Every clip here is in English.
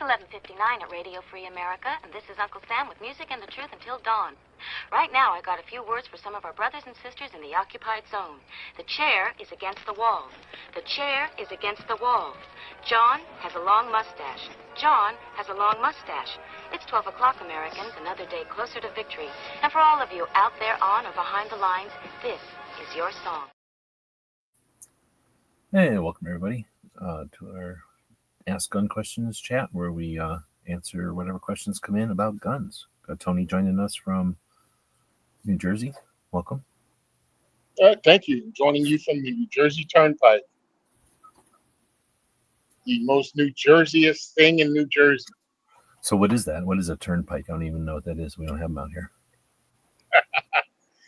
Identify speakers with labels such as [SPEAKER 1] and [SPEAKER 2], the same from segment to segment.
[SPEAKER 1] 11:59 at Radio Free America, and this is Uncle Sam with music and the truth until dawn. Right now, I got a few words for some of our brothers and sisters in the occupied zone. The chair is against the wall. The chair is against the wall. John has a long mustache. John has a long mustache. It's 12 o'clock, Americans, another day closer to victory. And for all of you out there on or behind the lines, this is your song.
[SPEAKER 2] Hey, welcome everybody to our Ask Gun Questions chat, where we answer whatever questions come in about guns. Got Tony joining us from New Jersey. Welcome.
[SPEAKER 3] Thank you. Joining you from the New Jersey Turnpike, the most New Jerseyest thing in New Jersey.
[SPEAKER 2] So what is that? What is a turnpike? I don't even know what that is. We don't have them out here.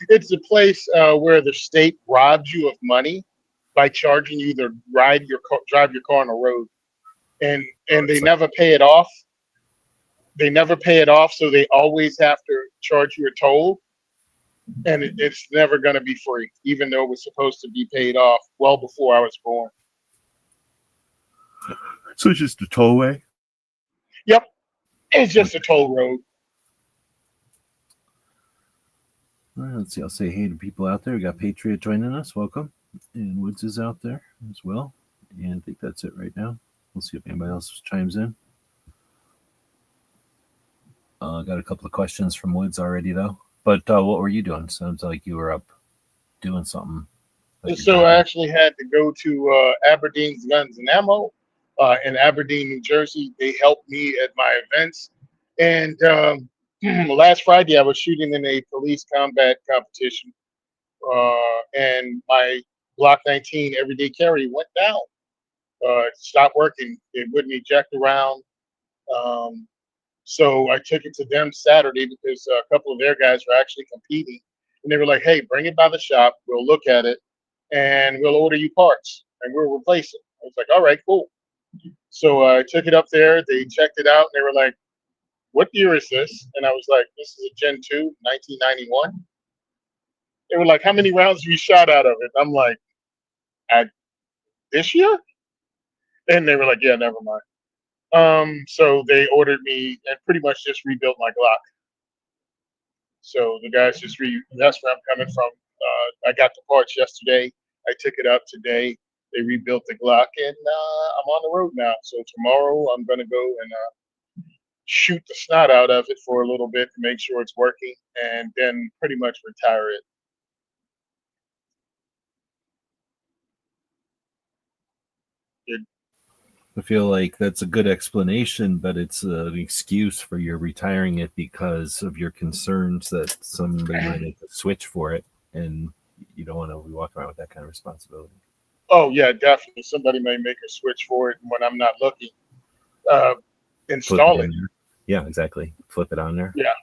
[SPEAKER 3] It's a place where the state robs you of money by charging you to drive your car on the road, and they never pay it off. They never pay it off, so they always have to charge you a toll, and it's never going to be free, even though it was supposed to be paid off well before I was born.
[SPEAKER 2] So it's just a tollway?
[SPEAKER 3] Yep, it's just a toll road.
[SPEAKER 2] All right, let's see. I'll say hey to people out there. We got Patriot joining us. Welcome. And Woods is out there as well. And I think that's it right now. We'll see if anybody else chimes in. Got a couple of questions from Woods already, though. But what were you doing? Sounds like you were up doing something.
[SPEAKER 3] So I actually had to go to Aberdeen's Guns and Ammo in Aberdeen, New Jersey. They helped me at my events. And last Friday, I was shooting in a police combat competition. And my Glock 19 everyday carry went down. Stopped working. It wouldn't eject around. So I took it to them Saturday because a couple of their guys were actually competing. And they were like, hey, bring it by the shop. We'll look at it and we'll order you parts and we'll replace it. I was like, all right, cool. So I took it up there. They checked it out and they were like, what year is this? And I was like, this is a Gen 2, 1991. They were like, how many rounds have you shot out of it? I'm like, this year? And they were like, yeah, never mind. So they ordered me and pretty much just rebuilt my Glock. So the guys just that's where I'm coming from. I got the parts yesterday. I took it up today. They rebuilt the Glock and I'm on the road now. So tomorrow I'm going to go and shoot the snot out of it for a little bit to make sure it's working and then pretty much retire it.
[SPEAKER 2] I feel like that's a good explanation, but it's an excuse for your retiring it because of your concerns that somebody might make a switch for it, and you don't want to be walking around with that kind of responsibility.
[SPEAKER 3] Oh, yeah, definitely. Somebody may make a switch for it when I'm not looking. Install it.
[SPEAKER 2] Yeah, exactly. Flip it on there.
[SPEAKER 3] Yeah.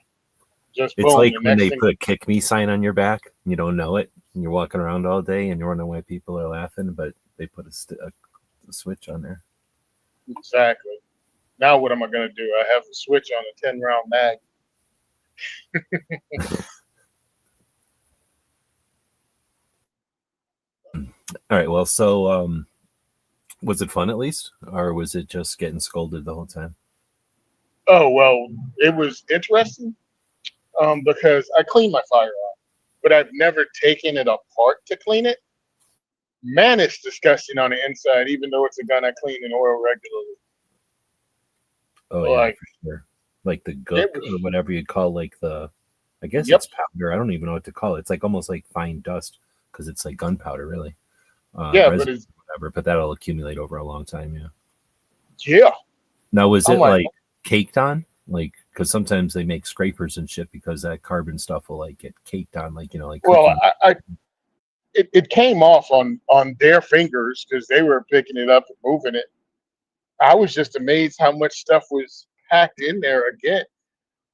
[SPEAKER 2] It's boom, like when they put a kick me sign on your back, and you don't know it, and you're walking around all day, and you're wondering why people are laughing, but they put a switch on there.
[SPEAKER 3] Exactly. Now what am I going to do? I have a switch on a 10-round mag.
[SPEAKER 2] All right. Well, so was it fun at least, or was it just getting scolded the whole time?
[SPEAKER 3] Oh, well, it was interesting because I clean my firearm, but I've never taken it apart to clean it. Man, it's disgusting on the inside, even though it's a gun I clean and oil regularly.
[SPEAKER 2] Oh, yeah, for sure. Like the gook or whatever you call, like I guess it's powder. I don't even know what to call it. It's like almost like fine dust because it's like gunpowder, really.
[SPEAKER 3] Yeah, but it's
[SPEAKER 2] whatever. But that'll accumulate over a long time. Yeah.
[SPEAKER 3] Yeah.
[SPEAKER 2] Now, was it like caked on? Like, because sometimes they make scrapers and shit because that carbon stuff will like get caked on, like like.
[SPEAKER 3] Well, it came off on their fingers because they were picking it up and moving it. I was just amazed how much stuff was packed in there. Again,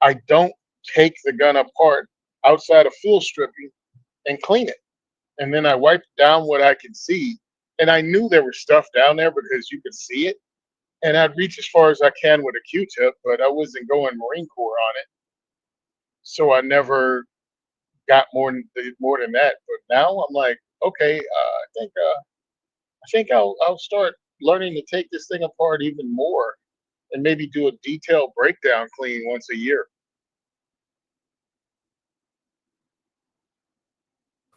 [SPEAKER 3] I don't take the gun apart outside of field stripping and clean it. And then I wiped down what I could see. And I knew there was stuff down there because you could see it. And I'd reach as far as I can with a Q-tip, but I wasn't going Marine Corps on it. So I never got more than that. But now I'm like, okay, I think I'll start learning to take this thing apart even more and maybe do a detailed breakdown clean once a year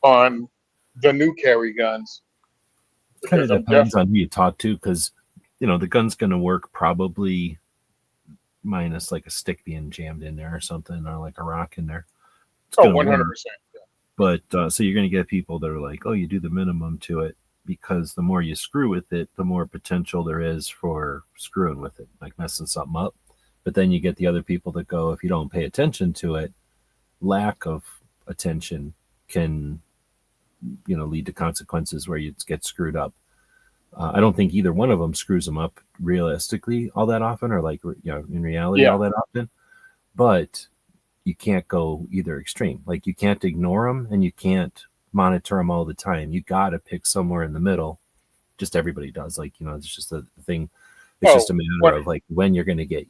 [SPEAKER 3] on the new carry guns,
[SPEAKER 2] Kind
[SPEAKER 3] because
[SPEAKER 2] of
[SPEAKER 3] I'm
[SPEAKER 2] depends on
[SPEAKER 3] definitely
[SPEAKER 2] who you talk to, because the gun's going to work probably minus like a stick being jammed in there or something, or like a rock in there. It's
[SPEAKER 3] oh
[SPEAKER 2] going to
[SPEAKER 3] 100%.
[SPEAKER 2] work. But so you're going to get people that are like, oh, you do the minimum to it, because the more you screw with it, the more potential there is for screwing with it, like messing something up. But then you get the other people that go, if you don't pay attention to it, lack of attention can lead to consequences where you get screwed up. I don't think either one of them screws them up realistically all that often, or like in reality
[SPEAKER 3] Yeah.
[SPEAKER 2] all that often. But you can't go either extreme. Like you can't ignore them and you can't monitor them all the time. You got to pick somewhere in the middle. Just everybody does. Like it's just a thing. It's
[SPEAKER 3] Oh,
[SPEAKER 2] just a matter
[SPEAKER 3] what?
[SPEAKER 2] of like when you're going to get.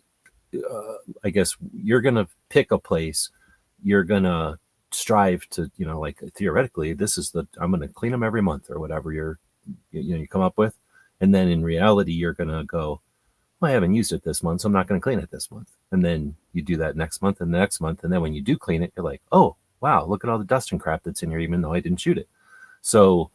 [SPEAKER 2] I guess you're going to pick a place. You're going to strive to like theoretically I'm going to clean them every month or whatever you come up with, and then in reality you're going to go, well, I haven't used it this month, so I'm not going to clean it this month. And then you do that next month and the next month. And then when you do clean it, you're like, oh, wow, look at all the dust and crap that's in here, even though I didn't shoot it. So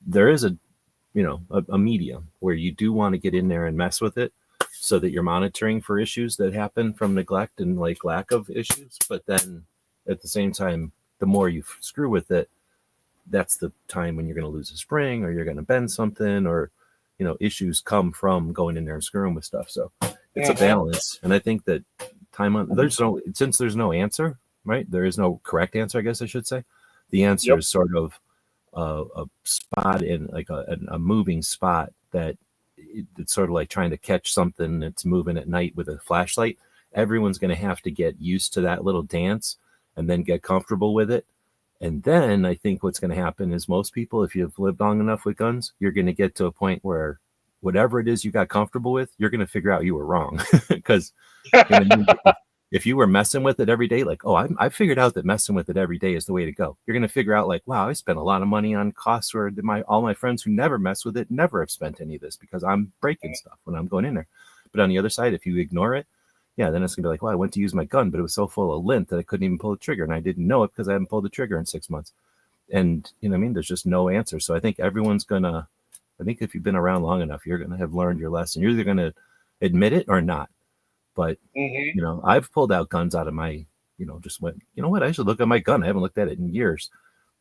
[SPEAKER 2] there is a medium where you do want to get in there and mess with it so that you're monitoring for issues that happen from neglect and like lack of issues. But then at the same time, the more you screw with it, that's the time when you're going to lose a spring or you're going to bend something, or issues come from going in there and screwing with stuff. So it's a balance. And I think that since there's no answer, right? There is no correct answer, I guess I should say. The answer
[SPEAKER 3] Yep.
[SPEAKER 2] is sort of a spot in like a moving spot that it's sort of like trying to catch something that's moving at night with a flashlight. Everyone's going to have to get used to that little dance and then get comfortable with it. And then I think what's going to happen is most people, if you've lived long enough with guns, you're going to get to a point where whatever it is you got comfortable with, you're going to figure out you were wrong. Because if you were messing with it every day, like, oh, I figured out that messing with it every day is the way to go. You're going to figure out like, wow, I spent a lot of money on costs where all my friends who never mess with it never have spent any of this because I'm breaking stuff when I'm going in there. But on the other side, if you ignore it, yeah, then it's gonna be like, well, I went to use my gun, but it was so full of lint that I couldn't even pull the trigger, and I didn't know it because I haven't pulled the trigger in 6 months. And you know what I mean? There's just no answer. So I think I think if you've been around long enough, you're gonna have learned your lesson. You're either gonna admit it or not. But I've pulled out guns out of my, just went, you know what? I should look at my gun. I haven't looked at it in years.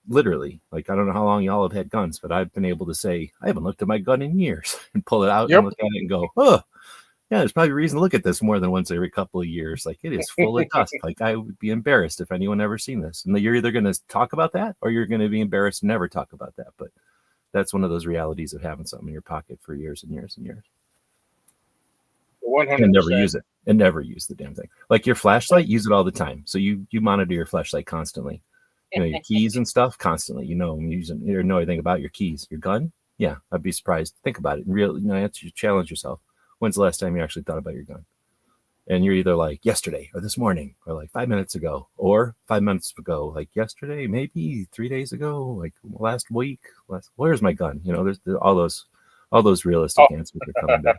[SPEAKER 2] Literally, like I don't know how long y'all have had guns, but I've been able to say I haven't looked at my gun in years and pull it out and look at it and go, oh. Yeah, there's probably a reason to look at this more than once every couple of years. Like it is full of dust. Like I would be embarrassed if anyone ever seen this. And you're either going to talk about that or you're going to be embarrassed and never talk about that. But that's one of those realities of having something in your pocket for years and years and years.
[SPEAKER 3] 100%.
[SPEAKER 2] And never use it. And never use the damn thing. Like your flashlight, use it all the time. So you monitor your flashlight constantly. Your keys and stuff constantly. You know anything about your keys. Your gun? Yeah, I'd be surprised. Think about it and really, challenge yourself. When's the last time you actually thought about your gun? And you're either like yesterday or this morning or like 5 minutes ago or 5 minutes ago, like yesterday, maybe 3 days ago, like last week. Where's my gun? There's all those realistic answers are coming back.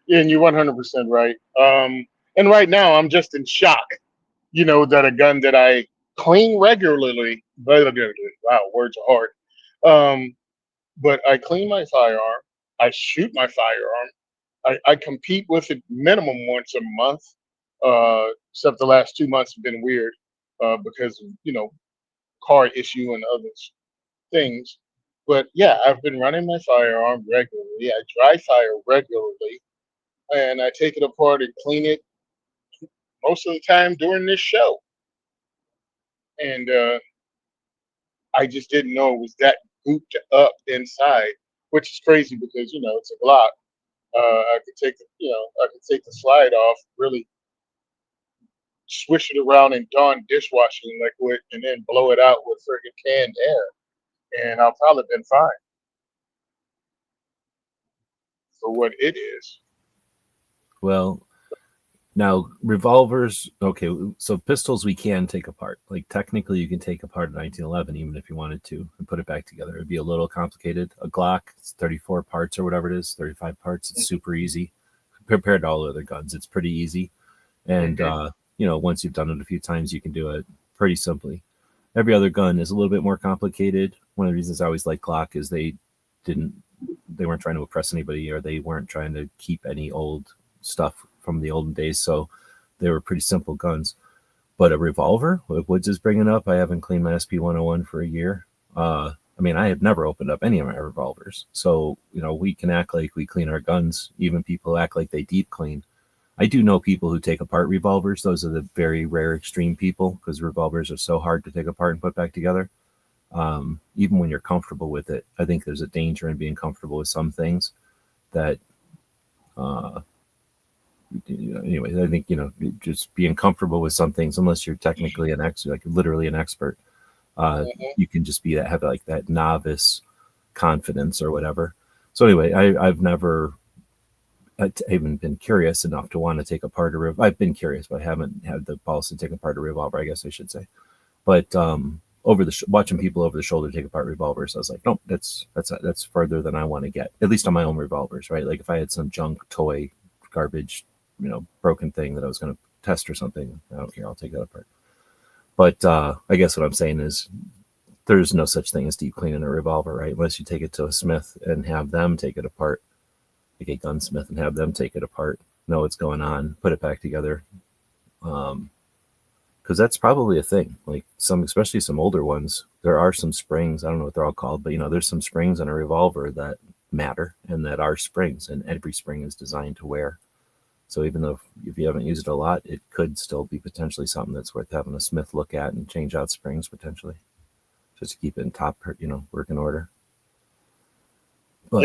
[SPEAKER 3] Yeah, and you're 100% right. And right now I'm just in shock, that a gun that I clean regularly, wow, words are hard. But I clean my firearm. I shoot my firearm. I compete with it minimum once a month. Except the last 2 months have been weird because of, car issue and other things. But yeah, I've been running my firearm regularly. I dry fire regularly, and I take it apart and clean it most of the time during this show. And I just didn't know it was that gooped up inside, which is crazy because it's a Glock. I could take the slide off, really swish it around in Dawn dishwashing liquid, and then blow it out with friggin' canned air, and I'll probably been fine for what it is.
[SPEAKER 2] Well, now revolvers, okay, so pistols we can take apart. Like technically you can take apart a 1911 even if you wanted to and put it back together. It'd be a little complicated. A Glock, it's 34 parts or whatever it is, 35 parts. It's super easy. compared to all other guns, it's pretty easy. And once you've done it a few times, you can do it pretty simply. Every other gun is a little bit more complicated. One of the reasons I always like Glock is they weren't trying to oppress anybody, or they weren't trying to keep any old stuff from the olden days. So they were pretty simple guns. But a revolver, what Woods is bringing up, I haven't cleaned my SP-101 for a year. I have never opened up any of my revolvers. So, we can act like we clean our guns. Even people act like they deep clean. I do know people who take apart revolvers. Those are the very rare extreme people, because revolvers are so hard to take apart and put back together. Even when you're comfortable with it, I think there's a danger in being comfortable with some things that, anyways, I think, just being comfortable with some things, unless you're technically an expert, like literally an expert, you can just have like that novice confidence or whatever. So anyway, I've never even been curious enough to want to take apart a revolver. I've been curious, but I haven't had the balls to take apart a revolver, I guess I should say. But watching people over the shoulder take apart revolvers, I was like, no, that's further than I want to get, at least on my own revolvers, right? Like if I had some junk, toy, garbage, broken thing that I was going to test or something, I don't care, I'll take that apart. But I guess what I'm saying is there's no such thing as deep cleaning a revolver, right? Unless you take it to a smith and have them take it apart, like a gunsmith, and have them take it apart, know what's going on, put it back together. Because that's probably a thing. Like especially some older ones, there are some springs, I don't know what they're all called, but there's some springs in a revolver that matter and that are springs, and every spring is designed to wear. So even though if you haven't used it a lot, it could still be potentially something that's worth having a smith look at and change out springs potentially, just to keep it in top, working order. But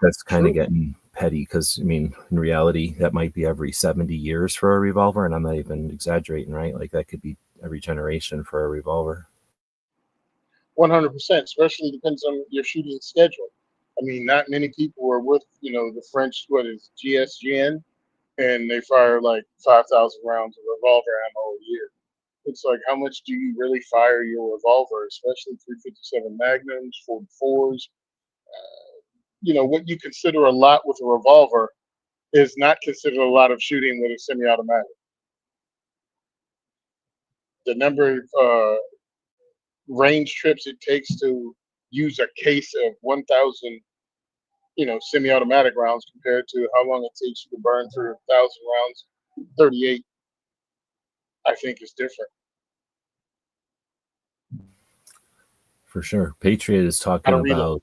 [SPEAKER 2] that's kind of getting petty, because in reality, that might be every 70 years for a revolver, and I'm not even exaggerating, right? Like that could be every generation for a revolver.
[SPEAKER 3] 100%, especially depends on your shooting schedule. Not many people are with the French, what is GSGN, and they fire like 5,000 rounds of revolver ammo a year. It's like, how much do you really fire your revolver, especially 357 Magnums, 44s? What you consider a lot with a revolver is not considered a lot of shooting with a semi-automatic. The number of range trips it takes to use a case of 1,000, semi-automatic rounds compared to how long it takes you to burn through 1,000 rounds, 38, I think is different.
[SPEAKER 2] For sure. Patriot is talking about,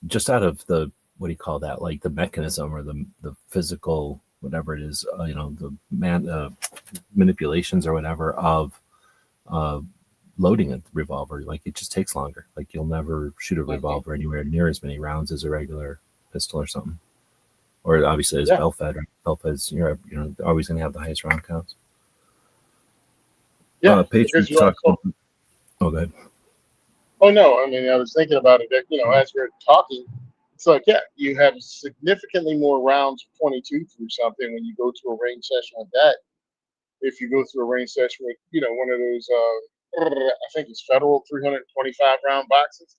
[SPEAKER 2] just out of the, what do you call that? Like the mechanism or the physical, whatever it is, the manipulations or whatever of loading a revolver. Like it just takes longer. Like you'll never shoot a revolver anywhere near as many rounds as a regular pistol or something. Or obviously as bell-fed. Right? Bell-fed's, you're always going to have the highest round counts.
[SPEAKER 3] Yeah,
[SPEAKER 2] Patriot talks about, oh, go ahead.
[SPEAKER 3] Oh, no. I was thinking about it, as we're talking, it's like, you have significantly more rounds of 22 through something when you go to a range session like that. If you go through a range session with, one of those, I think it's Federal 325 round boxes,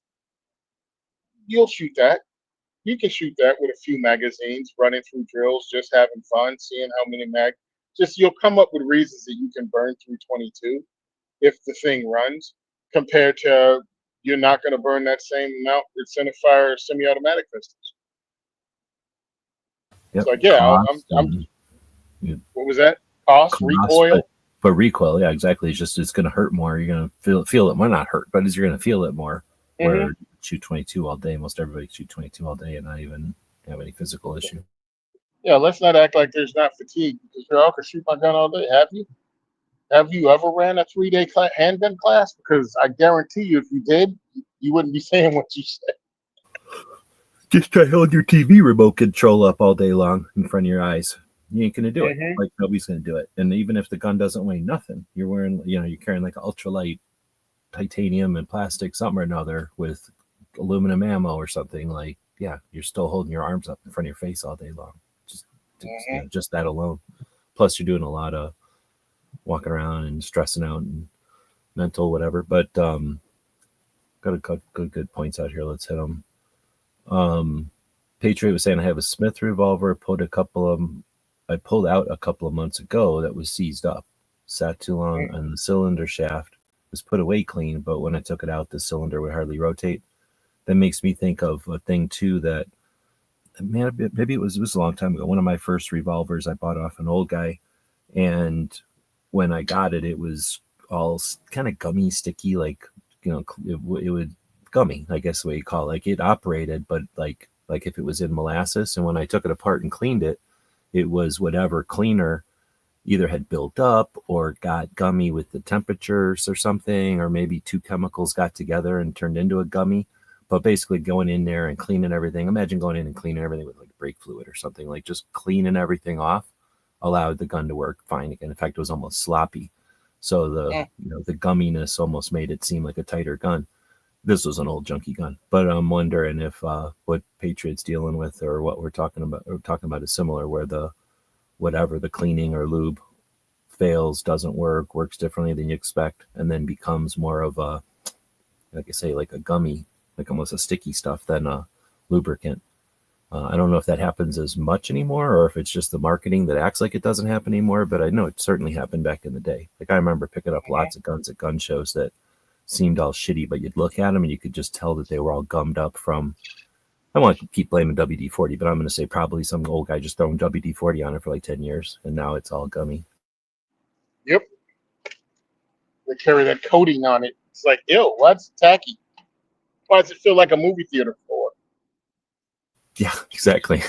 [SPEAKER 3] you'll shoot that. You can shoot that with a few magazines, running through drills, just having fun, seeing how many you'll come up with reasons that you can burn through 22 if the thing runs, compared to you're not going to burn that same amount with centerfire semi-automatic pistols.
[SPEAKER 2] Yep.
[SPEAKER 3] It's like, what was that? Cost, recoil?
[SPEAKER 2] But recoil, yeah, exactly. It's going to hurt more. You're going to feel it more, not hurt, but you're going to feel it more.
[SPEAKER 3] Mm-hmm.
[SPEAKER 2] Where you shoot 22 all day, most everybody shoot 22 all day and not even have any physical issue.
[SPEAKER 3] Yeah, let's not act like there's not fatigue, because we all can shoot my gun all day. Have you? Have you ever ran a 3-day handgun class? Because I guarantee you, if you did, you wouldn't be saying what you said.
[SPEAKER 2] Just try to hold your TV remote control up all day long in front of your eyes. You ain't gonna do it. Like nobody's gonna do it. And even if the gun doesn't weigh nothing, you're wearing, you're carrying like an ultralight titanium and plastic something or another with aluminum ammo or something. Like, yeah, you're still holding your arms up in front of your face all day long. Just that alone. Plus, you're doing a lot of walking around and stressing out and mental whatever. But got a good points out here. Let's hit them. Patriot was saying I have a Smith revolver. I pulled out a couple of months ago that was seized up. Sat too long on the cylinder shaft. Was put away clean, but when I took it out, the cylinder would hardly rotate. That makes me think of a thing too that, man, maybe it was a long time ago. One of my first revolvers I bought off an old guy, and when I got it, it was all kind of gummy, sticky, like, you know, it would gummy, I guess the way you call it. Like it operated, but like if it was in molasses. And when I took it apart and cleaned it, it was whatever cleaner either had built up or got gummy with the temperatures or something, or maybe two chemicals got together and turned into a gummy. But basically going in there and cleaning everything. Imagine going in and cleaning everything with like brake fluid or something, like just cleaning everything off allowed the gun to work fine again. In fact, it was almost sloppy. So the gumminess almost made it seem like a tighter gun. This was an old junky gun, but I'm wondering if what Patriot's dealing with or what we're talking about is similar, where the cleaning or lube fails, doesn't work, works differently than you expect, and then becomes more of a, like I say, like a gummy, like almost a sticky stuff than a lubricant. I don't know if that happens as much anymore, or if it's just the marketing that acts like it doesn't happen anymore, but I know it certainly happened back in the day. Like I remember picking up lots of guns at gun shows that seemed all shitty, but you'd look at them and you could just tell that they were all gummed up from, I want to keep blaming WD-40, but I'm going to say probably some old guy just throwing WD-40 on it for like 10 years, and now it's all gummy.
[SPEAKER 3] Yep. They carry that coating on it. It's like, ew, what's tacky? Why does it feel like a movie theater floor?
[SPEAKER 2] Yeah, exactly.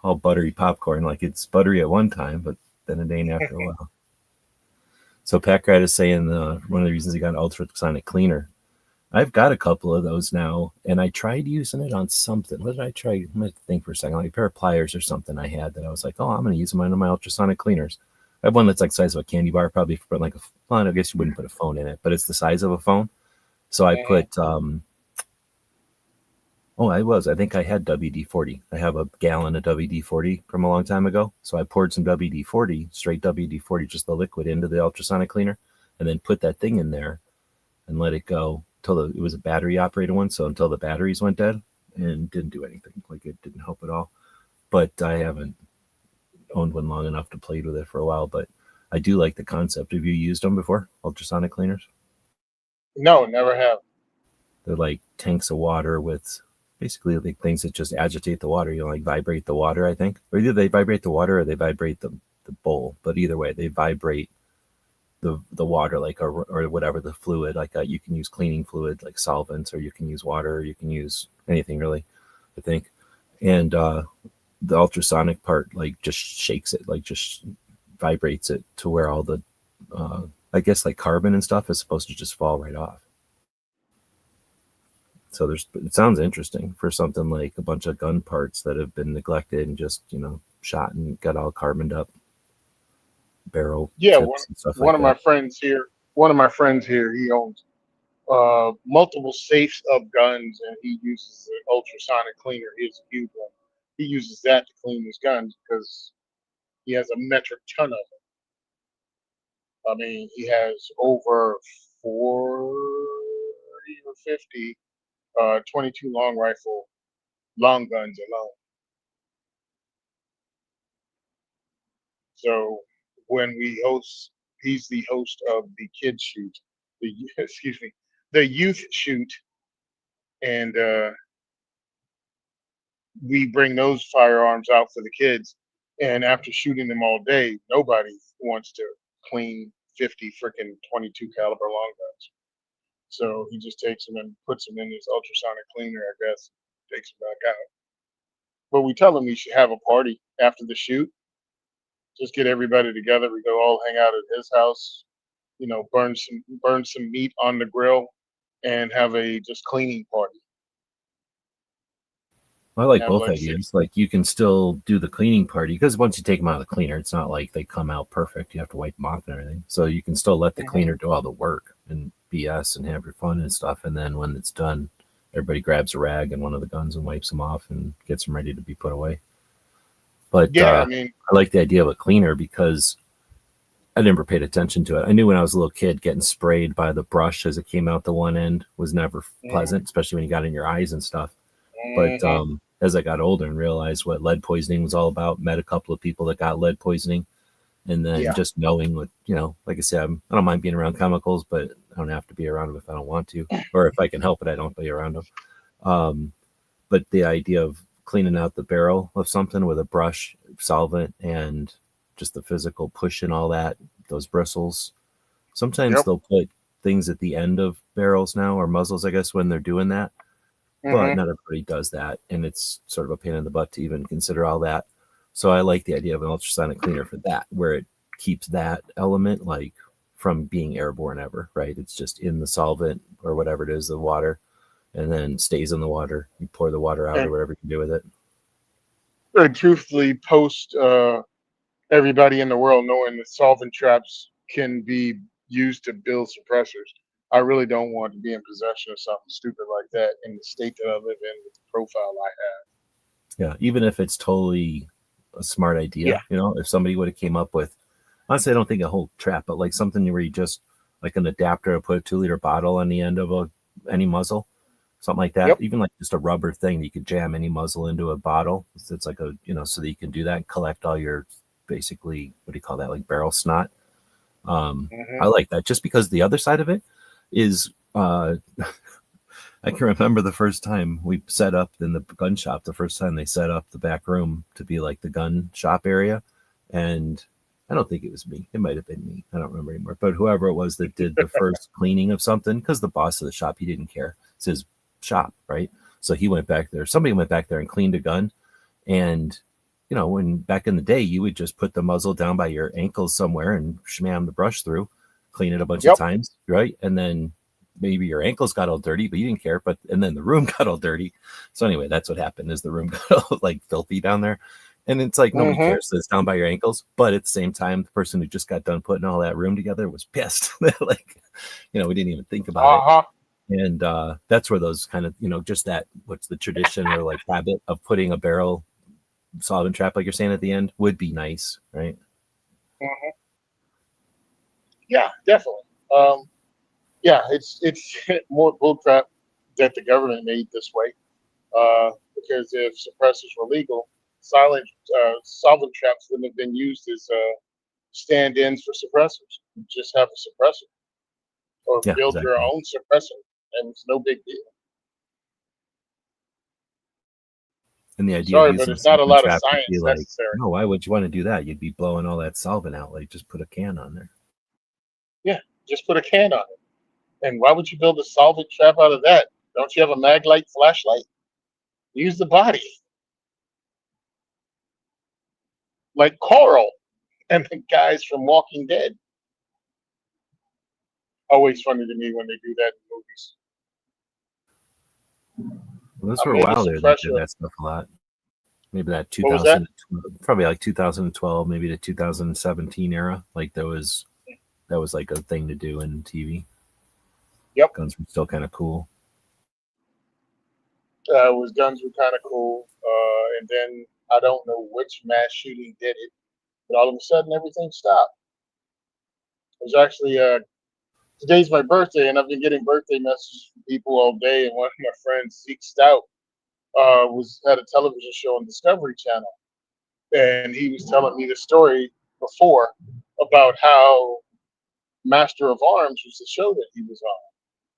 [SPEAKER 2] All buttery popcorn, like it's buttery at one time, but then it ain't after a while. So Pat Grad is saying one of the reasons he got an ultrasonic cleaner. I've got a couple of those now, and I tried using it on something. What did I try? I'm going to think for a second. Like a pair of pliers or something I had that I was like, oh, I'm going to use them on my ultrasonic cleaners. I have one that's like the size of a candy bar, probably for like I guess you wouldn't put a phone in it, but it's the size of a phone. So I put, I think I had WD-40. I have a gallon of WD-40 from a long time ago. So I poured some WD-40, straight WD-40, just the liquid, into the ultrasonic cleaner, and then put that thing in there and let it go till it was a battery operated one. So until the batteries went dead, and didn't do anything. Like it didn't help at all. But I haven't owned one long enough to play with it for a while, but I do like the concept. Have you used them before, ultrasonic cleaners?
[SPEAKER 3] No, never have.
[SPEAKER 2] They're like tanks of water with basically like things that just agitate the water. You know, like vibrate the water, I think. Or either they vibrate the water or they vibrate the bowl. But either way, they vibrate the water, like or whatever the fluid. Like you can use cleaning fluid like solvents, or you can use water, or you can use anything really, I think. And the ultrasonic part like just shakes it, like just vibrates it to where all the I guess like carbon and stuff is supposed to just fall right off. So it sounds interesting for something like a bunch of gun parts that have been neglected and just, shot and got all carboned up barrel.
[SPEAKER 3] Yeah,
[SPEAKER 2] tips and stuff
[SPEAKER 3] one
[SPEAKER 2] like
[SPEAKER 3] of
[SPEAKER 2] that.
[SPEAKER 3] my friends here, he owns multiple safes of guns, and he uses the ultrasonic cleaner. He's a huge one. He uses that to clean his guns because he has a metric ton of them. I mean, he has over 40 or 50 .22 long rifle long guns alone. So when we host, he's the host of the kids shoot, excuse me, the youth shoot, and we bring those firearms out for the kids. And after shooting them all day, nobody wants to clean 50 freaking 22 caliber long guns. So he just takes them and puts them in his ultrasonic cleaner, I guess, takes them back out. But we tell him we should have a party after the shoot. Just get everybody together. We go all hang out at his house, burn some meat on the grill, and have a just cleaning party.
[SPEAKER 2] I like
[SPEAKER 3] Have
[SPEAKER 2] both
[SPEAKER 3] like
[SPEAKER 2] ideas. Like you can still do the cleaning party because once you take them out of the cleaner, it's not like they come out perfect. You have to wipe them off and everything. So you can still let the cleaner do all the work and BS and have your fun and stuff. And then when it's done, everybody grabs a rag and one of the guns and wipes them off and gets them ready to be put away. But
[SPEAKER 3] yeah,
[SPEAKER 2] I like the idea of a cleaner because I never paid attention to it. I knew when I was a little kid getting sprayed by the brush as it came out the one end was never pleasant, especially when you got in your eyes and stuff. But as I got older and realized what lead poisoning was all about, met a couple of people that got lead poisoning. And then
[SPEAKER 3] Yeah.
[SPEAKER 2] just knowing what, like I said, I don't mind being around chemicals, but I don't have to be around them if I don't want to, or if I can help it, I don't be around them. But the idea of cleaning out the barrel of something with a brush, solvent, and just the physical push and all that, those bristles. Sometimes
[SPEAKER 3] Yep.
[SPEAKER 2] they'll put things at the end of barrels now, or muzzles, I guess, when they're doing that. But not everybody does that, and it's sort of a pain in the butt to even consider all that. So I like the idea of an ultrasonic cleaner for that, where it keeps that element like from being airborne ever, right? It's just in the solvent or whatever it is, the water, and then stays in the water. You pour the water out or whatever you can do with it.
[SPEAKER 3] And truthfully, post everybody in the world knowing that solvent traps can be used to build suppressors, I really don't want to be in possession of something stupid like that in the state that I live in with the profile I have.
[SPEAKER 2] Yeah, even if it's totally a smart idea,
[SPEAKER 3] Yeah.
[SPEAKER 2] if somebody would have came up with, honestly, I don't think a whole trap, but like something where you just like an adapter to put a 2-liter bottle on the end of any muzzle, something like that.
[SPEAKER 3] Yep.
[SPEAKER 2] Even like just a rubber thing that you could jam any muzzle into a bottle. It's like so that you can do that and collect all your basically, what do you call that? Like barrel snot. I like that just because the other side of it is, I can remember the first time we set up in the gun shop, the first time they set up the back room to be like the gun shop area. And I don't think it was me. It might have been me. I don't remember anymore. But whoever it was that did the first cleaning of something, because the boss of the shop, he didn't care. It's his shop, right? So he went back there. Somebody went back there and cleaned a gun. And, when back in the day, you would just put the muzzle down by your ankles somewhere and shmam the brush through, clean it a bunch of times, right? And then maybe your ankles got all dirty, but you didn't care. And then the room got all dirty. So anyway, that's what happened is the room got all like filthy down there. And it's like nobody cares that it's down by your ankles. But at the same time, the person who just got done putting all that room together was pissed. Like, we didn't even think about it. And that's where those kind of, just that, what's the tradition or like habit of putting a barrel solvent trap, like you're saying at the end, would be nice, right?
[SPEAKER 3] Yeah, definitely. Yeah, it's more bullcrap that the government made this way. Because if suppressors were legal, solvent traps wouldn't have been used as stand-ins for suppressors. You just have a suppressor or
[SPEAKER 2] Yeah,
[SPEAKER 3] build your
[SPEAKER 2] exactly.
[SPEAKER 3] own suppressor, and it's no big deal.
[SPEAKER 2] And the idea of
[SPEAKER 3] Sorry, but
[SPEAKER 2] using a
[SPEAKER 3] it's not a
[SPEAKER 2] solvent
[SPEAKER 3] lot of
[SPEAKER 2] trap would be
[SPEAKER 3] science
[SPEAKER 2] like,
[SPEAKER 3] necessary.
[SPEAKER 2] no, why would you want to do that? You'd be blowing all that solvent out. Like, just put a can on there.
[SPEAKER 3] Yeah, just put a can on it. And why would you build a solvent trap out of that? Don't you have a Maglite flashlight? Use the body. Like Coral and the guys from Walking Dead. Always funny to me when they do that in movies.
[SPEAKER 2] Well, those
[SPEAKER 3] I
[SPEAKER 2] were a
[SPEAKER 3] made a
[SPEAKER 2] while there. They did
[SPEAKER 3] suppressor.
[SPEAKER 2] that stuff a lot. Maybe that
[SPEAKER 3] What was that?
[SPEAKER 2] 2012, probably like 2012, maybe the 2017 era. Like that was like a thing to do in TV.
[SPEAKER 3] Yep.
[SPEAKER 2] Guns were still kind of cool.
[SPEAKER 3] Was guns were kind of cool. And then I don't know which mass shooting did it, but all of a sudden everything stopped. It was actually today's my birthday, and I've been getting birthday messages from people all day. And one of my friends, Zeke Stout, had a television show on Discovery Channel, and he was telling me the story before about how Master of Arms was the show that he was on.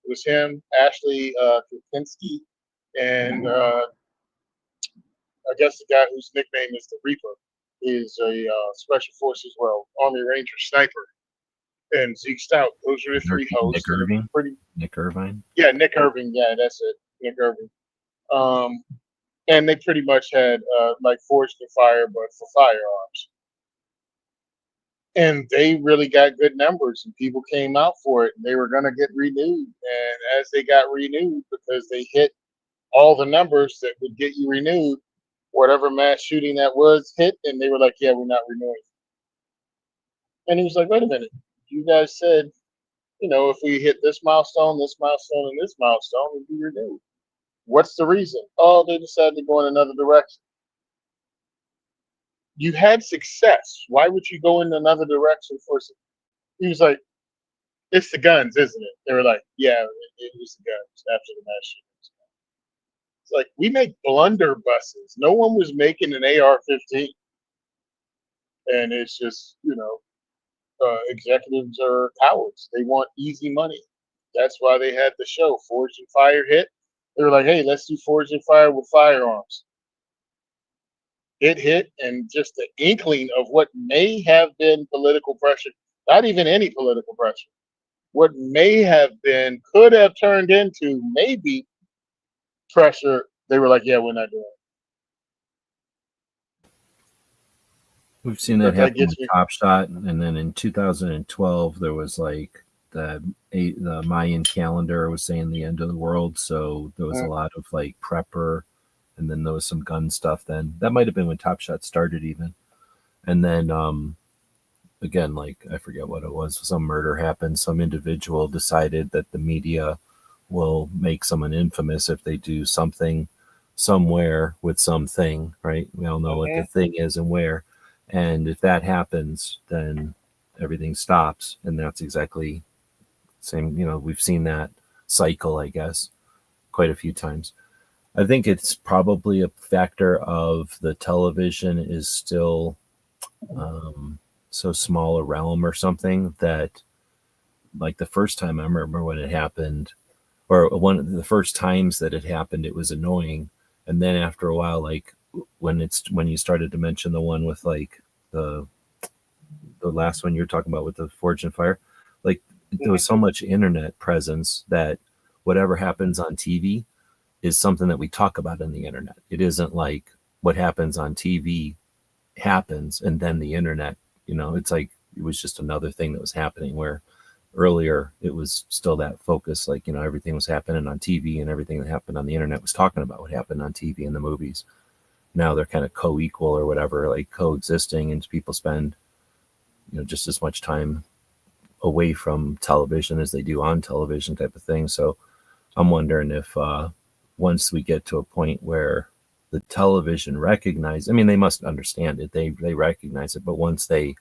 [SPEAKER 3] It was him, Ashley Kropinski, and I guess the guy whose nickname is the Reaper is a Special Forces, Army Ranger sniper, and Zeke Stout. Those are the three
[SPEAKER 2] Nick
[SPEAKER 3] hosts, and it was
[SPEAKER 2] Irving.
[SPEAKER 3] pretty.
[SPEAKER 2] Nick Irvine.
[SPEAKER 3] Yeah, Nick Irving. Yeah, that's it, Nick Irving. And they pretty much had like Forged in Fire, but for firearms. And they really got good numbers, and people came out for it, and they were going to get renewed. And as they got renewed, because they hit all the numbers that would get you renewed, whatever mass shooting that was hit, and they were like, "Yeah, we're not renewing." And he was like, "Wait a minute, you guys said, if we hit this milestone, and this milestone, we'd be renewed. What's the reason?" "Oh, they decided to go in another direction." You had success. Why would you go in another direction for? He was like, "It's the guns, isn't it?" They were like, "Yeah, it was the guns after the mass shootings." It's like we make blunderbusses. No one was making an AR-15, and it's just executives are cowards. They want easy money. That's why they had the show Forged and Fire hit. They were like, "Hey, let's do Forged and Fire with firearms." It hit, and just the inkling of what may have been political pressure, not even any political pressure, what may have been, could have turned into maybe pressure. They were like, "Yeah, we're not doing it."
[SPEAKER 2] We've seen that
[SPEAKER 3] But that
[SPEAKER 2] happen
[SPEAKER 3] gets
[SPEAKER 2] with
[SPEAKER 3] me.
[SPEAKER 2] Top Shot, and then in 2012 there was like the Mayan calendar was saying the end of the world, so there was a lot of like prepper, and then there was some gun stuff. Then that might have been when Top Shot started, even. And then again, like I forget what it was. Some murder happened. Some individual decided that the media will make someone infamous if they do something somewhere with something, right? We all know what the
[SPEAKER 3] Mhm.
[SPEAKER 2] thing is and where. And if that happens, then everything stops. And that's exactly same, we've seen that cycle, I guess, quite a few times. I think it's probably a factor of the television is still um, so small a realm or something that, like, the first time I remember when it happened, or one of the first times that it happened, it was annoying. And then after a while, like when you started to mention the one with like the the last one you're talking about with the Forge and Fire, like there was so much internet presence that whatever happens on TV is something that we talk about on the internet. It isn't like what happens on TV happens and then the internet, it's like it was just another thing that was happening, where earlier it was still that focus, like, everything was happening on TV and everything that happened on the internet was talking about what happened on TV and the movies. Now they're kind of co-equal or whatever, like coexisting, and people spend, just as much time away from television as they do on television, type of thing. So I'm wondering if once we get to a point where the television recognize, I mean, they must understand it, they recognize it, but once they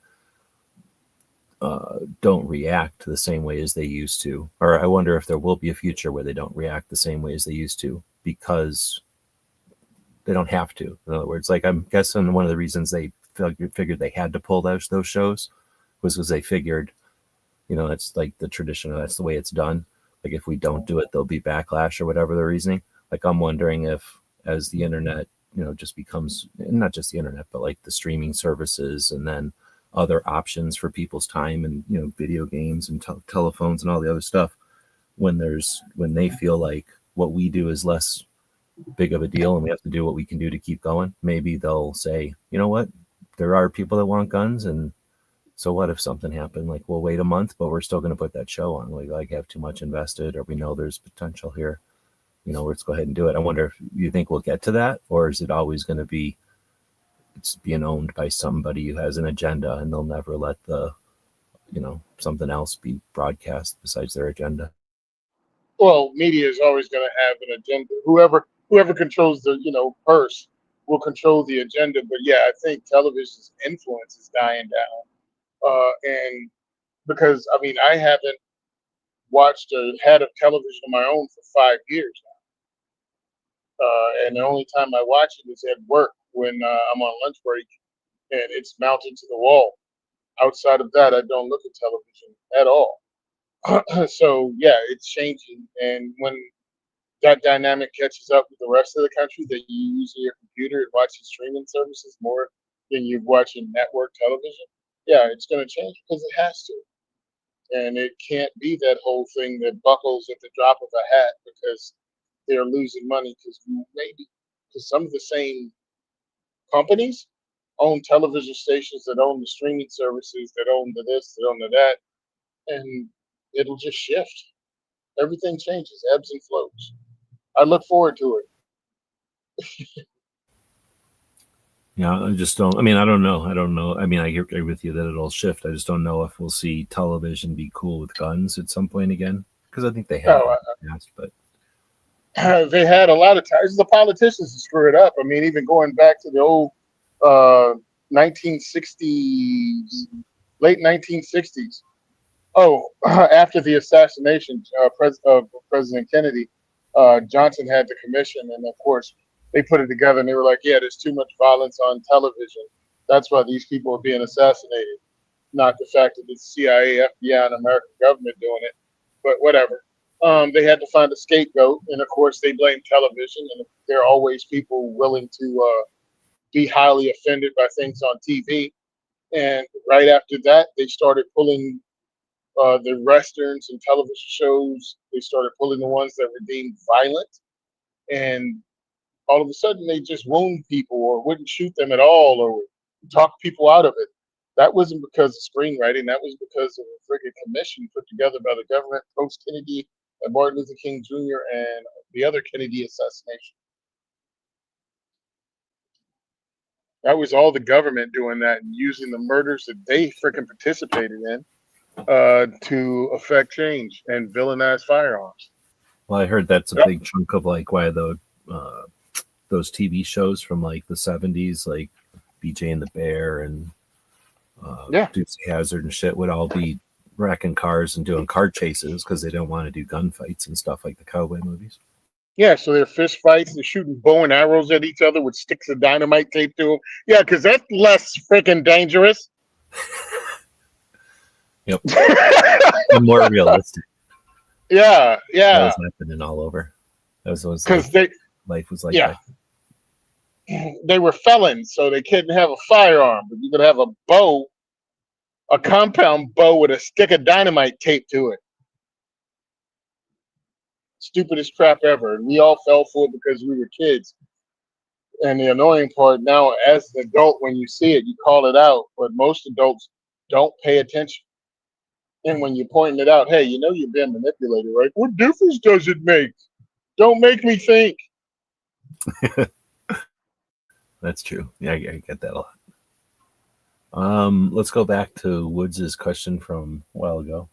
[SPEAKER 2] don't react the same way as they used to, or I wonder if there will be a future where they don't react the same way as they used to because they don't have to. In other words, like, I'm guessing one of the reasons they figured they had to pull those shows was because they figured, that's like the tradition, or that's the way it's done. Like, if we don't do it, there'll be backlash or whatever the reasoning. Like, I'm wondering if, as the internet, just becomes, not just the internet, but like the streaming services, and then other options for people's time, and video games and telephones and all the other stuff, when they feel like what we do is less big of a deal and we have to do what we can do to keep going, maybe they'll say, you know what, there are people that want guns, and so what if something happened? Like, we'll wait a month, but we're still going to put that show on. We like have too much invested, or we know there's potential here. Let's go ahead and do it. I wonder if you think we'll get to that, or is it always going to be it's being owned by somebody who has an agenda, and they'll never let something else be broadcast besides their agenda.
[SPEAKER 3] Well, media is always going to have an agenda. Whoever controls the purse will control the agenda. But yeah, I think television's influence is dying down. And because I mean, I haven't watched or had a television of my own for 5 years now, and the only time I watch it is at work when I'm on lunch break and it's mounted to the wall. Outside of that, I don't look at television at all. So yeah, it's changing, and when that dynamic catches up with the rest of the country, that you use your computer and watching streaming services more than you're watching network television, yeah, it's going to change because it has to. And it can't be that whole thing that buckles at the drop of a hat because they're losing money, because maybe because some of the same companies own television stations that own the streaming services, that own the this, that own the that, and it'll just shift. Everything changes, ebbs and flows. I look forward to it.
[SPEAKER 2] Yeah, I just don't. I mean, I don't know. I don't know. I mean, I agree with you that it'll shift. I just don't know if we'll see television be cool with guns at some point again, because I think they have in
[SPEAKER 3] Oh,
[SPEAKER 2] the past. But
[SPEAKER 3] they had a lot of times the politicians to screw it up. I mean, even going back to the old uh, 1960s, late 1960s. Oh, after the assassination of President Kennedy, Johnson had the commission, and of course they put it together, and they were like, "Yeah, there's too much violence on television. That's why these people are being assassinated, not the fact that it's CIA, FBI, and American government doing it." But whatever. They had to find a scapegoat, and of course they blame television, and there are always people willing to be highly offended by things on TV. And right after that, they started pulling the westerns and television shows. They started pulling the ones that were deemed violent, and all of a sudden they just wound people or wouldn't shoot them at all or talk people out of it. That wasn't because of screenwriting. That was because of a friggin' commission put together by the government post Kennedy and Martin Luther King Jr. and the other Kennedy assassination. That was all the government doing that and using the murders that they freaking participated in to affect change and villainize firearms.
[SPEAKER 2] Well, I heard that's a
[SPEAKER 3] Yep.
[SPEAKER 2] big chunk of like why uh, those TV shows from like the 70s, like BJ and the Bear and
[SPEAKER 3] Yeah.
[SPEAKER 2] Dukes of Hazard and shit, would all be wrecking cars and doing car chases because they don't want to do gunfights and stuff like the cowboy movies.
[SPEAKER 3] Yeah, so they're fist fights. They're shooting bow and arrows at each other with sticks of dynamite taped to them. Yeah, because that's less freaking dangerous.
[SPEAKER 2] Yep. And more realistic.
[SPEAKER 3] Yeah,
[SPEAKER 2] That
[SPEAKER 3] yeah.
[SPEAKER 2] was happening all over. That was
[SPEAKER 3] Because
[SPEAKER 2] like, life was like
[SPEAKER 3] yeah,
[SPEAKER 2] that.
[SPEAKER 3] they were felons, so they couldn't have a firearm, but you could have a bow, a compound bow with a stick of dynamite taped to it. Stupidest crap ever. And we all fell for it because we were kids. And the annoying part now, as an adult, when you see it, you call it out, but most adults don't pay attention. And when you're pointing it out, hey, you know you're being manipulated, right? What difference does it make? Don't make me think.
[SPEAKER 2] That's true. Yeah, I get that a lot. Let's go back to Woods's question from a while ago,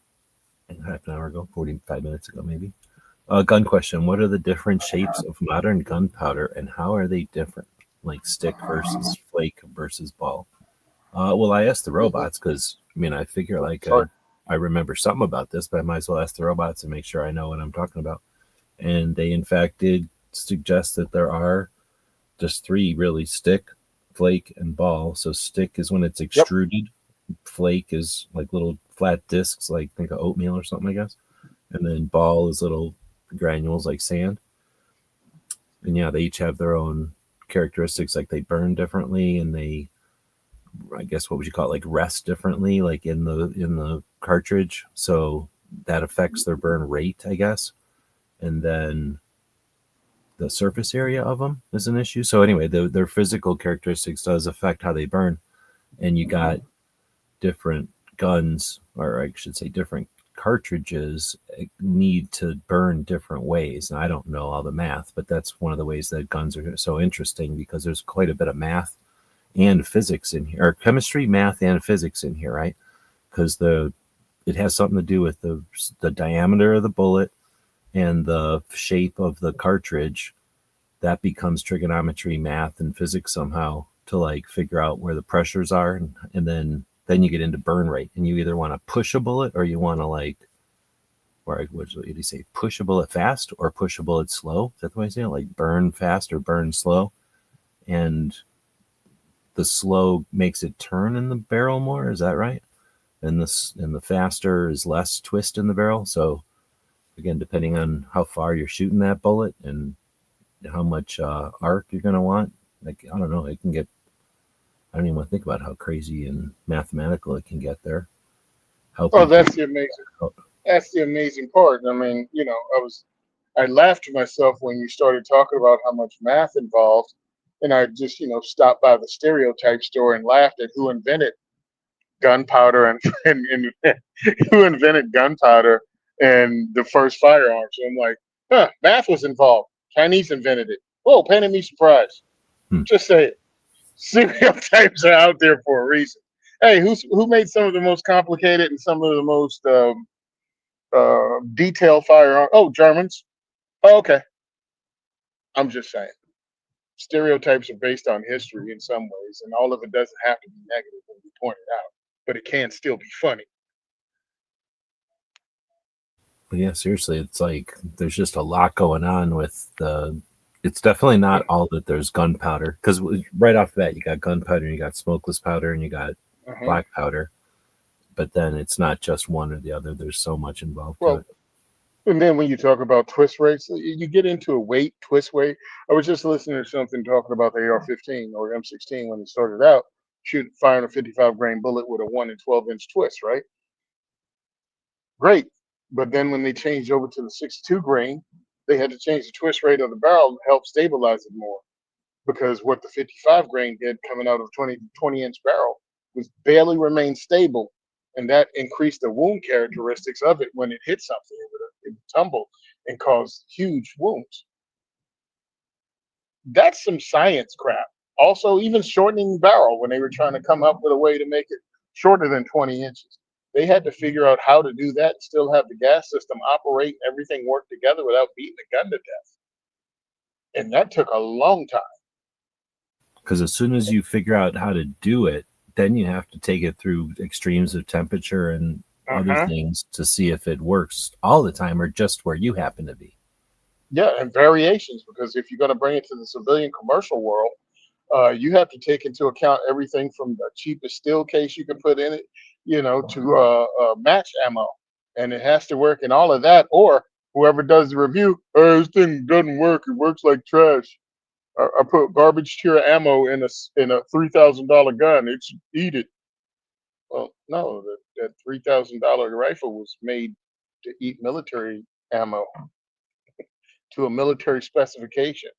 [SPEAKER 2] half an hour ago, 45 minutes ago, maybe. Gun question: what are the different shapes of modern gunpowder, and how are they different? Like stick versus flake versus ball. Well, I asked the
[SPEAKER 3] Mhm.
[SPEAKER 2] robots because I mean I figure like
[SPEAKER 3] Sorry.
[SPEAKER 2] I remember something about this, but I might as well ask the robots and make sure I know what I'm talking about. And they in fact did suggest that there are just three really: stick, flake, and ball. So stick is when it's
[SPEAKER 3] Yep.
[SPEAKER 2] extruded. Flake is like little flat discs, like think of oatmeal or something, I guess. And then ball is little granules like sand. And yeah, they each have their own characteristics. Like they burn differently, and they, I guess, what would you call it? Like rest differently, like in the cartridge. So that affects their burn rate, I guess. And then the surface area of them is an issue. So anyway, their physical characteristics does affect how they burn. And you got different guns, or I should say different cartridges need to burn different ways. And I don't know all the math, but that's one of the ways that guns are so interesting, because there's quite a bit of math and physics in here, or chemistry, math, and physics in here, right? Because it has something to do with the diameter of the bullet and the shape of the cartridge. That becomes trigonometry, math, and physics somehow to like figure out where the pressures are, and then you get into burn rate, and you either want to push a bullet or you want to like, or what do you say, push a bullet fast or push a bullet slow? Is that the way I say it? Like burn fast or burn slow, and the slow makes it turn in the barrel more. Is that right? And the faster is less twist in the barrel. So again, depending on how far you're shooting that bullet and how much arc you're going to want, like I don't know, it can get. I don't even want to think about how crazy and mathematical it can get there. How
[SPEAKER 3] Oh,
[SPEAKER 2] people.
[SPEAKER 3] that's the amazing part. I mean, I laughed to myself when you started talking about how much math involved, and I just, stopped by the stereotype store and laughed at who invented gunpowder and who invented gunpowder and the first firearms. So I'm like, math was involved. Chinese invented it. Whoa, painted me surprised.
[SPEAKER 2] Hmm.
[SPEAKER 3] Just say it. Stereotypes are out there for a reason. Hey, who made some of the most complicated and some of the most detailed firearms? Oh, Germans. Oh, okay. I'm just saying. Stereotypes are based on history in some ways, and all of it doesn't have to be negative when we point it out, but it can still be funny.
[SPEAKER 2] But yeah, seriously, it's like there's just a lot going on with the. It's definitely not all that there's gunpowder, because right off the bat you got gunpowder, and you got smokeless powder, and you got
[SPEAKER 3] Uh-huh.
[SPEAKER 2] black powder. But then it's not just one or the other. There's so much involved to
[SPEAKER 3] Well,
[SPEAKER 2] it.
[SPEAKER 3] and then when you talk about twist rates, you get into a weight, twist weight. I was just listening to something talking about the AR-15 or M16 when it started out, firing a 55 grain bullet with a 1 and 12-inch twist, right? Great. But then when they changed over to the 62 grain, they had to change the twist rate of the barrel to help stabilize it more. Because what the 55 grain did coming out of 20-inch barrel was barely remain stable. And that increased the wound characteristics of it when it hit something. It would tumble and cause huge wounds. That's some science crap. Also, even shortening barrel when they were trying to come up with a way to make it shorter than 20 inches. They had to figure out how to do that and still have the gas system operate and everything work together without beating the gun to death. And that took a long time.
[SPEAKER 2] Because as soon as you figure out how to do it, then you have to take it through extremes of temperature and other
[SPEAKER 3] Uh-huh.
[SPEAKER 2] things to see if it works all the time or just where you happen to be.
[SPEAKER 3] Yeah, and variations, because if you're going to bring it to the civilian commercial world, you have to take into account everything from the cheapest steel case you can put in it, to match ammo, and it has to work in all of that. Or whoever does the review, oh, this thing doesn't work. It works like trash. I put garbage tier ammo in a $3,000 gun. It should eat it. Well, no, that $3,000 rifle was made to eat military ammo to a military specification.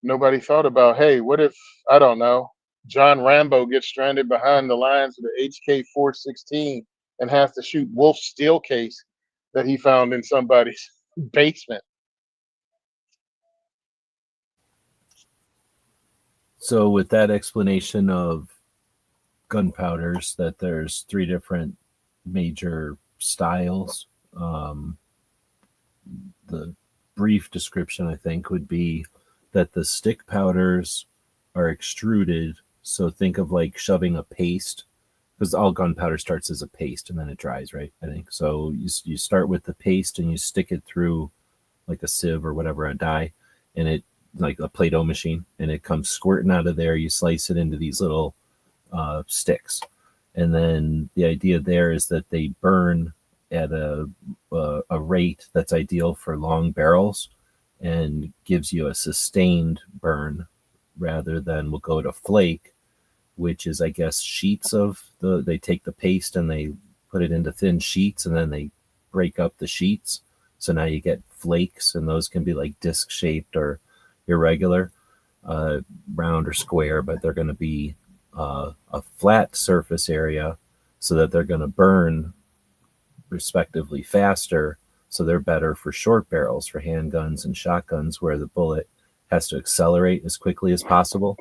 [SPEAKER 3] Nobody thought about, hey, what if, I don't know, John Rambo gets stranded behind the lines of the HK 416 and has to shoot Wolf's steel case that he found in somebody's basement?
[SPEAKER 2] So, with that explanation of gunpowders, that there's three different major styles, um, the brief description, I think, would be that the stick powders are extruded. So, think of like shoving a paste, because all gunpowder starts as a paste and then it dries, right? I think so. You start with the paste and you stick it through like a sieve or whatever, a die, and it like a Play-Doh machine, and it comes squirting out of there. You slice it into these little sticks, and then the idea there is that they burn at a rate that's ideal for long barrels and gives you a sustained burn rather than we'll go to flake, which is I guess sheets of they take the paste and they put it into thin sheets and then they break up the sheets. So now you get flakes, and those can be like disc shaped or irregular, uh, round or square, but they're going to be a flat surface area so that they're going to burn respectively faster. So they're better for short barrels, for handguns and shotguns, where the bullet has to accelerate as quickly as possible.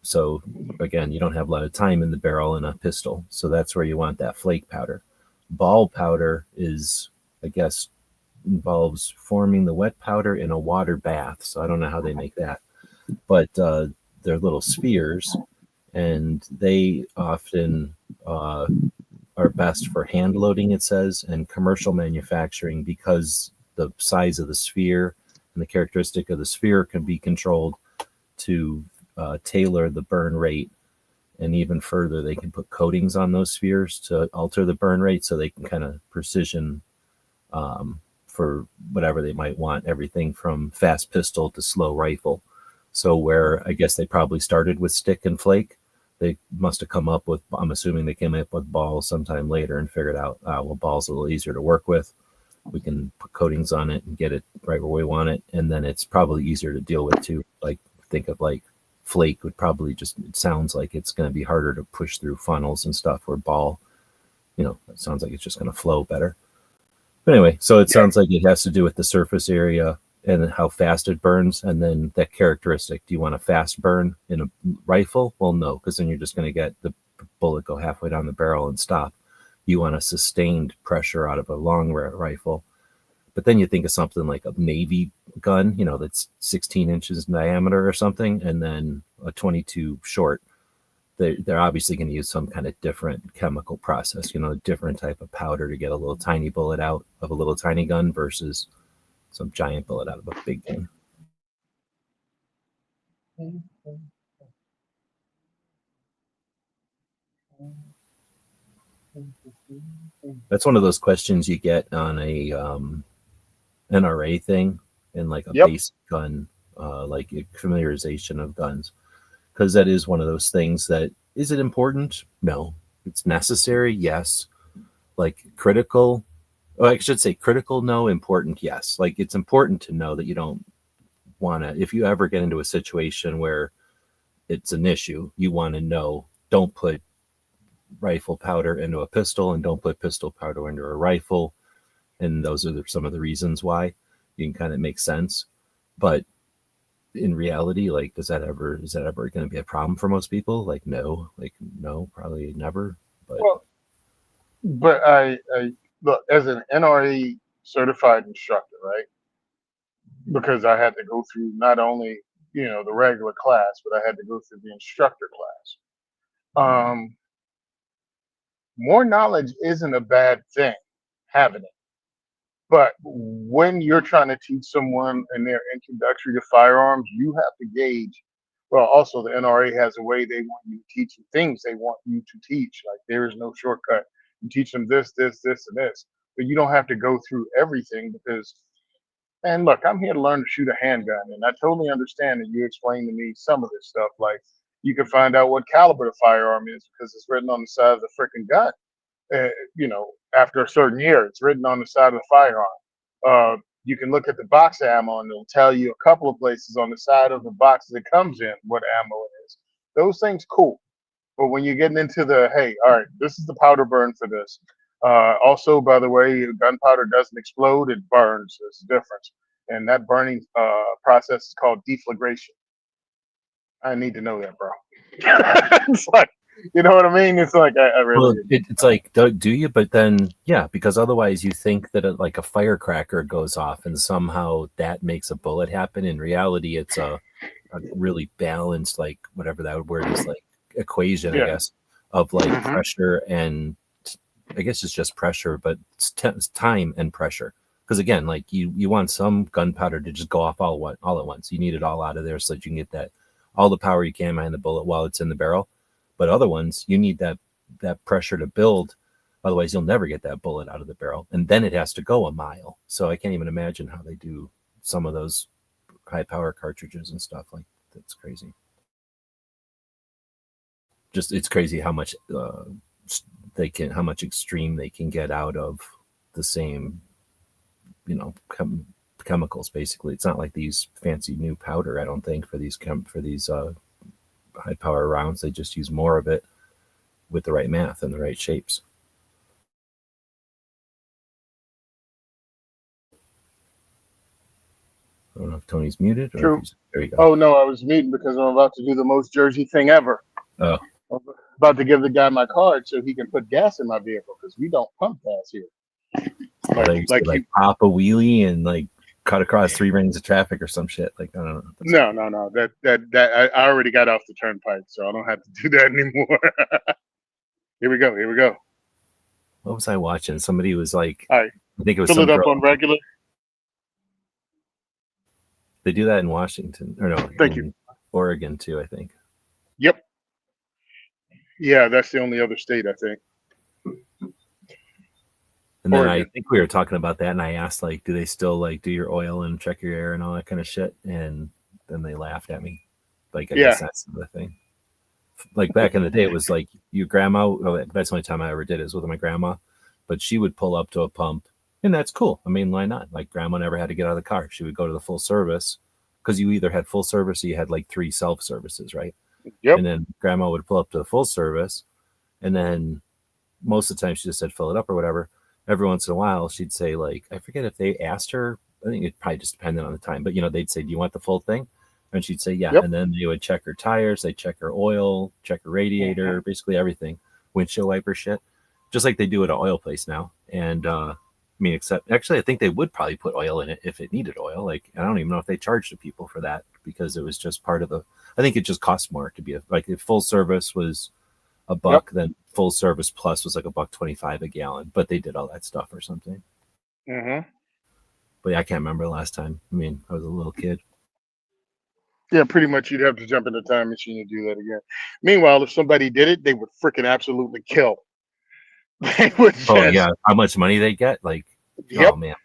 [SPEAKER 2] So again, you don't have a lot of time in the barrel in a pistol. So that's where you want that flake powder. Ball powder is, I guess, involves forming the wet powder in a water bath. So I don't know how they make that, but they're little spheres, and they often are best for hand loading, it says, and commercial manufacturing, because the size of the sphere and the characteristic of the sphere can be controlled to tailor the burn rate. And even further, they can put coatings on those spheres to alter the burn rate so they can kind of precision for whatever they might want, everything from fast pistol to slow rifle. So where I guess they probably started with stick and flake, they must have come up with, I'm assuming they came up with balls sometime later and figured out, well, ball's a little easier to work with. We can put coatings on it and get it right where we want it. And then it's probably easier to deal with too. Like think of like flake would probably just, it sounds like it's going to be harder to push through funnels and stuff, where ball, it sounds like it's just going to flow better. But anyway, so it
[SPEAKER 3] Yeah.
[SPEAKER 2] sounds like it has to do with the surface area and how fast it burns, and then that characteristic. Do you want a fast burn in a rifle? Well, no, because then you're just going to get the bullet go halfway down the barrel and stop. You want a sustained pressure out of a long rifle. But then you think of something like a Navy gun, that's 16 inches in diameter or something, and then a 22 short. they're obviously going to use some kind of different chemical process, a different type of powder to get a little tiny bullet out of a little tiny gun versus some giant bullet out of a big gun. That's one of those questions you get on a NRA thing and like a basic gun, like a familiarization of guns, because that is one of those things that, is it important? No. It's necessary? Yes. Like critical? Oh, I should say critical, no. Important, yes. Like it's important to know that you don't want to, if you ever get into a situation where it's an issue, you want to know, don't put rifle powder into a pistol and don't put pistol powder into a rifle. And those are some of the reasons why. You can kind of make sense. But in reality, like, is that ever going to be a problem for most people? Like, no, probably never.
[SPEAKER 3] But I look, as an NRA certified instructor, right? Because I had to go through not only the regular class, but I had to go through the instructor class. More knowledge isn't a bad thing, having it. But when you're trying to teach someone in their introductory to firearms, you have to gauge. Well, also the NRA has a way they want you to teach you things they want you to teach. Like there is no shortcut. You teach them this, this, this, and this, but you don't have to go through everything because. And look, I'm here to learn to shoot a handgun, and I totally understand that you explained to me some of this stuff. Like you can find out what caliber the firearm is because it's written on the side of the freaking gun. After a certain year, it's written on the side of the firearm. You can look at the box ammo and it'll tell you a couple of places on the side of the box that it comes in what ammo it is. Those things cool. But when you're getting into the, hey, all right, this is the powder burn for this. Also, by the way, gunpowder doesn't explode, it burns. There's a difference. And that burning process is called deflagration. I need to know that, bro. It's like, you know what I mean? It's like I really.
[SPEAKER 2] Well, it's like, do you? But then, yeah, because otherwise you think that like a firecracker goes off and somehow that makes a bullet happen. In reality, it's a really balanced, like whatever that word is, like equation, I guess, of like pressure and I guess it's just pressure, but it's time and pressure. Because again, like you want some gunpowder to just go off all at once. You need it all out of there so that you can get all the power you can behind the bullet while it's in the barrel. But other ones, you need that pressure to build. Otherwise, you'll never get that bullet out of the barrel. And then it has to go a mile. So I can't even imagine how they do some of those high power cartridges and stuff. Like that's crazy. Just it's crazy how much how much extreme they can get out of the same, chemicals. Basically, it's not like these fancy new powder. I don't think for these high power rounds, they just use more of it with the right math and the right shapes. I don't know if Tony's muted.
[SPEAKER 3] True.
[SPEAKER 2] There you go.
[SPEAKER 3] Oh no, I was muting because I'm about to do the most Jersey thing ever.
[SPEAKER 2] Oh.
[SPEAKER 3] I'm about to give the guy my card so he can put gas in my vehicle because we don't pump gas here.
[SPEAKER 2] Like pop a wheelie and like cut across 3 lanes of traffic or some shit. Like I don't know.
[SPEAKER 3] No. That I already got off the turnpike, so I don't have to do that anymore. Here we go.
[SPEAKER 2] What was I watching? Somebody was like,
[SPEAKER 3] I
[SPEAKER 2] think it was
[SPEAKER 3] fill
[SPEAKER 2] some
[SPEAKER 3] it up
[SPEAKER 2] girl.
[SPEAKER 3] on regular.
[SPEAKER 2] They do that in Washington, or no?
[SPEAKER 3] Thank you.
[SPEAKER 2] Oregon too, I think.
[SPEAKER 3] Yep. Yeah, that's the only other state I think.
[SPEAKER 2] And then I think we were talking about that, and I asked, like, do they still like do your oil and check your air and all that kind of shit? And then they laughed at me. Like, I guess that's the thing. Like back in the day, it was like your grandma. Well, that's the only time I ever did it was with my grandma, but she would pull up to a pump, and that's cool. I mean, why not? Like, grandma never had to get out of the car. She would go to the full service because you either had full service or you had like 3 self services, right?
[SPEAKER 3] Yep.
[SPEAKER 2] And then grandma would pull up to the full service, and then most of the time she just said fill it up or whatever. Every once in a while, she'd say, like, I forget if they asked her. I think it probably just depended on the time. But, they'd say, do you want the full thing? And she'd say, yeah. Yep. And then they would check her tires. They'd check her oil, check her radiator, basically everything. Windshield wiper shit. Just like they do at an oil place now. And mean, except actually, I think they would probably put oil in it if it needed oil. Like, I don't even know if they charged the people for that because it was just part of the. I think it just cost more to be like if full service was a buck, then full service plus was like $1.25 a gallon. But they did all that stuff or something.
[SPEAKER 3] Mm-hmm.
[SPEAKER 2] But yeah, I can't remember the last time. I mean, I was a little kid.
[SPEAKER 3] Yeah, pretty much you'd have to jump in the time machine and do that again. Meanwhile, if somebody did it, they would freaking absolutely kill. They would just,
[SPEAKER 2] Oh yeah, how much money they get? Like,
[SPEAKER 3] yep.
[SPEAKER 2] oh man,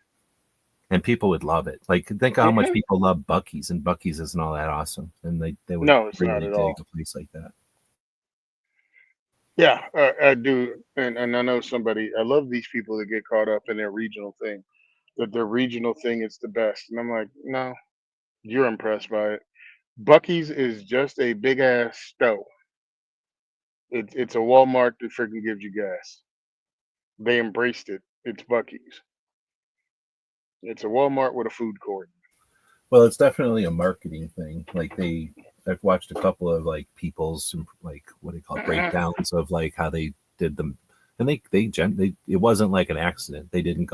[SPEAKER 2] and people would love it. Like, think of how much people love Buc-ee's, and Buc-ee's isn't all that awesome, and they would
[SPEAKER 3] No, it's not
[SPEAKER 2] really
[SPEAKER 3] at
[SPEAKER 2] dig
[SPEAKER 3] all.
[SPEAKER 2] a place like that.
[SPEAKER 3] Yeah, I do, and I know somebody. I love these people that get caught up in their regional thing. That their regional thing is the best, and I'm like, no, you're impressed by it. Bucky's is just a big ass stove. It's a Walmart that freaking gives you gas. They embraced it. It's Bucky's. It's a Walmart with a food court.
[SPEAKER 2] Well, it's definitely a marketing thing. Like I've watched a couple of like people's like what do you call it, breakdowns of like how they did them, and they it wasn't like an accident. They didn't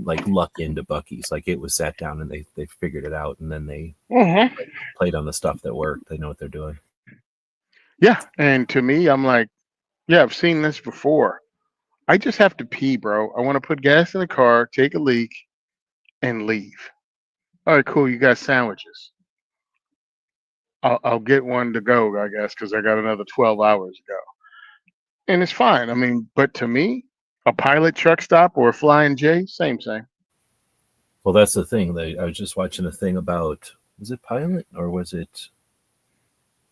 [SPEAKER 2] like luck into Bucky's. Like it was sat down and they figured it out, and then they played on the stuff that worked. They know what they're doing.
[SPEAKER 3] Yeah, and to me, I'm like, yeah, I've seen this before. I just have to pee, bro. I want to put gas in the car, take a leak, and leave. All right, cool. You got sandwiches. I'll get one to go, I guess, because I got another 12 hours to go. And it's fine. I mean, but to me, a pilot truck stop or a flying J, same.
[SPEAKER 2] Well, that's the thing. I was just watching a thing about, was it Pilot or was it?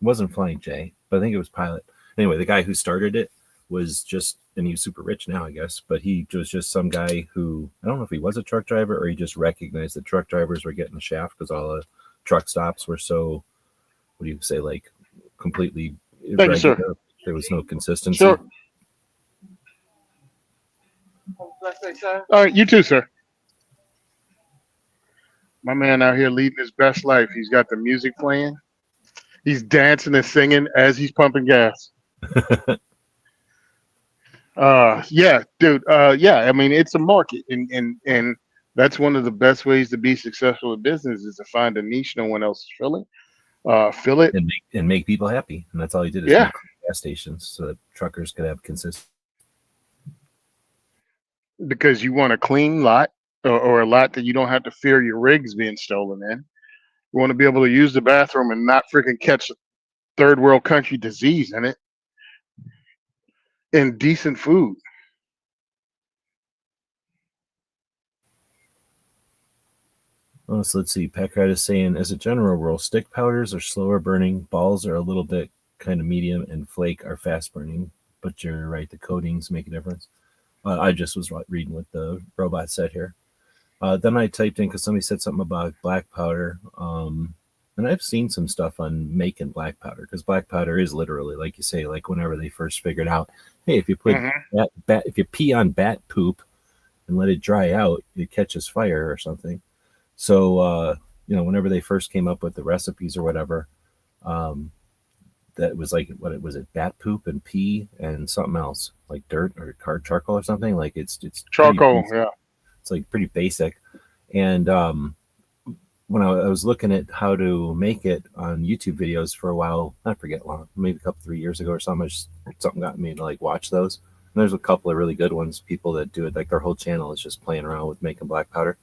[SPEAKER 2] It wasn't Flying J, but I think it was Pilot. Anyway, the guy who started it was just, and he's super rich now, I guess, but he was just some guy who, I don't know if he was a truck driver or he just recognized that truck drivers were getting the shaft because all the truck stops were so, what do you say, like completely
[SPEAKER 3] Thank you, sir.
[SPEAKER 2] There was no consistency.
[SPEAKER 3] Sure. All right, you too, sir. My man out here leading his best life. He's got the music playing. He's dancing and singing as he's pumping gas. Yeah, dude. Yeah, I mean it's a market, and that's one of the best ways to be successful in business is to find a niche no one else is filling. Fill it
[SPEAKER 2] and make people happy, and that's all he did is
[SPEAKER 3] Yeah.
[SPEAKER 2] make gas stations so that truckers could have consistent.
[SPEAKER 3] because you want a clean lot or a lot that you don't have to fear your rigs being stolen in. You want to be able to use the bathroom and not freaking catch third world country disease in it. And decent food.
[SPEAKER 2] Oh, so let's see. Packard is saying, as a general rule, stick powders are slower burning, balls are a little bit kind of medium, and flake are fast burning. But you're right, the coatings make a difference. I just was reading what the robot said here. Then I typed in because somebody said something about black powder. And I've seen some stuff on making black powder because black powder is literally, like you say, like whenever they first figured out, hey, if you put if you pee on bat poop and let it dry out, it catches fire or something. So, whenever they first came up with the recipes or whatever, that was like, what was it, bat poop and pee and something else like dirt or charcoal or something. Like it's
[SPEAKER 3] Charcoal, yeah.
[SPEAKER 2] It's like pretty basic. And when I was looking at how to make it on YouTube videos for a while, I forget long, maybe a couple 3 years ago or something, something got me to like watch those. And there's a couple of really good ones. People that do it, like their whole channel is just playing around with making black powder.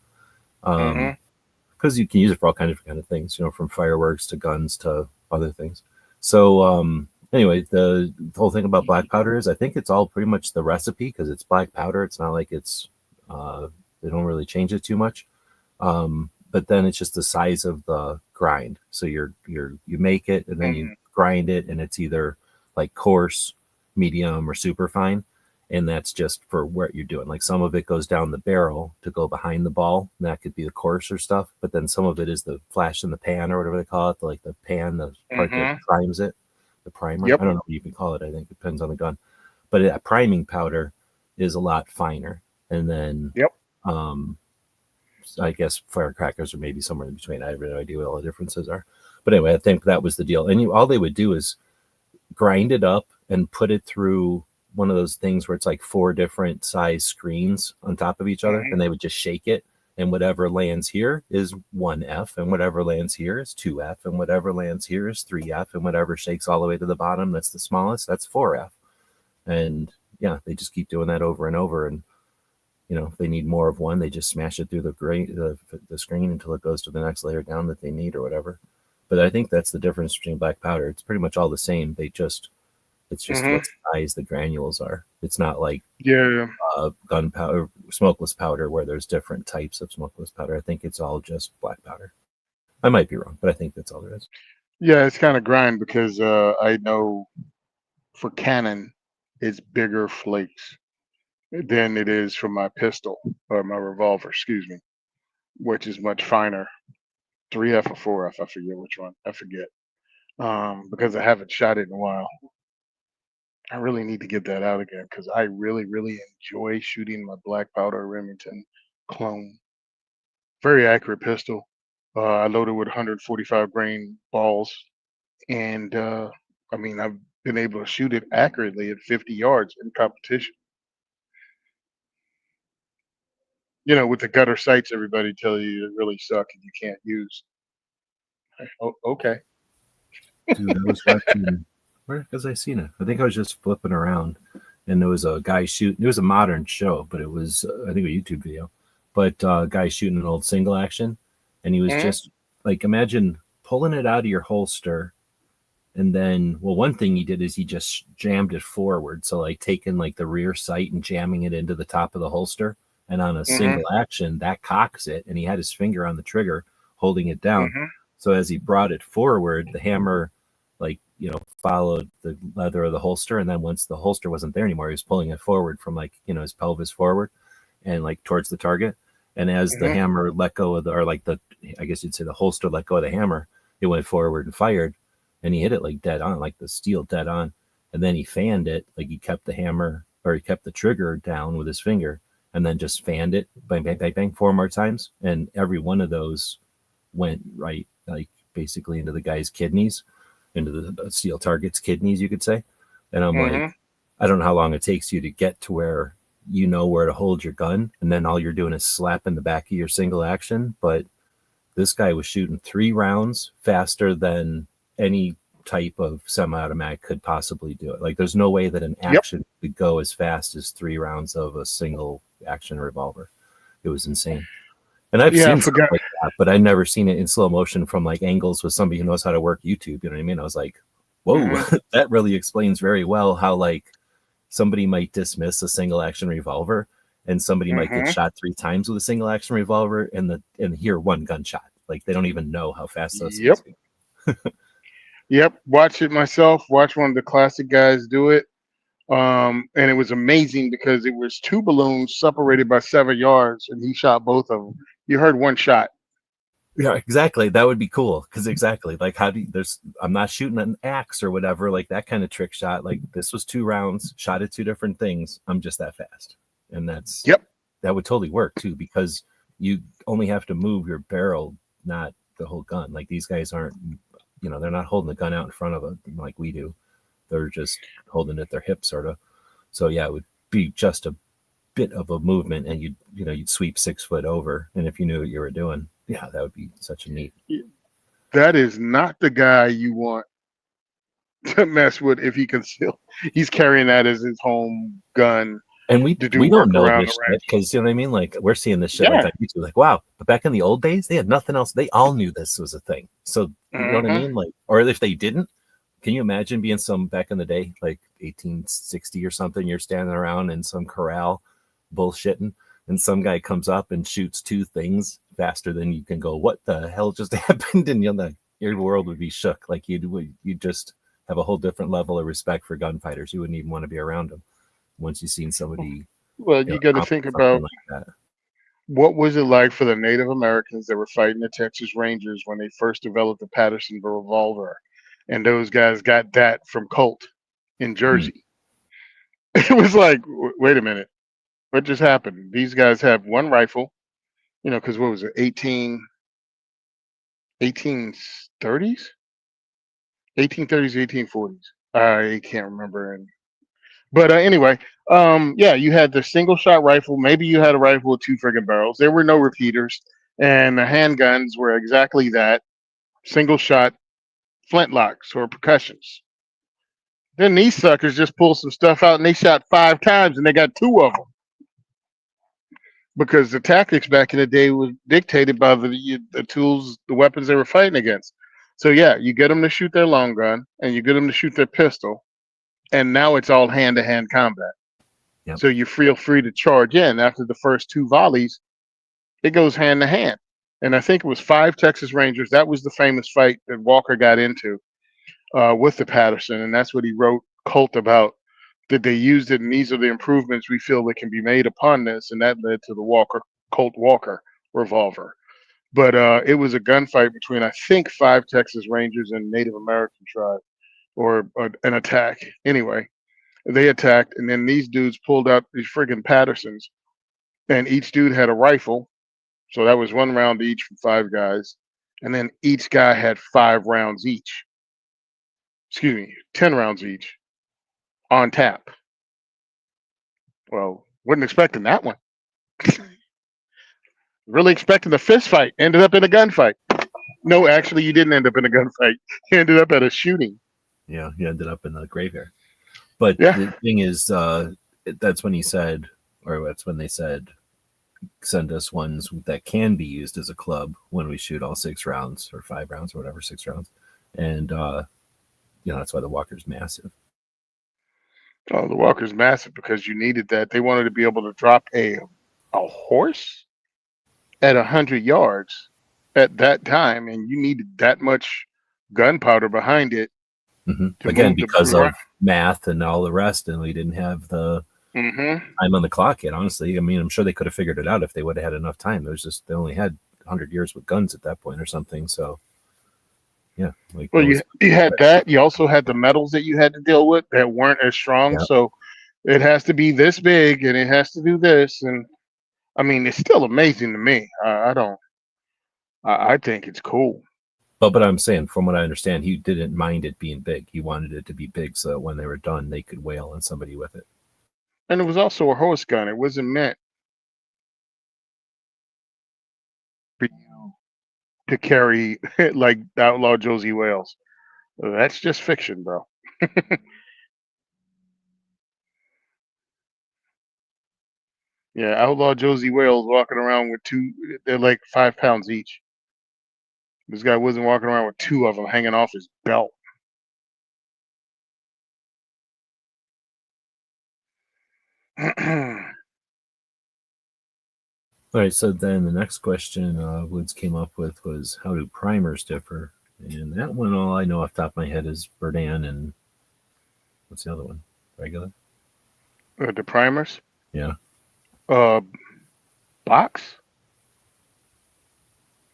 [SPEAKER 2] Because you can use it for all kinds of things, from fireworks to guns to other things. So anyway, the whole thing about black powder is I think it's all pretty much the recipe because it's black powder. It's not like it's they don't really change it too much. But then it's just the size of the grind. So you make it and then you grind it, and it's either like coarse, medium, or super fine. And that's just for what you're doing. Like some of it goes down the barrel to go behind the ball, and that could be the coarser stuff. But then some of it is the flash in the pan or whatever they call it, like the pan, the part that primes it, the primer.
[SPEAKER 3] Yep.
[SPEAKER 2] I don't know what you can call it. I think it depends on the gun. But a priming powder is a lot finer. And then I guess firecrackers are maybe somewhere in between. I have no idea what all the differences are. But anyway, I think that was the deal. And all they would do is grind it up and put it through one of those things where it's like 4 different size screens on top of each other, and they would just shake it, and whatever lands here is 1F, and whatever lands here is 2F, and whatever lands here is 3F, and whatever shakes all the way to the bottom, that's the smallest, that's 4F. And yeah, they just keep doing that over and over. And if they need more of one, they just smash it through the screen until it goes to the next layer down that they need or whatever. But I think that's the difference between black powder. It's pretty much all the same. It's just what size the granules are. It's not like gunpowder, smokeless powder, where there's different types of smokeless powder. I think it's all just black powder. I might be wrong, but I think that's all there is.
[SPEAKER 3] Yeah, it's kind of grind because I know for Canon, it's bigger flakes than it is for my pistol or my revolver, excuse me, which is much finer. 3F or 4F, I forget which one. I forget. Because I haven't shot it in a while. I really need to get that out again because I really, really enjoy shooting my black powder Remington clone. Very accurate pistol. I loaded with 145 grain balls, and I mean, I've been able to shoot it accurately at 50 yards in competition. With the gutter sights, everybody tell you it really suck and you can't use. Oh, okay.
[SPEAKER 2] Dude, I was watching, where was I seen it? I think I was just flipping around, and there was a guy shooting. It was a modern show, but it was, I think, a YouTube video. But a guy shooting an old single action, and he was just like, imagine pulling it out of your holster, and then, well, one thing he did is he just jammed it forward. So like taking like the rear sight and jamming it into the top of the holster, and on a single action that cocks it, and he had his finger on the trigger holding it down. So as he brought it forward, the hammer followed the leather of the holster, and then once the holster wasn't there anymore, he was pulling it forward from his pelvis forward and like towards the target. And as the hammer let go of I guess you'd say the holster let go of the hammer, it went forward and fired, and he hit it like dead on, like the steel dead on. And then he fanned it, like he kept the trigger down with his finger, and then just fanned it, bang, bang, bang, bang, 4 more times. And every one of those went right, like basically into the guy's kidneys, into the steel target's kidneys, you could say. And I'm like, I don't know how long it takes you to get to where you know where to hold your gun, and then all you're doing is slapping the back of your single action. But this guy was shooting 3 rounds faster than any type of semi-automatic could possibly do it. Like there's no way that an action could go as fast as 3 rounds of a single action revolver. It was insane. And I've seen stuff like that, but I've never seen it in slow motion from like angles with somebody who knows how to work YouTube. You know what I mean? I was like, whoa, that really explains very well how like somebody might dismiss a single action revolver, and somebody might get shot 3 times with a single action revolver and hear 1 gunshot. Like they don't even know how fast those things go.
[SPEAKER 3] Yep. Watch it myself. Watch one of the classic guys do it. And it was amazing because it was 2 balloons separated by 7 yards, and he shot both of them. You heard 1 shot.
[SPEAKER 2] Yeah, exactly. That would be cool. Because exactly, like I'm not shooting an axe or whatever, like that kind of trick shot. Like this was 2 rounds, shot at 2 different things. I'm just that fast. And that would totally work too, because you only have to move your barrel, not the whole gun. Like these guys aren't, they're not holding the gun out in front of them like we do. They're just holding at their hip, sort of. So yeah, it would be just a bit of a movement, and you'd sweep 6 foot over. And if you knew what you were doing, yeah, that would be such a neat.
[SPEAKER 3] That is not the guy you want to mess with if he's carrying that as his home gun.
[SPEAKER 2] And we don't know this shit because, you know what I mean? Like we're seeing this shit like on YouTube, like, wow. But back in the old days, they had nothing else. They all knew this was a thing. So you know what I mean? Like, or if they didn't, can you imagine being back in the day, like 1860 or something, you're standing around in some corral bullshitting, and some guy comes up and shoots 2 things faster than you can go, what the hell just happened? And your world would be shook. Like you'd just have a whole different level of respect for gunfighters. You wouldn't even want to be around them once you've seen somebody.
[SPEAKER 3] Well, you got to think about what was it like for the Native Americans that were fighting the Texas Rangers when they first developed the Patterson revolver. And those guys got that from Colt in Jersey. It was like, wait a minute, what just happened? These guys have 1 rifle, because what was it, 1830s, 1840s. I can't remember. But anyway, yeah, you had the single shot rifle. Maybe you had a rifle with two friggin' barrels. There were no repeaters, and the handguns were exactly that, single shot flintlocks or percussions. Then these suckers just pulled some stuff out and they shot 5 times and they got two of them because the tactics back in the day was dictated by the tools, the weapons they were fighting against. So yeah, you get them to shoot their long gun and you get them to shoot their pistol, and now it's all hand to hand combat.
[SPEAKER 2] Yep.
[SPEAKER 3] So you feel free to charge in after the first two volleys. It goes hand to hand. And I think it was 5 Texas Rangers. That was the famous fight that Walker got into with the Patterson, and that's what he wrote Colt about. That they used it, and these are the improvements we feel that can be made upon this, and that led to the Colt Walker revolver. But it was a gunfight between I think 5 Texas Rangers and Native American tribe, or an attack. Anyway, they attacked, and then these dudes pulled out these friggin' Pattersons, and each dude had a rifle, so that was 1 round each from 5 guys, and then each guy had 5 rounds each. Excuse me, 10 rounds each on tap. Well, wasn't expecting that one. Really expecting a fist fight. Ended up in a gunfight. No, actually, you didn't end up in a gunfight. You ended up at a shooting.
[SPEAKER 2] Yeah, he ended up in the graveyard. But
[SPEAKER 3] Yeah.
[SPEAKER 2] the thing is, that's when he said, or that's when they said, send us ones that can be used as a club when we shoot all 6 rounds or 5 rounds or whatever, 6 rounds. And, that's why the Walker's massive.
[SPEAKER 3] Oh, the Walker's massive because you needed that. They wanted to be able to drop a horse at 100 yards at that time, and you needed that much gunpowder behind it. To
[SPEAKER 2] Again,
[SPEAKER 3] move
[SPEAKER 2] because of math and all the rest, and we didn't have the time on the clock yet. Honestly, I mean, I'm sure they could have figured it out if they would have had enough time. It was just they only had 100 years with guns at that point or something. So, yeah.
[SPEAKER 3] Well, you had that. You also had the metals that you had to deal with that weren't as strong.
[SPEAKER 2] Yeah.
[SPEAKER 3] So it has to be this big, and it has to do this. And I mean, it's still amazing to me. I think it's cool.
[SPEAKER 2] But I'm saying, from what I understand, he didn't mind it being big. He wanted it to be big so that when they were done, they could wail on somebody with it.
[SPEAKER 3] And it was also a horse gun. It wasn't meant for you to carry like Outlaw Josie Wales. That's just fiction, bro. Yeah, Outlaw Josie Wales walking around with they're like 5 pounds each. This guy wasn't walking around with two of them hanging off his belt.
[SPEAKER 2] All right, so then the next question Woods came up with was, how do primers differ? And that one, all I know off the top of my head is Berdan and what's the other one? Regular?
[SPEAKER 3] The primers?
[SPEAKER 2] Yeah.
[SPEAKER 3] Box?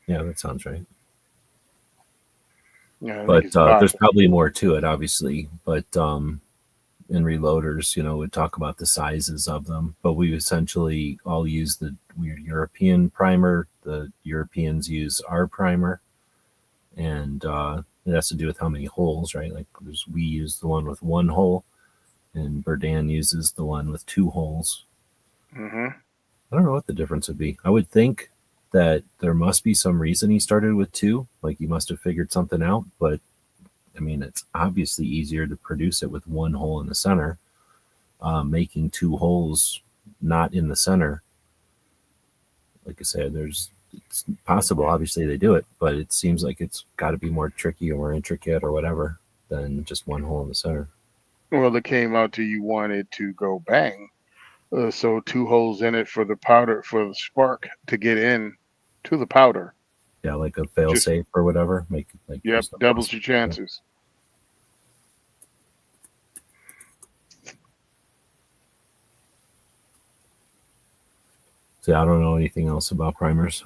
[SPEAKER 2] Yeah, that sounds right.
[SPEAKER 3] Yeah,
[SPEAKER 2] but there's probably more to it, obviously. But in reloaders, we talk about the sizes of them, but we essentially all use the weird European primer. The Europeans use our primer, and it has to do with how many holes, right? Like we use the one with 1 hole, and Berdan uses the one with 2 holes. I don't know what the difference would be. I would think that there must be some reason he started with 2, like he must have figured something out, but I mean, it's obviously easier to produce it with 1 hole in the center. Making 2 holes not in the center, like I said, it's possible. Obviously, they do it, but it seems like it's got to be more tricky or more intricate or whatever than just 1 hole in the center.
[SPEAKER 3] Well, it came out to you wanted to go bang, so 2 holes in it for the powder, for the spark to get in to the powder.
[SPEAKER 2] Yeah, like a fail safe or whatever.
[SPEAKER 3] Yep, doubles your chances.
[SPEAKER 2] See, I don't know anything else about primers.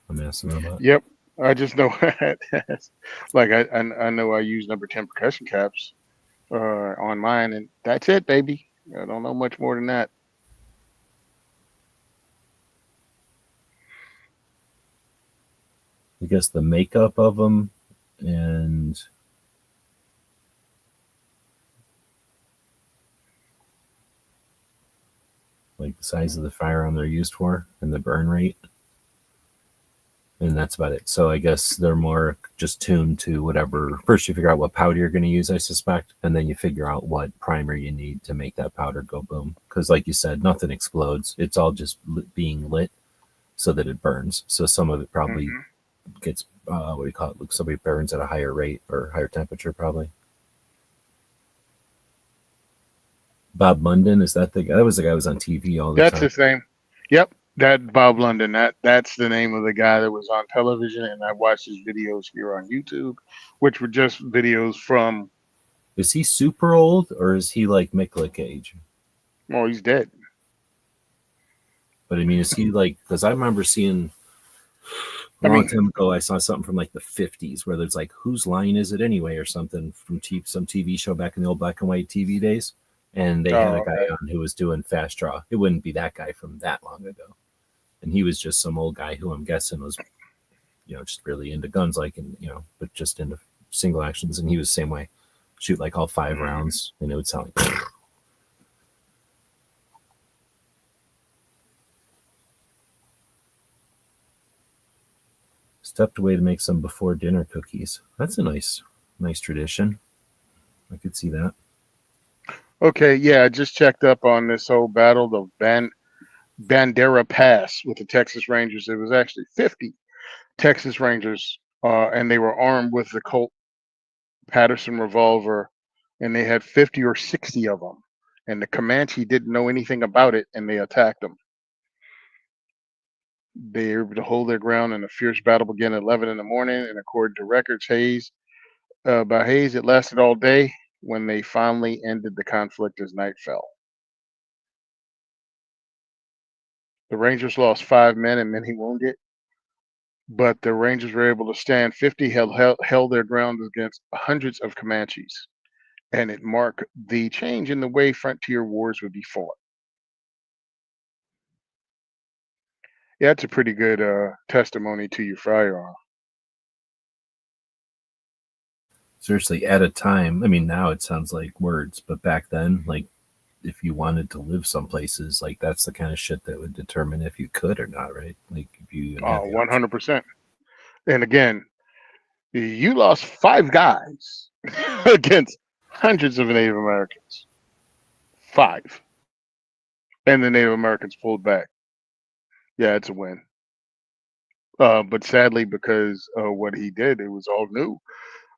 [SPEAKER 2] I'm asking about.
[SPEAKER 3] Yep, I just know like I know I use number 10 percussion caps on mine, and that's it, baby. I don't know much more than that.
[SPEAKER 2] I guess the makeup of them and like the size of the firearm they're used for and the burn rate. And that's about it. So I guess they're more just tuned to whatever. First, you figure out what powder you're going to use, I suspect, and then you figure out what primer you need to make that powder go boom. Because, like you said, nothing explodes. It's all just being lit so that it burns. So some of it probably gets what do you call it? Like somebody burns at a higher rate or higher temperature, probably. Bob Munden, is that the guy? That was the guy who was on TV all the
[SPEAKER 3] That's
[SPEAKER 2] time.
[SPEAKER 3] his name. Yep, that Bob London. That's the name of the guy that was on television, and I watched his videos here on YouTube, which were just videos from.
[SPEAKER 2] Is he super old or is he like Mick age?
[SPEAKER 3] Well, he's dead.
[SPEAKER 2] But I mean, is he like? Because I remember seeing a long time ago, I saw something from like the 50s where there's like, whose line is it anyway, or something from some TV show back in the old black and white TV days. And they had a guy on who was doing fast draw. It wouldn't be that guy from that long ago. And he was just some old guy who I'm guessing was, just really into guns, like, and, but just into single actions. And he was the same way. Shoot like all 5 rounds, and it would sound like. Stepped away to make some before dinner cookies. That's a nice tradition. I could see that.
[SPEAKER 3] Okay, yeah, I just checked up on this whole battle of Bandera Pass with the Texas Rangers. It was actually 50 Texas Rangers, and they were armed with the Colt Patterson revolver, and they had 50 or 60 of them. And the Comanche didn't know anything about it, and they attacked them. They were able to hold their ground, and a fierce battle began at 11 in the morning. And according to records, by Hayes, it lasted all day when they finally ended the conflict as night fell. The Rangers lost 5 men and many wounded, but the Rangers were able to stand. 50 held their ground against hundreds of Comanches, and it marked the change in the way frontier wars would be fought. Yeah, it's a pretty good testimony to your firearm.
[SPEAKER 2] Seriously, at a time, I mean, now it sounds like words, but back then, like, if you wanted to live some places, like, that's the kind of shit that would determine if you could or not, right? Like, if you
[SPEAKER 3] 100%. And again, you lost 5 guys against hundreds of Native Americans. 5. And the Native Americans pulled back. Yeah, it's a win. But sadly, because of what he did, it was all new.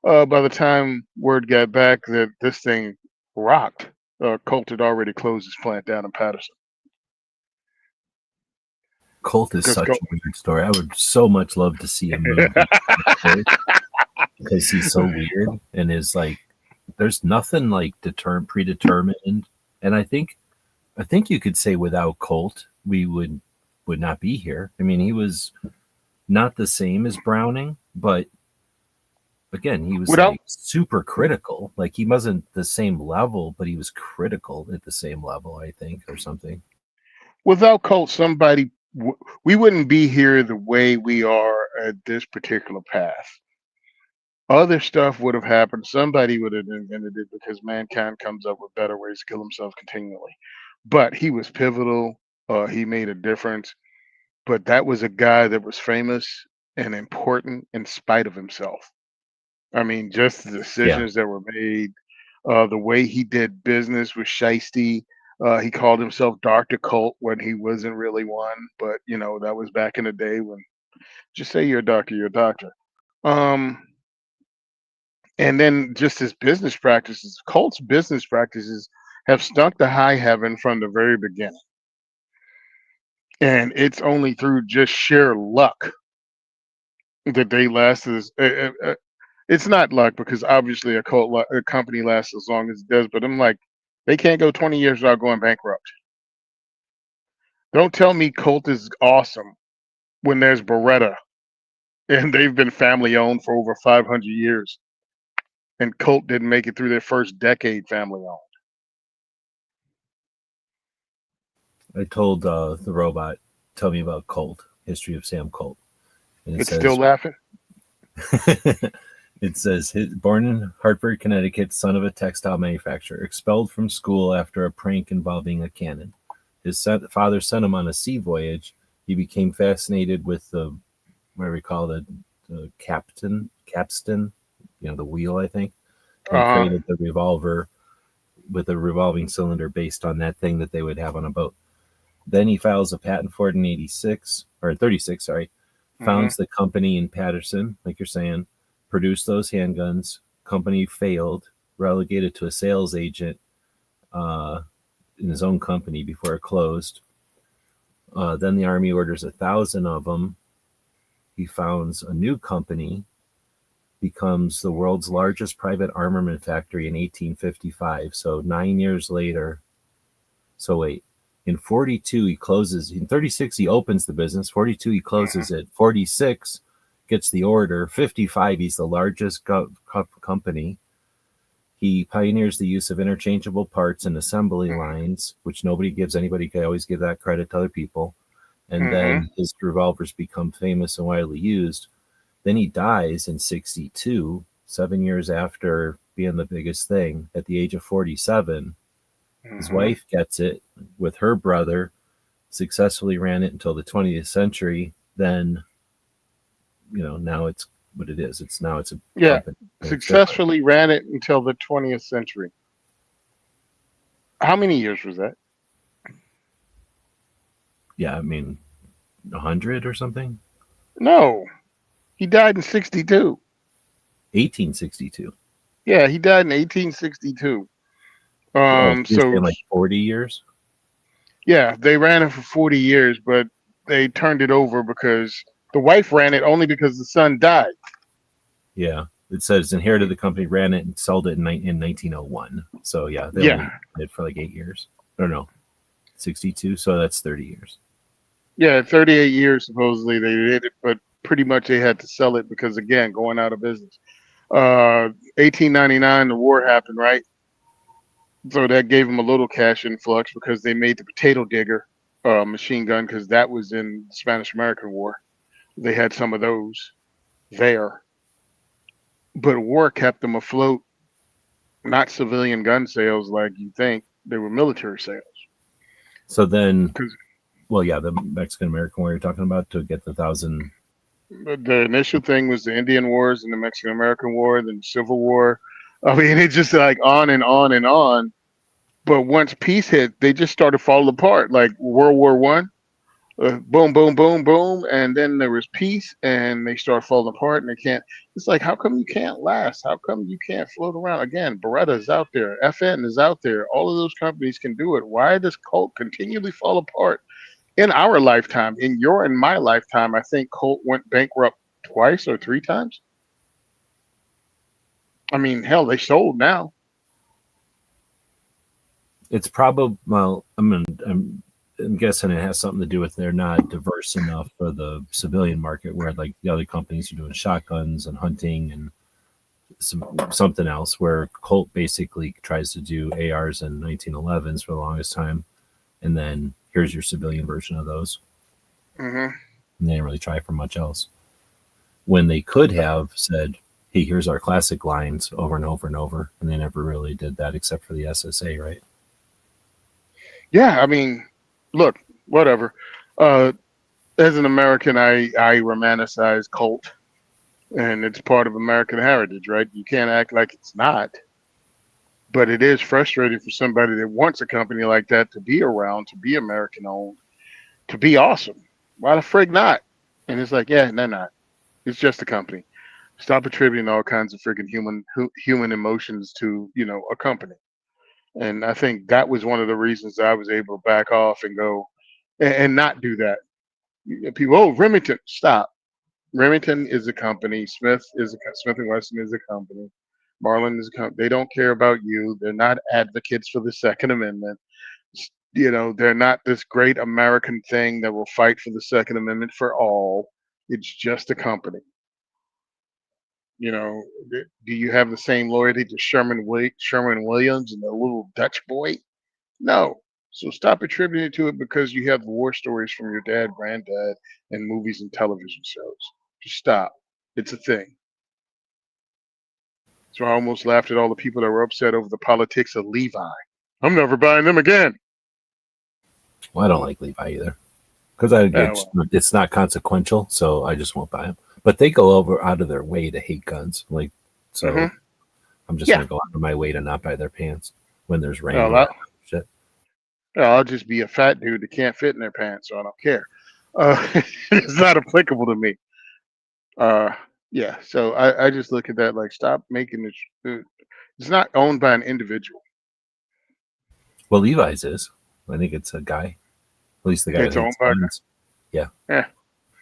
[SPEAKER 3] By the time word got back that this thing rocked, Colt had already closed his plant down in Patterson.
[SPEAKER 2] Colt is such a weird story. I would so much love to see a movie because he's so weird and is like, there's nothing like predetermined. And I think you could say without Colt, we would not be here. I mean, he was not the same as Browning, but again, he was like super critical. Like, he wasn't the same level, but he was critical at the same level, I think, or something.
[SPEAKER 3] Without Colt, we wouldn't be here the way we are at this particular path. Other stuff would have happened. Somebody would have invented it because mankind comes up with better ways to kill himself continually. But he was pivotal. He made a difference. But that was a guy that was famous and important in spite of himself. I mean, just the decisions that were made, the way he did business with Shiesty. He called himself Dr. Colt when he wasn't really one, but that was back in the day when just say you're a doctor, you're a doctor. And then just his business practices, Colt's business practices have stunk to high heaven from the very beginning. And it's only through just sheer luck that they lasted. It's not luck because obviously a company lasts as long as it does, but I'm like, they can't go 20 years without going bankrupt. Don't tell me Colt is awesome when there's Beretta and they've been family owned for over 500 years. And Colt didn't make it through their first decade family owned.
[SPEAKER 2] I told the robot, tell me about Colt, history of Sam Colt. And
[SPEAKER 3] it's still laughing?
[SPEAKER 2] It says, born in Hartford, Connecticut, son of a textile manufacturer, expelled from school after a prank involving a cannon. his father sent him on a sea voyage. He became fascinated with the, whatever we call the capstan, the wheel, I think, and
[SPEAKER 3] Uh-huh.
[SPEAKER 2] created the revolver with a revolving cylinder based on that thing that they would have on a boat. Then he files a patent for it in 86 or 36, sorry.
[SPEAKER 3] Mm-hmm.
[SPEAKER 2] Founds the company in Patterson, like you're saying, produced those handguns. Company failed, relegated to a sales agent uh, in his own company before it closed. Then the Army orders 1,000 of them. He founds a new company, becomes the world's largest private armament factory in 1855. So 9 years later, so wait, in 42 he closes. In 36 he opens the business. 42 he closes it. 46 gets the order. 55 he's the largest company. He pioneers the use of interchangeable parts and assembly lines, which nobody gives anybody. Can always give that credit to other people. And
[SPEAKER 3] Mm-hmm.
[SPEAKER 2] then his revolvers become famous and widely used. Then he dies in 62, 7 years after being the biggest thing, at the age of 47. His
[SPEAKER 3] Mm-hmm.
[SPEAKER 2] wife gets it with her brother, successfully ran it until the 20th century. Then, now it's what it is. It's a
[SPEAKER 3] Yeah.
[SPEAKER 2] company and it's different.
[SPEAKER 3] Successfully ran it until the 20th century. How many years was that?
[SPEAKER 2] Yeah, I mean, 100 or something.
[SPEAKER 3] No. He died in 62.
[SPEAKER 2] 1862.
[SPEAKER 3] Yeah, he died in 1862.
[SPEAKER 2] Oh, so you're
[SPEAKER 3] So
[SPEAKER 2] saying like 40 years?
[SPEAKER 3] yeah, they ran it for 40 years, but they turned it over because the wife ran it only because the son died.
[SPEAKER 2] Yeah. It says inherited the company, ran it, and sold it in 1901. So yeah, they
[SPEAKER 3] Yeah.
[SPEAKER 2] only did it for like 8 years. Or no, 62. So that's 30 years.
[SPEAKER 3] Yeah, 38 years supposedly they did it, but pretty much they had to sell it because again, going out of business. 1899 the war happened, right? So that gave them a little cash influx because they made the potato digger machine gun because that was in the Spanish American War. They had some of those there. But war kept them afloat, not civilian gun sales like you think. They were military sales.
[SPEAKER 2] So then,
[SPEAKER 3] 'Cause
[SPEAKER 2] well, yeah, the Mexican American War you're talking about to get the 1,000.
[SPEAKER 3] the initial thing was the Indian Wars and the Mexican American War, then the Civil War. I mean, it's just like on and on and on. But once peace hit, they just started falling apart. Like World War One, boom, boom, boom, boom, and then there was peace, and they start falling apart, and they can't. It's like, how come you can't last? How come you can't float around? Again, Beretta is out there, FN is out there. All of those companies can do it. Why does Colt continually fall apart in our lifetime? In your and my lifetime, I think Colt went bankrupt twice or three times. I mean, hell, they sold now.
[SPEAKER 2] It's probably, well, I'm guessing it has something to do with they're not diverse enough for the civilian market, where like the other companies are doing shotguns and hunting and something else. Where Colt basically tries to do ARs and 1911s for the longest time, and then here's your civilian version of those,
[SPEAKER 3] Hmm.
[SPEAKER 2] and they didn't really try for much else. When they could have said, "Hey, here's our classic lines over and over and over," and they never really did that except for the SSA, right?
[SPEAKER 3] Yeah, I mean, look, whatever. Uh, as an American, I romanticize Colt, and it's part of American heritage, right? You can't act like it's not. But it is frustrating for somebody that wants a company like that to be around, to be American owned, to be awesome. Why the frig not? And it's like, yeah, they're not. It's just a company. Stop attributing all kinds of freaking human emotions to a company. And I think that was one of the reasons that I was able to back off and go and not do that. People, oh, Remington, stop. Remington is a company. Smith and Wesson is a company. Marlin is a company. They don't care about you. They're not advocates for the Second Amendment. They're not this great American thing that will fight for the Second Amendment for all. It's just a company. You know, do you have the same loyalty to Sherman Williams and the little Dutch boy? No. So stop attributing to it because you have war stories from your dad, granddad, and movies and television shows. Just stop. It's a thing. So I almost laughed at all the people that were upset over the politics of Levi. I'm never buying them again.
[SPEAKER 2] Well, I don't like Levi either because
[SPEAKER 3] Well,
[SPEAKER 2] it's not consequential, so I just won't buy them. But they go over out of their way to hate guns, like so.
[SPEAKER 3] hmm
[SPEAKER 2] I'm just
[SPEAKER 3] yeah.
[SPEAKER 2] gonna go out of my way to not buy their pants when there's
[SPEAKER 3] Well,
[SPEAKER 2] Wrangler shit.
[SPEAKER 3] I'll just be a fat dude that can't fit in their pants, so I don't care. It's not applicable to me. Uh, yeah. So I just look at that like, stop making it. It's not owned by an individual.
[SPEAKER 2] Well, Levi's is. I think it's a guy. At least the guy that
[SPEAKER 3] It's owned
[SPEAKER 2] hates
[SPEAKER 3] by.
[SPEAKER 2] guns. Yeah.
[SPEAKER 3] Yeah.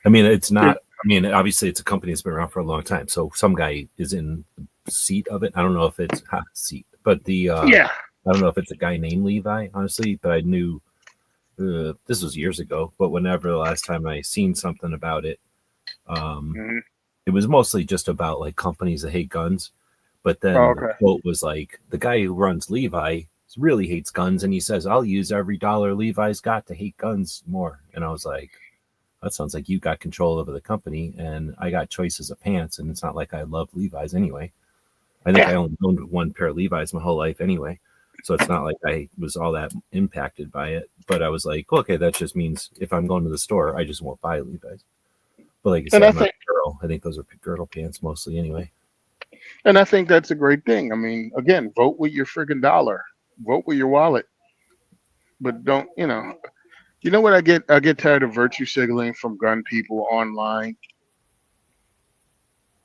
[SPEAKER 2] I mean, it's not.
[SPEAKER 3] It,
[SPEAKER 2] I mean, obviously, it's a company that's been around for a long time. So some guy is in the seat of it. I don't know if it's hot seat, but
[SPEAKER 3] yeah.
[SPEAKER 2] I don't know if it's a guy named Levi, honestly. But I knew this was years ago. But whenever the last time I seen something about it, um,
[SPEAKER 3] hmm
[SPEAKER 2] it was mostly just about like companies that hate guns. But
[SPEAKER 3] Oh,
[SPEAKER 2] then the
[SPEAKER 3] okay.
[SPEAKER 2] quote was like, the guy who runs Levi really hates guns, and he says, "I'll use every dollar Levi's got to hate guns more." And I was like, that sounds like you got control over the company, and I got choices of pants, and it's not like I love Levi's anyway. I think
[SPEAKER 3] Yeah.
[SPEAKER 2] I only owned one pair of Levi's my whole life anyway, so it's not like I was all that impacted by it. But I was like, okay, that just means if I'm going to the store, I just won't buy Levi's. But like you
[SPEAKER 3] And
[SPEAKER 2] said,
[SPEAKER 3] I
[SPEAKER 2] I'm not
[SPEAKER 3] think
[SPEAKER 2] a girl. I think those are girdle pants mostly anyway.
[SPEAKER 3] and I think that's a great thing. I mean, again, vote with your friggin' dollar. Vote with your wallet. But don't, you know what I get tired of virtue signaling from gun people online.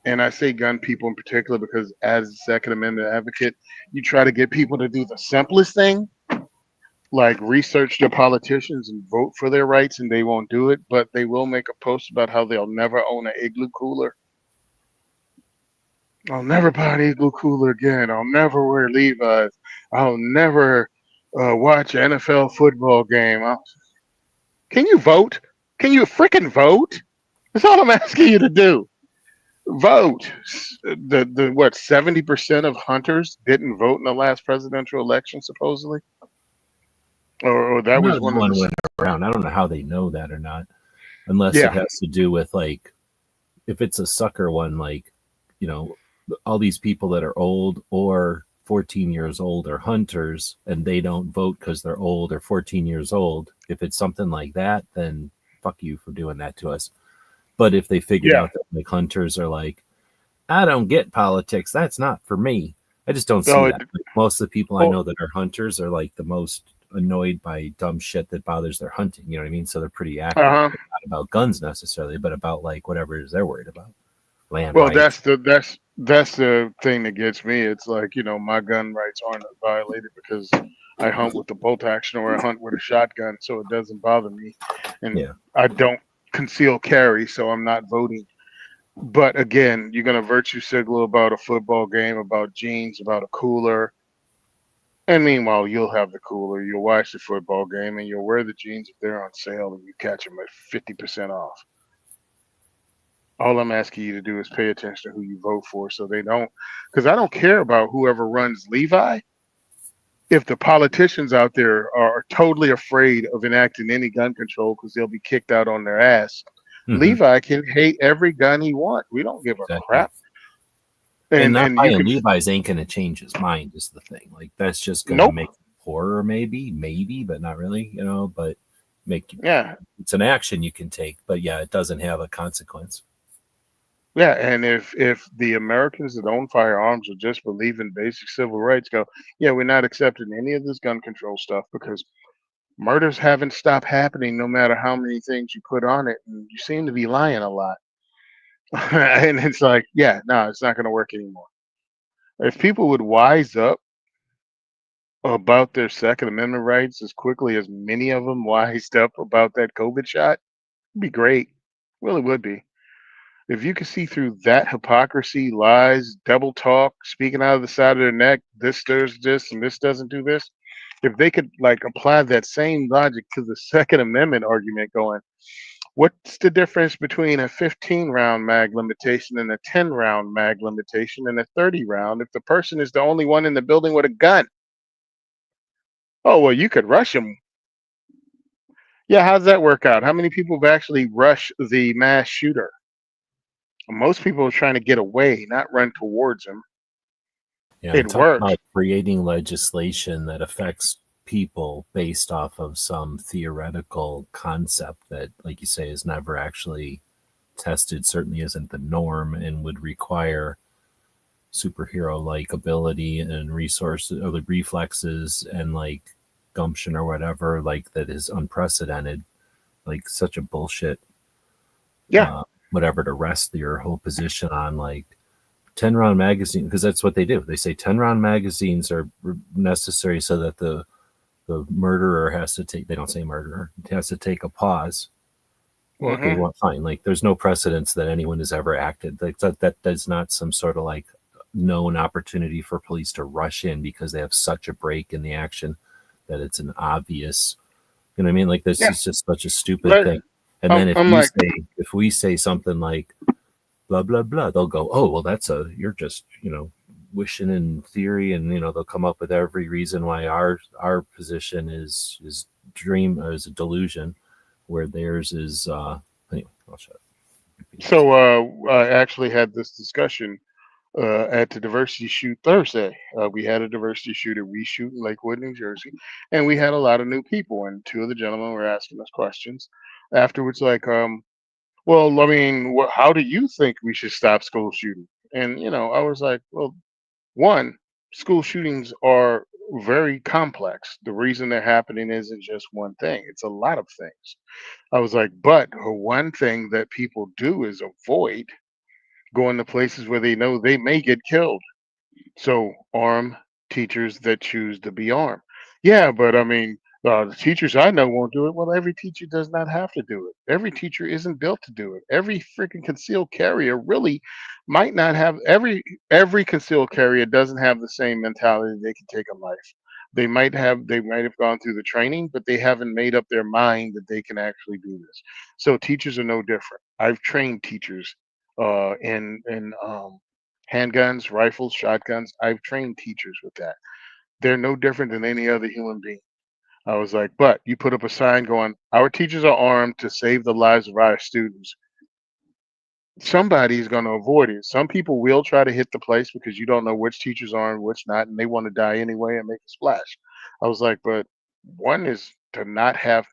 [SPEAKER 3] And I say gun people in particular because as a Second Amendment advocate, you try to get people to do the simplest thing, like research their politicians and vote for their rights, and they won't do it, but they will make a post about how they'll never own an igloo cooler. I'll never buy an igloo cooler again. I'll never wear Levi's. I'll never watch an NFL football game. Can you vote? Can you frickin' vote? That's all I'm asking you to do. Vote. The what 70% of hunters didn't vote in the last presidential election, supposedly, or
[SPEAKER 2] I
[SPEAKER 3] that
[SPEAKER 2] know
[SPEAKER 3] was
[SPEAKER 2] that
[SPEAKER 3] one of
[SPEAKER 2] one
[SPEAKER 3] the.
[SPEAKER 2] went around. I don't know how they know that or not, unless it
[SPEAKER 3] Yeah.
[SPEAKER 2] has to do with like if it's a sucker one, like you know, all these people that are old or 14 years old are hunters and they don't vote because they're old or 14 years old. If it's something like that, then fuck you for doing that to us. But if they figured
[SPEAKER 3] Yeah.
[SPEAKER 2] out that like hunters are like, I don't get politics, that's not for me. I just don't see
[SPEAKER 3] Oh,
[SPEAKER 2] that. Like, most of the people I
[SPEAKER 3] well,
[SPEAKER 2] know that are hunters are like the most annoyed by dumb shit that bothers their hunting. You know what I mean? So they're pretty active,
[SPEAKER 3] uh-huh.
[SPEAKER 2] but not about guns necessarily, but about like whatever it is they're worried about. Land
[SPEAKER 3] Well,
[SPEAKER 2] rights.
[SPEAKER 3] that's the thing that gets me. It's like, my gun rights aren't violated because I hunt with the bolt action or I hunt with a shotgun, so it doesn't bother me. And
[SPEAKER 2] Yeah.
[SPEAKER 3] I don't conceal carry, so I'm not voting. But again, you're gonna virtue signal about a football game, about jeans, about a cooler. And meanwhile, you'll have the cooler, you'll watch the football game, and you'll wear the jeans if they're on sale and you catch them at 50% off. All I'm asking you to do is pay attention to who you vote for so they don't, because I don't care about whoever runs Levi. If the politicians out there are totally afraid of enacting any gun control because they'll be kicked out on their ass,
[SPEAKER 2] Mm-hmm.
[SPEAKER 3] Levi can hate every gun he wants. We don't give a
[SPEAKER 2] Exactly.
[SPEAKER 3] crap.
[SPEAKER 2] And not
[SPEAKER 3] And you
[SPEAKER 2] buying
[SPEAKER 3] can,
[SPEAKER 2] Levi's ain't gonna change his mind is the thing. Like that's just gonna
[SPEAKER 3] nope.
[SPEAKER 2] make him poorer, maybe, but not really, but make
[SPEAKER 3] Yeah.
[SPEAKER 2] it's an action you can take, but yeah, it doesn't have a consequence.
[SPEAKER 3] Yeah, and if the Americans that own firearms or just believe in basic civil rights go, yeah, we're not accepting any of this gun control stuff because murders haven't stopped happening no matter how many things you put on it, and you seem to be lying a lot. And it's like, yeah, no, it's not going to work anymore. If people would wise up about their Second Amendment rights as quickly as many of them wised up about that COVID shot, it'd be great. Really would be. If you could see through that hypocrisy, lies, double talk, speaking out of the side of their neck, this does this and this doesn't do this, if they could like apply that same logic to the Second Amendment argument, going, what's the difference between a 15 round mag limitation and a 10 round mag limitation and a 30 round if the person is the only one in the building with a gun? Oh, well, you could rush them. Yeah, how does that work out? How many people have actually rushed the mass shooter? Most people are trying to get away, not run towards him.
[SPEAKER 2] Yeah,
[SPEAKER 3] It
[SPEAKER 2] talk
[SPEAKER 3] works.
[SPEAKER 2] about creating legislation that affects people based off of some theoretical concept that, like you say, is never actually tested, certainly isn't the norm, and would require superhero-like ability and resources or the reflexes and like gumption or whatever, like that is unprecedented, like such a bullshit
[SPEAKER 3] Yeah.
[SPEAKER 2] whatever to rest your whole position on, like 10 round magazine, because that's what they do. They say 10 round magazines are necessary so that the murderer has to take, they don't say murderer, has to take a pause. Well, okay, well, fine. Like, there's no precedence that anyone has ever acted. Like, that's not some sort of like known opportunity for police to rush in because they have such a break in the action that it's an obvious, you know what I mean? Like, this
[SPEAKER 3] Yeah.
[SPEAKER 2] is just such a stupid thing. And then if we say something like blah blah blah, they'll go, oh well, you're just, you know, wishing in theory, and you know they'll come up with every reason why our position is a delusion, where theirs is anyway. I'll shut up.
[SPEAKER 3] So I actually had this discussion at the diversity shoot Thursday. We had a diversity shoot at We Shoot in Lakewood, New Jersey, and we had a lot of new people. And two of the gentlemen were asking us questions afterwards, like, well, I mean, how do you think we should stop school shooting? And you know, I was like, well, one, school shootings are very complex. The reason they're happening isn't just one thing; it's a lot of things. I was like, but one thing that people do is avoid going to places where they know they may get killed. So arm teachers that choose to be armed. Yeah, but I mean, the teachers I know won't do it. Well, every teacher does not have to do it. Every teacher isn't built to do it. Every freaking concealed carrier really might not have every concealed carrier doesn't have the same mentality they can take a life. They might have gone through the training, but they haven't made up their mind that they can actually do this. So teachers are no different. I've trained teachers in handguns, rifles, shotguns. I've trained teachers with that. They're no different than any other human being. I was like, but you put up a sign going, our teachers are armed to save the lives of our students. Somebody's going to avoid it. Some people will try to hit the place because you don't know which teacher's armed, which not, and they want to die anyway and make a splash. I was like, but one is to not have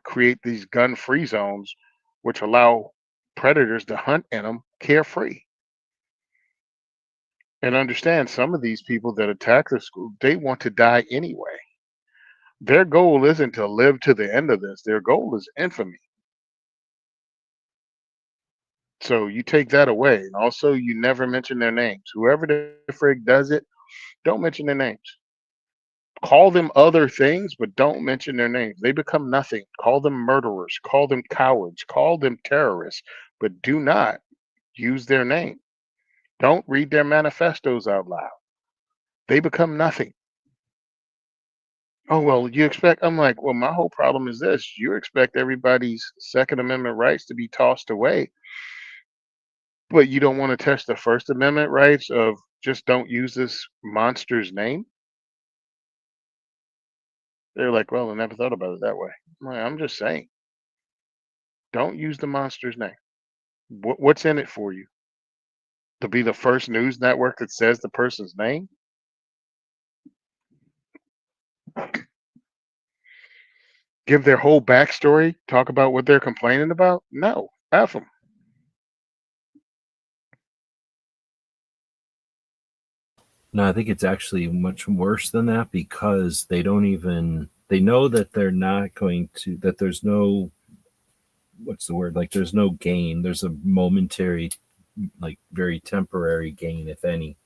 [SPEAKER 3] create these gun-free zones, which allow predators to hunt in them carefree. And understand some of these people that attack the school, they want to die anyway. Their goal isn't to live to the end of this. Their goal is infamy. So you take that away. And also, you never mention their names. Whoever the frig does it, don't mention their names. Call them other things, but don't mention their names. They become nothing. Call them murderers. Call them cowards. Call them terrorists, but do not use their name. Don't read their manifestos out loud. They become nothing. Oh, well, you expect, I'm like, well, my whole problem is this. You expect everybody's Second Amendment rights to be tossed away, but you don't want to touch the First Amendment rights of just don't use this monster's name. They're like, well, I never thought about it that way. I'm just saying, don't use the monster's name. What's in it for you? To be the first news network that says the person's name? Give their whole backstory? Talk about what they're complaining about? No, F them.
[SPEAKER 2] No, I think it's actually much worse than that, because they know that they're not going to, that there's no, what's the word? Like, there's no gain. There's a momentary, like very temporary gain, if any,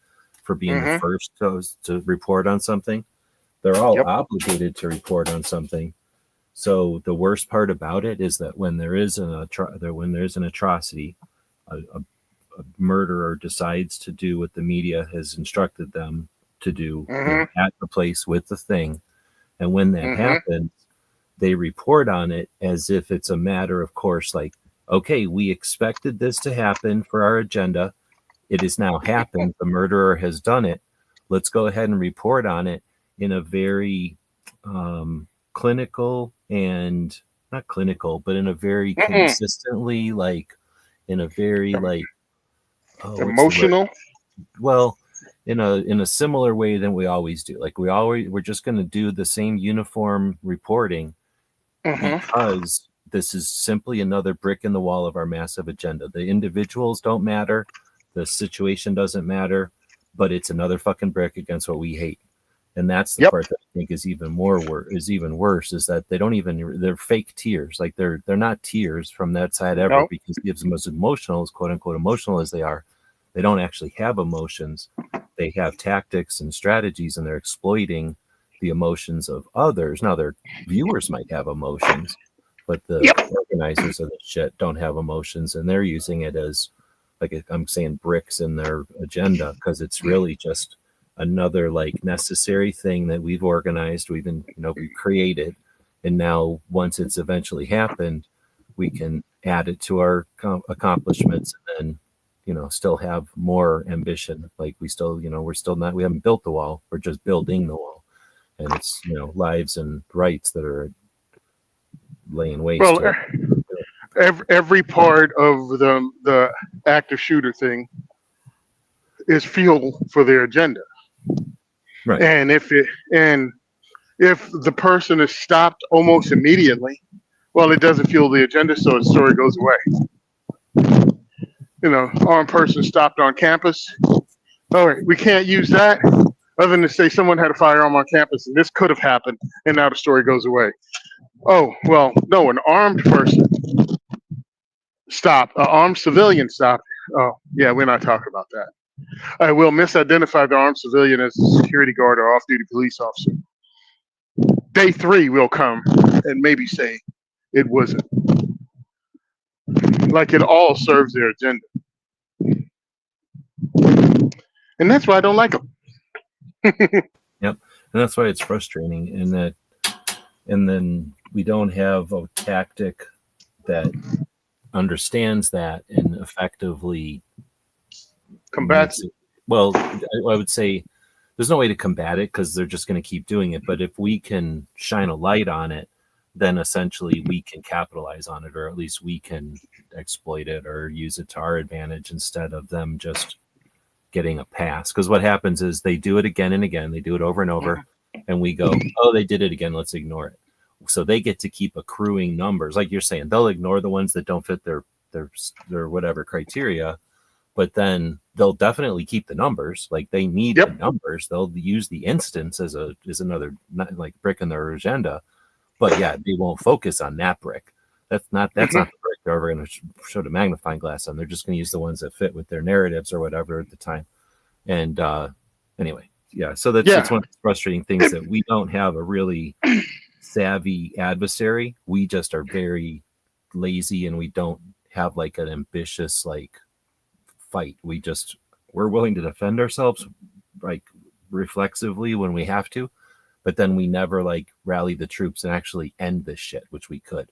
[SPEAKER 2] for being the
[SPEAKER 3] Mm-hmm.
[SPEAKER 2] first to report on something. They're all
[SPEAKER 3] Yep.
[SPEAKER 2] obligated to report on something. So the worst part about it is that when there is when there's an atrocity, a murderer decides to do what the media has instructed them to do,
[SPEAKER 3] Mm-hmm.
[SPEAKER 2] at the place with the thing, and when that
[SPEAKER 3] Mm-hmm.
[SPEAKER 2] happens, they report on it as if it's a matter of course. Like, okay, we expected this to happen for our agenda. It has now happened. The murderer has done it. Let's go ahead and report on it in a very clinical, and not clinical, but in a very
[SPEAKER 3] Mm-mm.
[SPEAKER 2] consistently, like in a very like, oh, what's the word?
[SPEAKER 3] Emotional.
[SPEAKER 2] Well, in a similar way than we always do. Like we're just going to do the same uniform reporting because this is simply another brick in the wall of our massive agenda. The individuals don't matter, the situation doesn't matter, but it's another fucking brick against what we hate. And that's the
[SPEAKER 3] Yep.
[SPEAKER 2] part that I think is even worse is that they're fake tears. Like they're not tears from that side ever,
[SPEAKER 3] No.
[SPEAKER 2] because it gives them as emotional, as quote unquote emotional as they are. They don't actually have emotions. They have tactics and strategies, and they're exploiting the emotions of others. Now their viewers might have emotions, but the
[SPEAKER 3] Yep.
[SPEAKER 2] organizers of the shit don't have emotions, and they're using it as, like I'm saying, bricks in their agenda, because it's really just another like necessary thing that we've organized, we've created, and now once it's eventually happened, we can add it to our accomplishments, and then still have more ambition. Like we haven't built the wall, we're just building the wall, and it's lives and rights that are laying waste
[SPEAKER 3] Well,
[SPEAKER 2] to it.
[SPEAKER 3] every part of the active shooter thing is fuel for their agenda.
[SPEAKER 2] Right.
[SPEAKER 3] And if the person is stopped almost immediately, well, it doesn't fuel the agenda, so the story goes away. Armed person stopped on campus. All right, we can't use that other than to say someone had a firearm on campus and this could have happened, and now the story goes away. Oh, well, no, an armed person stopped, an armed civilian stopped. Oh, yeah, we're not talking about that. I will misidentify the armed civilian as a security guard or off-duty police officer. Day 3 will come and maybe say it wasn't. Like it all serves their agenda. And that's why I don't like them.
[SPEAKER 2] Yep. And that's why it's frustrating, and then we don't have a tactic that understands that and effectively
[SPEAKER 3] Combats
[SPEAKER 2] it. Well, I would say there's no way to combat it, because they're just going to keep doing it. But if we can shine a light on it, then essentially we can capitalize on it, or at least we can exploit it or use it to our advantage, instead of them just getting a pass. Because what happens is they do it again and again, they do it over and over, and we go, oh, they did it again, let's ignore it. So they get to keep accruing numbers. Like you're saying, they'll ignore the ones that don't fit their whatever criteria, but then they'll definitely keep the numbers. Like they need the numbers. They'll use the instance as another like brick in their agenda. But yeah, they won't focus on that brick. That's not the brick they're ever going to show the magnifying glass on. They're just going to use the ones that fit with their narratives or whatever at the time. And anyway, yeah. So that's one of the frustrating things, that we don't have a really savvy adversary. We just are very lazy, and we don't have like an ambitious like fight. We're willing to defend ourselves like reflexively when we have to, but then we never like rally the troops and actually end this shit, which we could.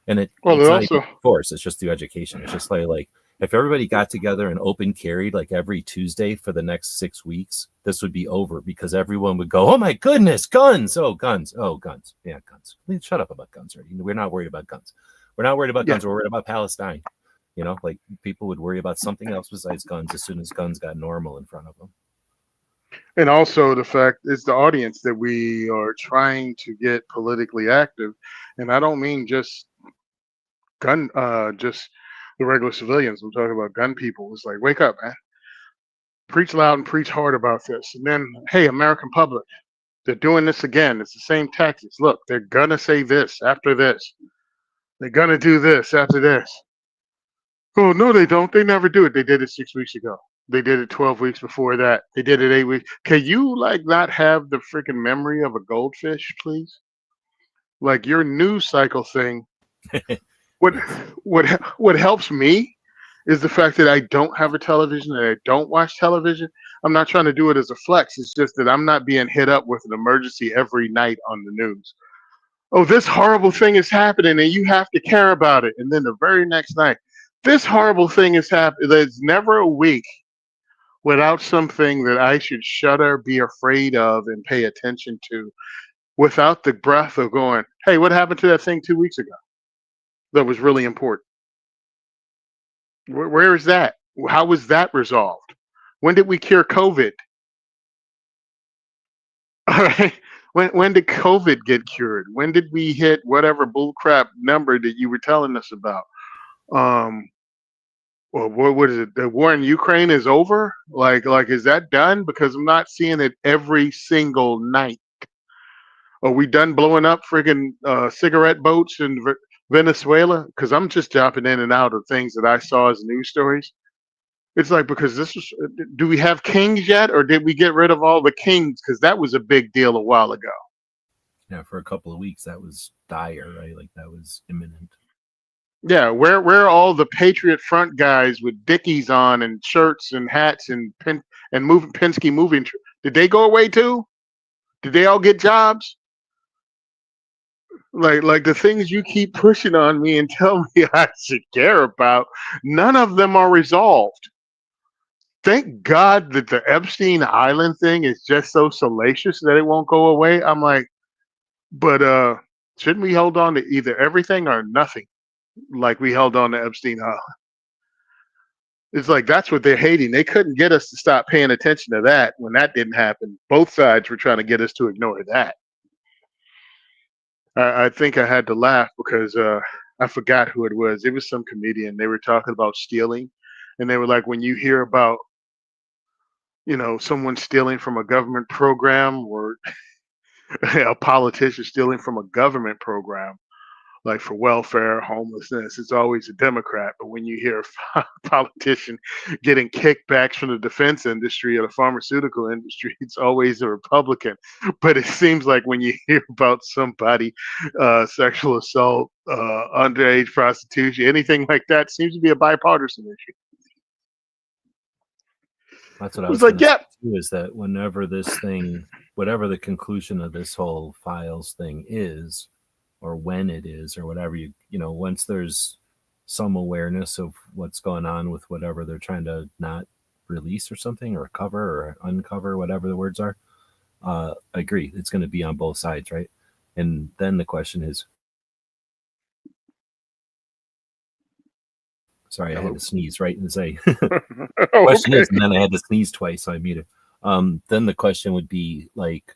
[SPEAKER 2] And it's not even force, it's just through education. It's just like if everybody got together and open carried like every Tuesday for the next 6 weeks, this would be over, because everyone would go, oh my goodness, guns, oh guns, yeah, guns. Please shut up about guns already. We're not worried about guns. We're not worried about guns. We're worried about Palestine. Like people would worry about something else besides guns as soon as guns got normal in front of them.
[SPEAKER 3] And also the fact is the audience that we are trying to get politically active, and I don't mean just just the regular civilians. I'm talking about gun people. It's like, wake up, man. Preach loud and preach hard about this. And then, hey, American public, they're doing this again. It's the same tactics. Look, they're gonna say this after this. They're gonna do this after this. Oh no, they don't. They never do it. They did it 6 weeks ago. They did it 12 weeks before that. They did it 8 weeks. Can you like not have the freaking memory of a goldfish, please? Like your news cycle thing. What what helps me is the fact that I don't have a television and I don't watch television. I'm not trying to do it as a flex. It's just that I'm not being hit up with an emergency every night on the news. Oh, this horrible thing is happening and you have to care about it. And then the very next night, this horrible thing is happening. There's never a week without something that I should shudder, be afraid of, and pay attention to, without the breath of going, hey, what happened to that thing 2 weeks ago that was really important? Where is that? How was that resolved? When did we cure COVID? All right. When did COVID get cured? When did we hit whatever bullcrap number that you were telling us about? Um, well, what is it? The war in Ukraine is over? Like is that done? Because I'm not seeing it every single night. Are we done blowing up friggin' cigarette boats in Venezuela? Because I'm just jumping in and out of things that I saw as news stories. It's like because this was. Do we have kings yet, or did we get rid of all the kings? Because that was a big deal a while ago.
[SPEAKER 2] Yeah, for a couple of weeks that was dire, right? Like that was imminent.
[SPEAKER 3] Yeah, where are all the Patriot Front guys with Dickies on and shirts and hats and moving Penske moving? Did they go away too? Did they all get jobs? Like the things you keep pushing on me and tell me I should care about, none of them are resolved. Thank God that the Epstein Island thing is just so salacious that it won't go away. I'm like, but shouldn't we hold on to either everything or nothing, like we held on to Epstein Island? It's like that's what they're hating. They couldn't get us to stop paying attention to that when that didn't happen. Both sides were trying to get us to ignore that. I think I had to laugh because I forgot who it was. It was some comedian. They were talking about stealing, and they were like, when you hear about someone stealing from a government program or a politician stealing from a government program, like for welfare, homelessness, it's always a Democrat. But when you hear a politician getting kickbacks from the defense industry or the pharmaceutical industry, it's always a Republican. But it seems like when you hear about somebody, sexual assault, underage prostitution, anything like that, seems to be a bipartisan issue.
[SPEAKER 2] That's what I
[SPEAKER 3] It was
[SPEAKER 2] was going
[SPEAKER 3] like,
[SPEAKER 2] to say
[SPEAKER 3] yeah,
[SPEAKER 2] too, is that whenever this thing, whatever the conclusion of this whole files thing is, or when it is, or whatever, once there's some awareness of what's going on with whatever they're trying to not release or something, or cover or uncover, whatever the words are, I agree. It's going to be on both sides, right? And then the question is, sorry, I had to sneeze right and say, question
[SPEAKER 3] okay.
[SPEAKER 2] is, and then I had to sneeze twice, so I muted. Then the question would be like,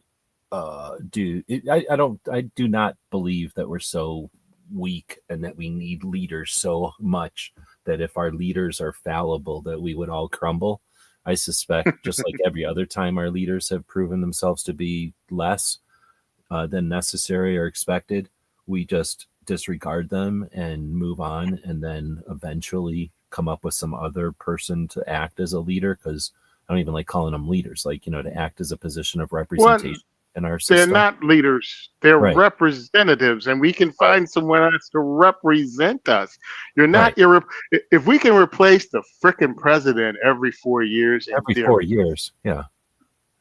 [SPEAKER 2] I do not believe that we're so weak and that we need leaders so much that if our leaders are fallible that we would all crumble. I suspect just like every other time our leaders have proven themselves to be less than necessary or expected, we just disregard them and move on, and then eventually come up with some other person to act as a leader, because I don't even like calling them leaders, like, to act as a position of
[SPEAKER 3] What?
[SPEAKER 2] representation in our
[SPEAKER 3] They're
[SPEAKER 2] system.
[SPEAKER 3] not leaders. They're
[SPEAKER 2] Right.
[SPEAKER 3] representatives, and we can find someone else to represent us. You're not
[SPEAKER 2] Right.
[SPEAKER 3] if we can replace the frickin' president every 4 years, in
[SPEAKER 2] Every 4
[SPEAKER 3] theory.
[SPEAKER 2] years. Yeah.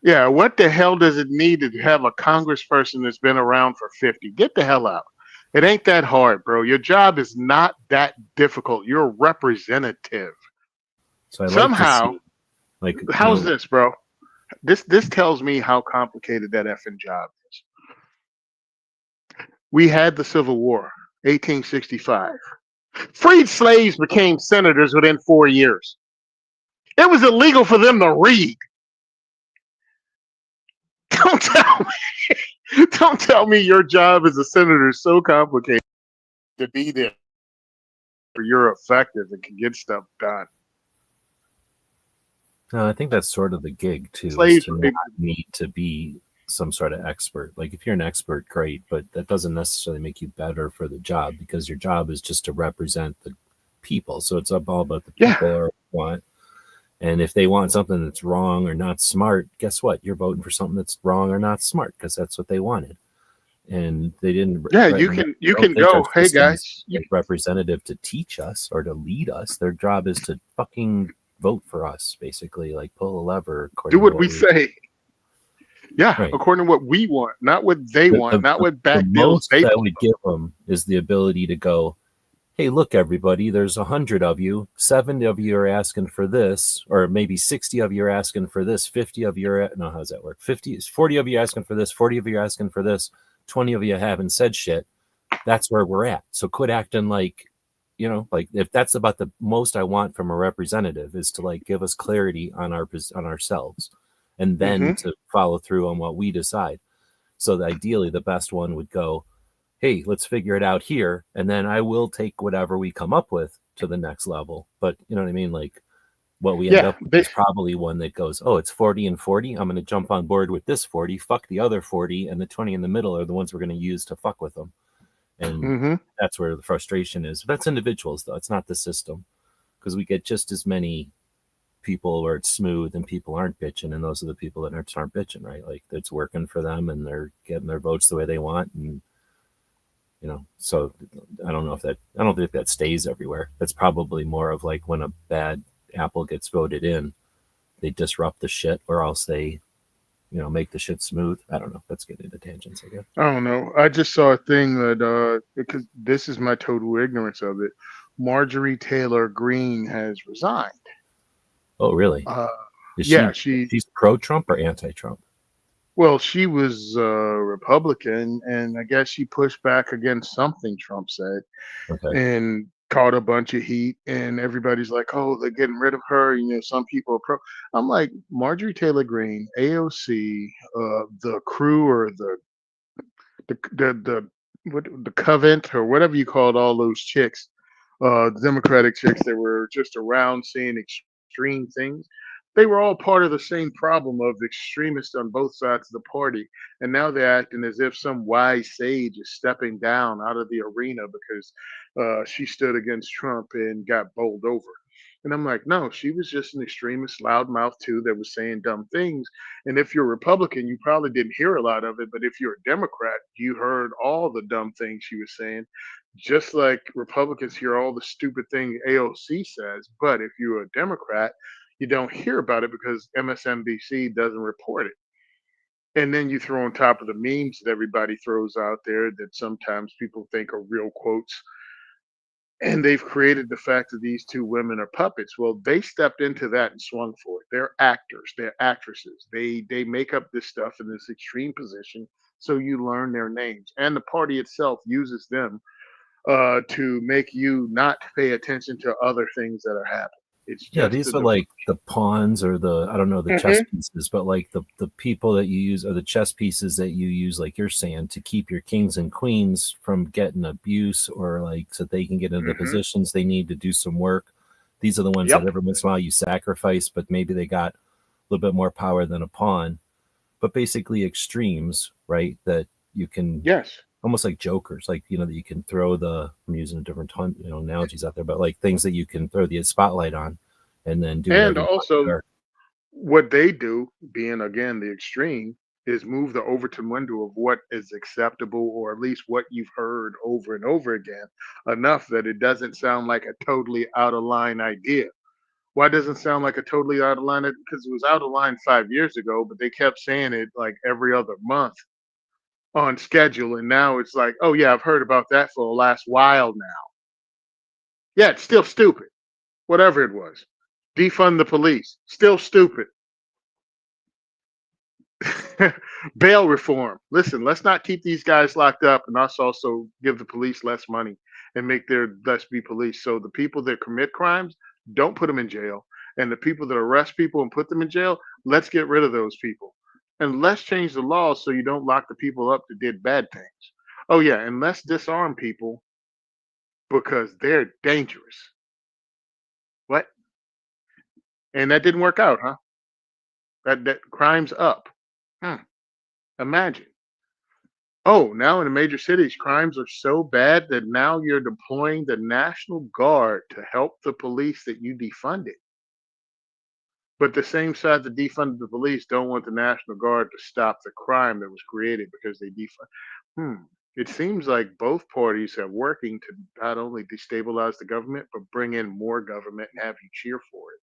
[SPEAKER 3] Yeah, what the hell does it need to have a congressperson that's been around for 50? Get the hell out. It ain't that hard, bro. Your job is not that difficult. You're a representative.
[SPEAKER 2] So I like to
[SPEAKER 3] Somehow,
[SPEAKER 2] see, like,
[SPEAKER 3] how's this, bro? This tells me how complicated that effing job is. We had the Civil War, 1865. Freed slaves became senators within 4 years. It was illegal for them to read. Don't tell me, don't tell me your job as a senator is so complicated to be there. You're effective and can get stuff done.
[SPEAKER 2] no, I think that's sort of the gig too, is
[SPEAKER 3] Slaves
[SPEAKER 2] to
[SPEAKER 3] were
[SPEAKER 2] not need to be some sort of expert. Like if you're an expert, great, but that doesn't necessarily make you better for the job, because your job is just to represent the people. So it's all about the
[SPEAKER 3] yeah,
[SPEAKER 2] people or want. And if they want something that's wrong or not smart, guess what? You're voting for something that's wrong or not smart, because that's what they wanted. And they didn't.
[SPEAKER 3] yeah.
[SPEAKER 2] Right,
[SPEAKER 3] You
[SPEAKER 2] don't
[SPEAKER 3] can
[SPEAKER 2] think our
[SPEAKER 3] go. Hey
[SPEAKER 2] system's
[SPEAKER 3] guys,
[SPEAKER 2] like representative to teach us or to lead us. Their job is to fucking vote for us, basically, like pull a lever
[SPEAKER 3] do
[SPEAKER 2] according to
[SPEAKER 3] what
[SPEAKER 2] what
[SPEAKER 3] we
[SPEAKER 2] we.
[SPEAKER 3] say. Yeah,
[SPEAKER 2] Right.
[SPEAKER 3] according to what we want, not what they
[SPEAKER 2] The,
[SPEAKER 3] want,
[SPEAKER 2] the,
[SPEAKER 3] not
[SPEAKER 2] the,
[SPEAKER 3] what
[SPEAKER 2] the
[SPEAKER 3] bad deals
[SPEAKER 2] most
[SPEAKER 3] they
[SPEAKER 2] that
[SPEAKER 3] pull.
[SPEAKER 2] we give them is the ability to go, hey, look, everybody, there's 100 of you. 70 of you are asking for this, or maybe 60 of you are asking for this. 50 of you are, no, how does that work? 40 of you are asking for this. 40 of you are asking for this. 20 of you haven't said shit. That's where we're at. So quit acting like, like if that's about the most I want from a representative, is to like give us clarity on ourselves. and then
[SPEAKER 3] Mm-hmm.
[SPEAKER 2] to follow through on what we decide. So ideally, the best one would go, hey, let's figure it out here, and then I will take whatever we come up with to the next level. But you know what I mean? Like, what we end
[SPEAKER 3] Yeah,
[SPEAKER 2] up with is probably one that goes, oh, it's 40 and 40. I'm going to jump on board with this 40, fuck the other 40, and the 20 in the middle are the ones we're going to use to fuck with them. And
[SPEAKER 3] mm-hmm.
[SPEAKER 2] that's where the frustration is. That's individuals, though. It's not the system, because we get just as many people where it's smooth and people aren't bitching, and those are the people that aren't bitching, right? Like, it's working for them and they're getting their votes the way they want. And so I don't think that stays everywhere. That's probably more of like when a bad apple gets voted in, they disrupt the shit, or else they, make the shit smooth. I don't know. Let's get into tangents again.
[SPEAKER 3] I don't know. I just saw a thing that because this is my total ignorance of it. Marjorie Taylor Greene has resigned.
[SPEAKER 2] Oh, really?
[SPEAKER 3] Uh,
[SPEAKER 2] Is
[SPEAKER 3] yeah,
[SPEAKER 2] she's pro-Trump or anti-Trump?
[SPEAKER 3] well, she was Republican, and I guess she pushed back against something Trump said,
[SPEAKER 2] Okay.
[SPEAKER 3] and caught a bunch of heat. And everybody's like, "Oh, they're getting rid of her." Some people are pro. I'm like, Marjorie Taylor Greene, AOC, the crew, or the Covent, or whatever you called all those chicks, Democratic chicks that were just around saying extreme things. They were all part of the same problem of extremists on both sides of the party, and now they're acting as if some wise sage is stepping down out of the arena because she stood against Trump and got bowled over. And I'm like, no, she was just an extremist loudmouth too that was saying dumb things. And if you're a Republican, you probably didn't hear a lot of it. But if you're a Democrat, you heard all the dumb things she was saying, just like Republicans hear all the stupid things AOC says. But if you're a Democrat, you don't hear about it because MSNBC doesn't report it. And then you throw on top of the memes that everybody throws out there that sometimes people think are real quotes, and they've created the fact that these two women are puppets. Well, they stepped into that and swung for it. They're actors, they're actresses. They make up this stuff in this extreme position, so you learn their names. And the party itself uses them to make you not pay attention to other things that are happening. It's
[SPEAKER 2] Yeah,
[SPEAKER 3] just
[SPEAKER 2] these
[SPEAKER 3] the
[SPEAKER 2] are like the pawns, or I don't know, the chess
[SPEAKER 3] Mhm.
[SPEAKER 2] pieces, but like the people that you use are the chess pieces that you use, like you're saying, to keep your kings and queens from getting abuse, or like so they can get into the
[SPEAKER 3] Mhm.
[SPEAKER 2] positions they need to do some work. These are the ones that
[SPEAKER 3] Yep.
[SPEAKER 2] every once in a while you sacrifice, but maybe they got a little bit more power than a pawn. But basically extremes, right? That you can
[SPEAKER 3] Yes.
[SPEAKER 2] almost like jokers, like that you can throw I'm using a different ton, analogies out there, but like things that you can throw the spotlight on and then do
[SPEAKER 3] And
[SPEAKER 2] whatever you want in the
[SPEAKER 3] also,
[SPEAKER 2] dark.
[SPEAKER 3] what they do, being again the extreme, is move the Overton window of what is acceptable, or at least what you've heard over and over again, enough that it doesn't sound like a totally out of line idea. Why doesn't it sound like a totally out of line? Because it was out of line 5 years ago, but they kept saying it like every other month on schedule, and now it's like, oh yeah, I've heard about that for the last while now. Yeah, it's still stupid. Whatever it was, defund the police, still stupid. Bail reform. Listen, let's not keep these guys locked up and us also give the police less money and make their less be police. So the people that commit crimes, don't put them in jail. And the people that arrest people and put them in jail, let's get rid of those people. And let's change the laws so you don't lock the people up that did bad things. Oh yeah, and let's disarm people because they're dangerous. What? And that didn't work out, huh? That crime's up. Hmm. Imagine. Oh, now in the major cities, crimes are so bad that now you're deploying the National Guard to help the police that you defunded. But the same side that defunded the police don't want the National Guard to stop the crime that was created because they defund. It seems like both parties are working to not only destabilize the government, but bring in more government and have you cheer for it.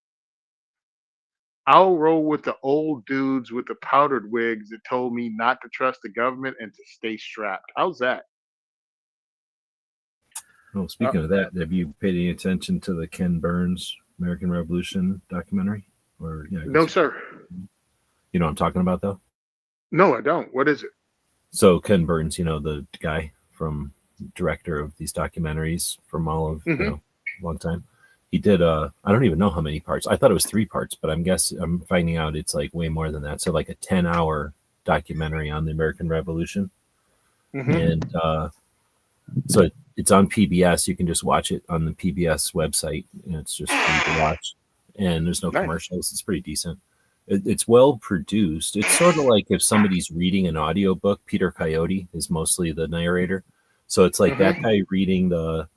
[SPEAKER 3] I'll roll with the old dudes with the powdered wigs that told me not to trust the government and to stay strapped. How's that?
[SPEAKER 2] Oh,
[SPEAKER 3] Uh,
[SPEAKER 2] speaking of that, have you paid any attention to the Ken Burns American Revolution documentary? Or yeah, I
[SPEAKER 3] no,
[SPEAKER 2] guess
[SPEAKER 3] sir.
[SPEAKER 2] you know what I'm talking about, though.
[SPEAKER 3] No, I don't. What is it?
[SPEAKER 2] So Ken Burns, the guy from director of these documentaries from all of
[SPEAKER 3] Hmm.
[SPEAKER 2] long time. He did I don't even know how many parts. I thought it was 3 parts, but I'm finding out it's like way more than that. So like a 10-hour documentary on the American Revolution.
[SPEAKER 3] Mm-hmm.
[SPEAKER 2] And so it's on PBS. You can just watch it on the PBS website, and it's just free to watch. And there's no
[SPEAKER 3] Nice.
[SPEAKER 2] commercials. It's pretty decent. It's well produced. It's sort of like if somebody's reading an audiobook. Peter Coyote is mostly the narrator. So it's like that
[SPEAKER 3] Mm-hmm.
[SPEAKER 2] guy reading the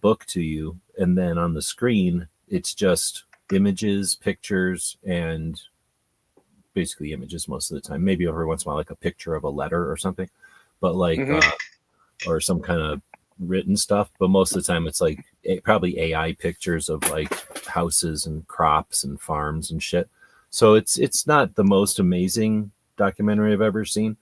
[SPEAKER 2] book to you, and then on the screen it's just images, pictures, and basically images most of the time. Maybe every once in a while like a picture of a letter or something, but like
[SPEAKER 3] Mm-hmm.
[SPEAKER 2] or some kind of written stuff. But most of the time it's like probably AI pictures of like houses and crops and farms and shit. So it's not the most amazing documentary I've ever seen,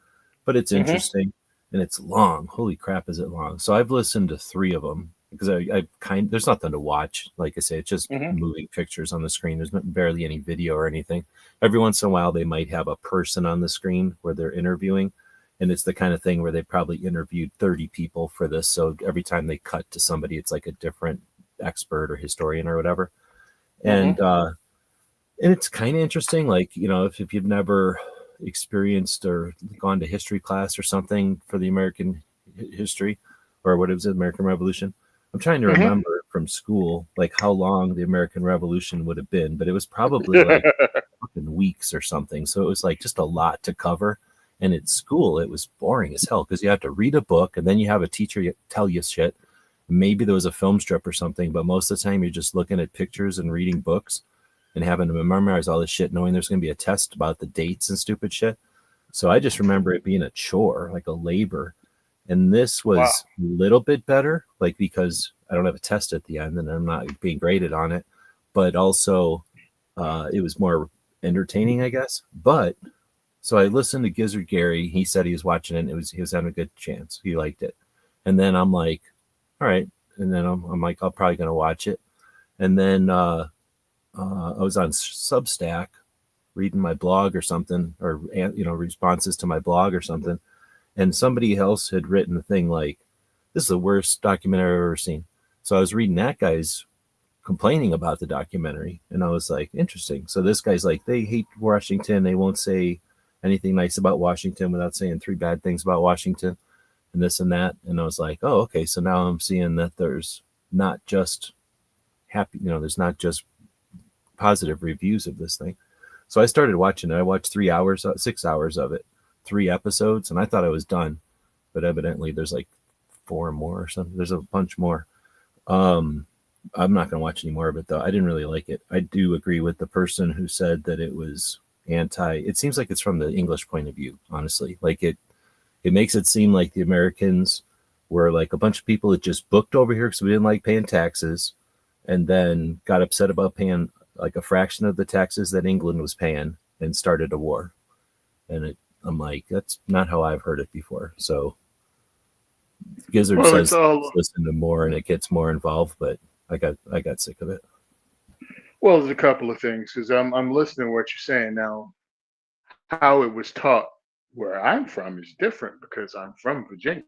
[SPEAKER 2] but it's
[SPEAKER 3] Mm-hmm.
[SPEAKER 2] interesting, and it's long. Holy crap, is it long? So I've listened to 3 of them because I there's nothing to watch. Like I say, it's just
[SPEAKER 3] Mm-hmm.
[SPEAKER 2] moving pictures on the screen. There's barely any video or anything. Every once in a while, they might have a person on the screen where they're interviewing, and it's the kind of thing where they probably interviewed 30 people for this. So every time they cut to somebody, it's like a different expert or historian or whatever.
[SPEAKER 3] Mm-hmm.
[SPEAKER 2] And it's kind of interesting, like, if you've never experienced or gone to history class or something for the American history, or what is it, American Revolution. I'm trying to
[SPEAKER 3] Mm-hmm.
[SPEAKER 2] remember from school like how long the American Revolution would have been, but it was probably like fucking weeks or something. So it was like just a lot to cover. And at school, it was boring as hell because you have to read a book and then you have a teacher tell you shit. Maybe there was a film strip or something, but most of the time you're just looking at pictures and reading books and having to memorize all this shit, knowing there's going to be a test about the dates and stupid shit. So I just remember it being a chore, like a labor. And this
[SPEAKER 3] Wow.
[SPEAKER 2] was a little bit better, like because I don't have a test at the end and I'm not being graded on it, but also it was more entertaining, I guess. But so I listened to Gizzard Gary. He said he was watching it. And he was having a good chance. He liked it. And then I'm like, all right. And then I'm like, I'm probably gonna watch it. And then I was on Substack reading my blog or something, or responses to my blog or something, and somebody else had written a thing like, "This is the worst documentary I've ever seen." So I was reading that guy's complaining about the documentary, and I was like, interesting. So this guy's like, they hate Washington. They won't say anything nice about Washington without saying 3 bad things about Washington, and this and that. And I was like, oh, okay. So now I'm seeing that there's not just there's not just positive reviews of this thing. So I started watching it. I watched 3 hours, 6 hours of it, 3 episodes, and I thought I was done. But evidently there's like 4 more or something. There's a bunch more. Um, I'm not going to watch any more of it though. I didn't really like it. I do agree with the person who said that it was anti. It seems like it's from the English point of view, honestly. Like it makes it seem like the Americans were like a bunch of people that just booked over here because we didn't like paying taxes, and then got upset about paying like a fraction of the taxes that England was paying and started a war. And I'm like, that's not how I've heard it before. So Gizzard
[SPEAKER 3] Well, it's
[SPEAKER 2] says
[SPEAKER 3] all
[SPEAKER 2] listen to more and it gets more involved, but I got sick of it.
[SPEAKER 3] well. There's a couple of things because I'm listening to what you're saying now. How it was taught where I'm from is different because I'm from Virginia.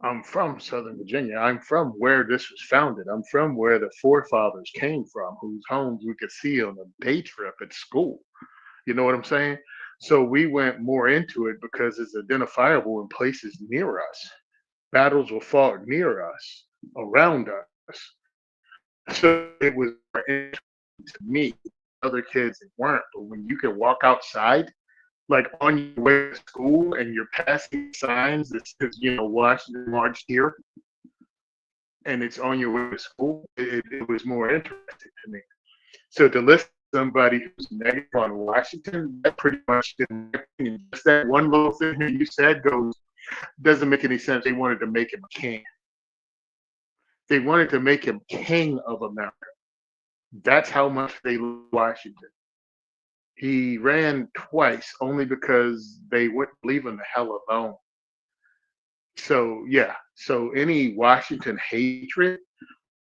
[SPEAKER 3] I'm from Southern Virginia. I'm from where this was founded. I'm from where the forefathers came from, whose homes we could see on a day trip at school. You know what I'm saying? So we went more into it because it's identifiable in places near us. Battles were fought near us, around us. So it was more interesting to me. Other kids it weren't. But when you can walk outside, like on your way to school, and you're passing signs that says, Washington March here, and it's on your way to school, it was more interesting to me. So to listen to somebody who's negative on Washington, that pretty much, in my opinion, just that one little thing that you said doesn't make any sense. They wanted to make him king. They wanted to make him king of America. That's how much they love Washington. He ran twice only because they wouldn't leave him the hell alone. So yeah, so any Washington hatred,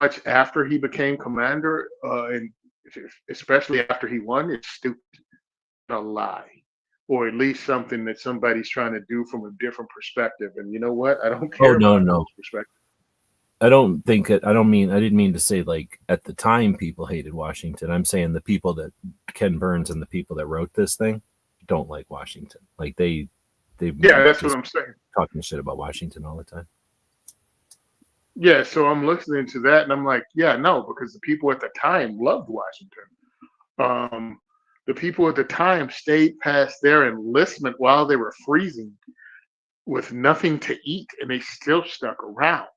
[SPEAKER 3] much after he became commander, and especially after he won, it's stupid, a lie, or at least something that somebody's trying to do from a different perspective. And you know what? I don't
[SPEAKER 2] Oh
[SPEAKER 3] care
[SPEAKER 2] no,
[SPEAKER 3] about
[SPEAKER 2] no.
[SPEAKER 3] those perspectives.
[SPEAKER 2] I don't think it. I don't mean. I didn't mean to say like at the time people hated Washington. I'm saying the people that Ken Burns and the people that wrote this thing don't like Washington. Like they
[SPEAKER 3] Yeah, that's what
[SPEAKER 2] just
[SPEAKER 3] I'm saying.
[SPEAKER 2] talking shit about Washington all the time.
[SPEAKER 3] Yeah, so I'm listening to that and I'm like, yeah, no, because the people at the time loved Washington. Um, the people at the time stayed past their enlistment while they were freezing with nothing to eat, and they still stuck around.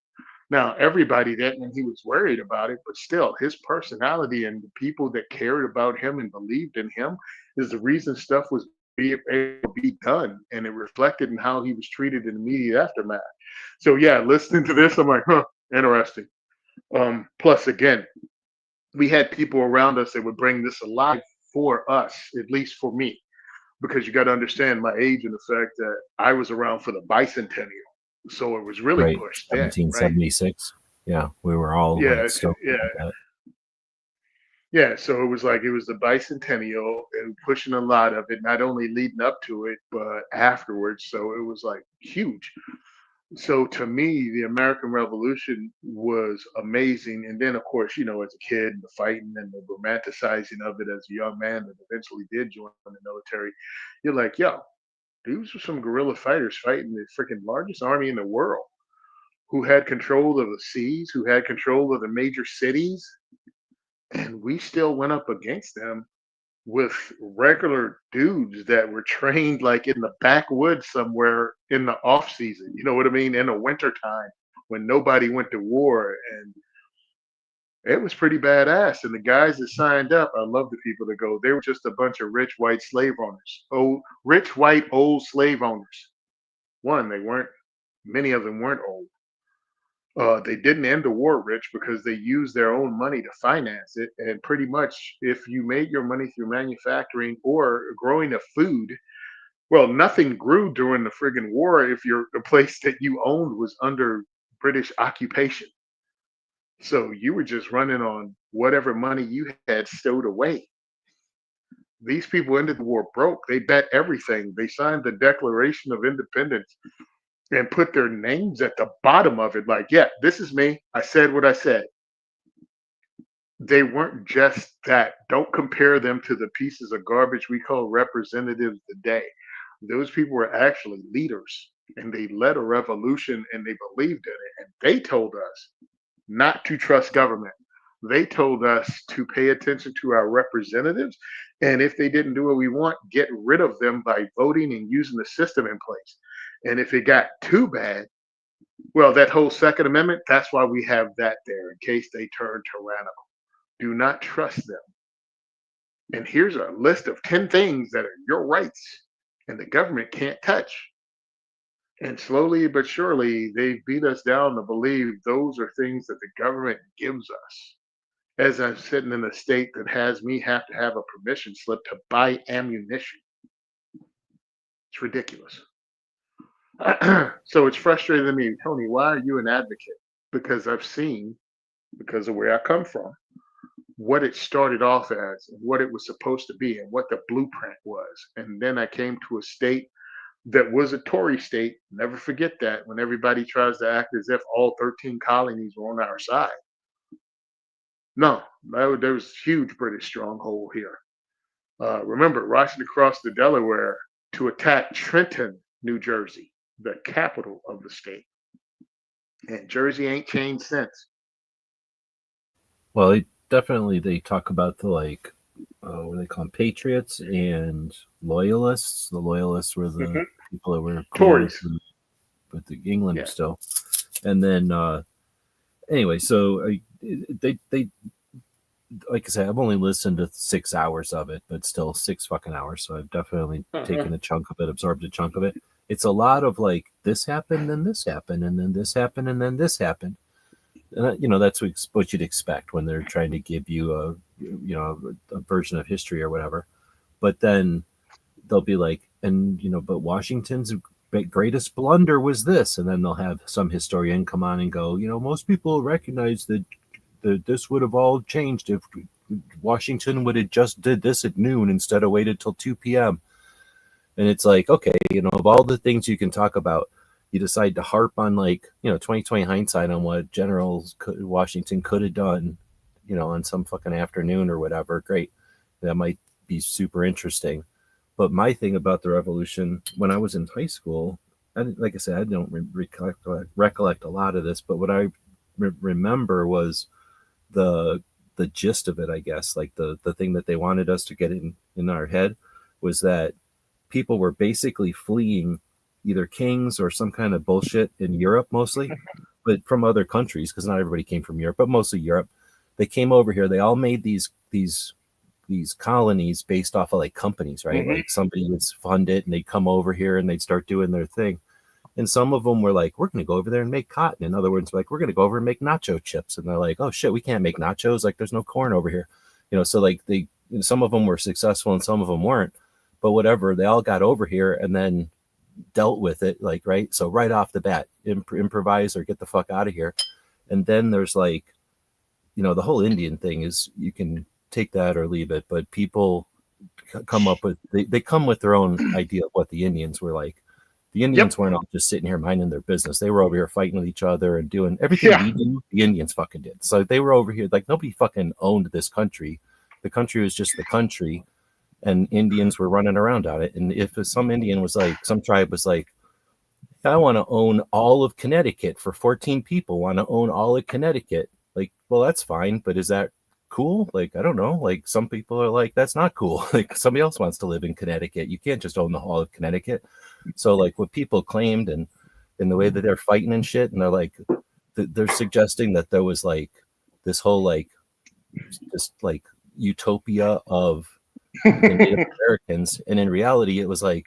[SPEAKER 3] Now, everybody didn't, and he was worried about it, but still, his personality and the people that cared about him and believed in him is the reason stuff was able to be done, and it reflected in how he was treated in the immediate aftermath. So, yeah, listening to this, I'm like, huh, interesting. Plus, again, we had people around us that would bring this alive for us, at least for me, because you got to understand my age and the fact that I was around for the bicentennial. So it was really
[SPEAKER 2] Right,
[SPEAKER 3] pushed then, right?
[SPEAKER 2] 1776. Yeah, we were all
[SPEAKER 3] Yeah,
[SPEAKER 2] like stoked
[SPEAKER 3] yeah,
[SPEAKER 2] about that.
[SPEAKER 3] yeah. So it was like it was the bicentennial and pushing a lot of it, not only leading up to it, but afterwards. So it was like huge. So to me, the American Revolution was amazing. And then, of course, as a kid, the fighting and the romanticizing of it as a young man that eventually did join the military, you're like, yo, these were some guerrilla fighters fighting the freaking largest army in the world, who had control of the seas, who had control of the major cities, and we still went up against them with regular dudes that were trained like in the backwoods somewhere in the off season. You know what I mean? In the winter time when nobody went to war, and it was pretty badass. And the guys that signed up, I love the people that go. They were just a bunch of rich white slave owners. Oh, rich white old slave owners. One, they weren't. Many of them weren't old. They didn't end the war rich because they used their own money to finance it. And pretty much, if you made your money through manufacturing or growing of food, well, nothing grew during the friggin' war if the place that you owned was under British occupation. So you were just running on whatever money you had stowed away. These people ended the war broke. They bet everything. They signed the Declaration of Independence and put their names at the bottom of it. Like, yeah, this is me. I said what I said. They weren't just that. Don't compare them to the pieces of garbage we call representatives today. Those people were actually leaders, and they led a revolution, and they believed in it. And they told us not to trust government. They told us to pay attention to our representatives. And if they didn't do what we want, get rid of them by voting and using the system in place. And if it got too bad, well, that whole Second Amendment, that's why we have that there in case they turn tyrannical. Do not trust them. And here's a list of 10 things that are your rights and the government can't touch. And slowly but surely, they beat us down to believe those are things that the government gives us. As I'm sitting in a state that has me have to have a permission slip to buy ammunition. It's ridiculous. So it's frustrating to me, Tony, why are you an advocate? Because I've seen, because of where I come from, what it started off as and what it was supposed to be and what the blueprint was. And then I came to a state that was a Tory state. Never forget that when everybody tries to act as if all 13 colonies were on our side. No, there was a huge British stronghold here. Remember, Washington crossed the Delaware to attack Trenton, New Jersey, the capital of the state. And Jersey ain't changed since.
[SPEAKER 2] Well, they talk about the like what do they call them, patriots and loyalists. The loyalists were the
[SPEAKER 3] Hmm.
[SPEAKER 2] people that were cool
[SPEAKER 3] Tories.
[SPEAKER 2] with the England
[SPEAKER 3] Yeah.
[SPEAKER 2] still. And then anyway, so they like I said, I've only listened to 6 hours of it, but still 6 fucking hours. So I've definitely
[SPEAKER 3] Uh-huh.
[SPEAKER 2] taken a chunk of it, absorbed a chunk of it. It's a lot of like this happened, then this happened, and then this happened, and then this happened. And that's what you'd expect when they're trying to give you a version of history or whatever. But then they'll be like, and but Washington's greatest blunder was this, and then they'll have some historian come on and go, most people recognize that this would have all changed if Washington would have just did this at noon instead of waited till 2 p.m. And it's like, okay, of all the things you can talk about, you decide to harp on, like, 2020 hindsight on what Washington could have done, on some fucking afternoon or whatever. Great. That might be super interesting. But my thing about the revolution, when I was in high school, like I said, I don't recollect a lot of this, but what I remember was the gist of it, I guess. Like the thing that they wanted us to get in our head was that people were basically fleeing either kings or some kind of bullshit in Europe mostly, but from other countries, because not everybody came from Europe, but mostly Europe. They came over here. They all made these colonies based off of like companies, right? Like somebody would fund it and they'd come over here and they'd start doing their thing. And some of them were like, we're going to go over there and make cotton. In other words, like, we're going to go over and make nacho chips. And they're like, oh shit, we can't make nachos. Like, there's no corn over here. So like some of them were successful and some of them weren't, but whatever, they all got over here and then dealt with it. Like, right. So right off the bat, improvise or get the fuck out of here. And then there's like, the whole Indian thing is, you can take that or leave it, but people come up with, they come with their own idea of what the Indians were like. The Indians weren't all just sitting here minding their business. They were over here fighting with each other and doing everything we do. The Indians fucking did. So they were over here, like, nobody fucking owned this country. The country was just the country, and Indians were running around on it. And if some Indian was like, some tribe was like, I want to own all of Connecticut for 14 people, want to own all of Connecticut. Like, well, that's fine, but is that cool? Like, I don't know. Like, some people are like, that's not cool. Like, somebody else wants to live in Connecticut. You can't just own the whole of Connecticut. So like what people claimed and in the way that they're fighting and shit, and they're like, they're suggesting that there was like this whole like just like utopia of the Native Americans, and in reality it was like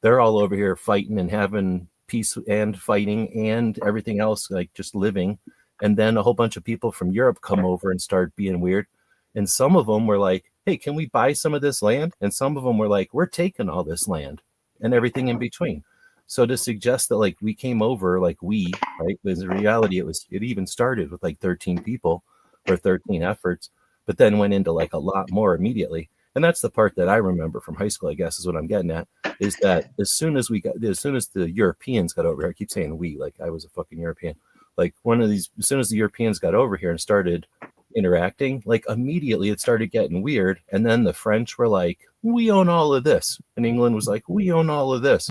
[SPEAKER 2] they're all over here fighting and having peace and fighting and everything else, like just living. And then a whole bunch of people from Europe come over and start being weird, and some of them were like, hey, can we buy some of this land? And some of them were like, we're taking all this land and everything in between. So to suggest that like we came over, like we, right, because in reality it even started with like 13 people or 13 efforts, but then went into like a lot more immediately. And that's the part that I remember from high school, I guess, is what I'm getting at, is that as soon as the Europeans got over here, I keep saying we, like I was a fucking European, like as soon as the Europeans got over here and started interacting, like immediately it started getting weird. And then the French were like, we own all of this, and England was like, we own all of this,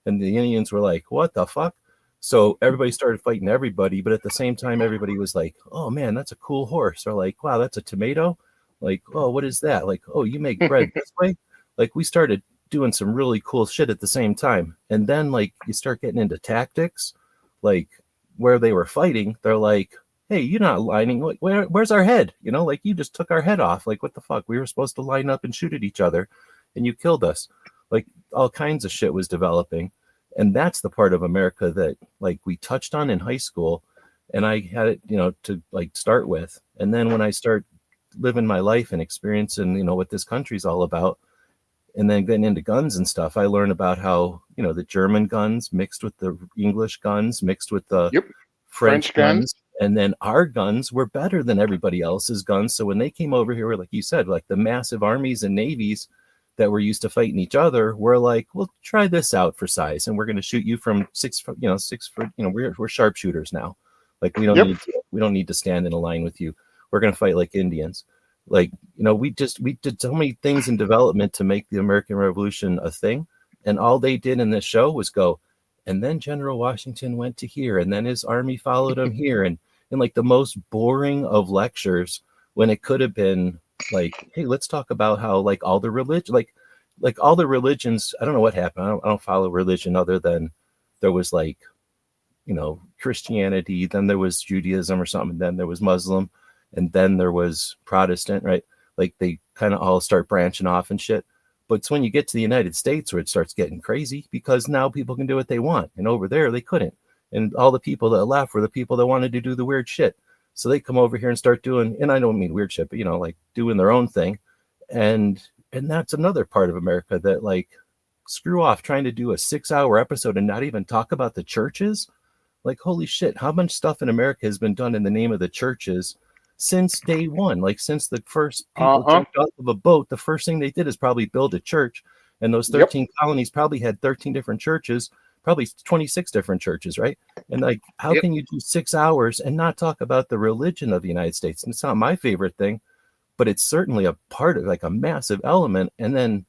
[SPEAKER 2] and the Indians were like, what the fuck? So everybody started fighting everybody, but at the same time everybody was like, oh man, that's a cool horse, or like, wow, that's a tomato, like, oh, what is that, like, oh, you make bread this way. Like, we started doing some really cool shit at the same time. And then like you start getting into tactics, like where they were fighting, they're like, hey, you're not lining. Where's our head? Like, you just took our head off. Like, what the fuck? We were supposed to line up and shoot at each other, and you killed us. Like, all kinds of shit was developing. And that's the part of America that, like, we touched on in high school, and I had it, to, like, start with. And then when I start living my life and experiencing, what this country's all about, and then getting into guns and stuff, I learned about how, the German guns mixed with the English guns, mixed with the French guns. And then our guns were better than everybody else's guns. So when they came over here, like you said, like the massive armies and navies that were used to fighting each other were like, well, try this out for size, and we're going to shoot you from 6 foot, we're sharpshooters now. Like, we don't need to stand in a line with you. We're going to fight like Indians. Like, we did so many things in development to make the American Revolution a thing. And all they did in this show was go, and then General Washington went to here, and then his army followed him here. And like the most boring of lectures, when it could have been like, hey, let's talk about how like all the religion, like all the religions, I don't know what happened. I don't follow religion other than there was like, Christianity, then there was Judaism or something, then there was Muslim, and then there was Protestant, right? Like they kind of all start branching off and shit. But it's when you get to the United States where it starts getting crazy, because now people can do what they want. And over there, they couldn't. And all the people that left were the people that wanted to do the weird shit. So they come over here and start doing, and I don't mean weird shit, but, like doing their own thing. And that's another part of America that, like, screw off trying to do a 6-hour episode and not even talk about the churches. Like, holy shit, how much stuff in America has been done in the name of the churches since day one? Like, since the first people jumped off of a boat, the first thing they did is probably build a church. And those 13 colonies probably had 13 different churches, probably 26 different churches, right? And like, how
[SPEAKER 3] Yep.
[SPEAKER 2] can you do 6 hours and not talk about the religion of the United States? And it's not my favorite thing, but it's certainly a part of, like, a massive element. And then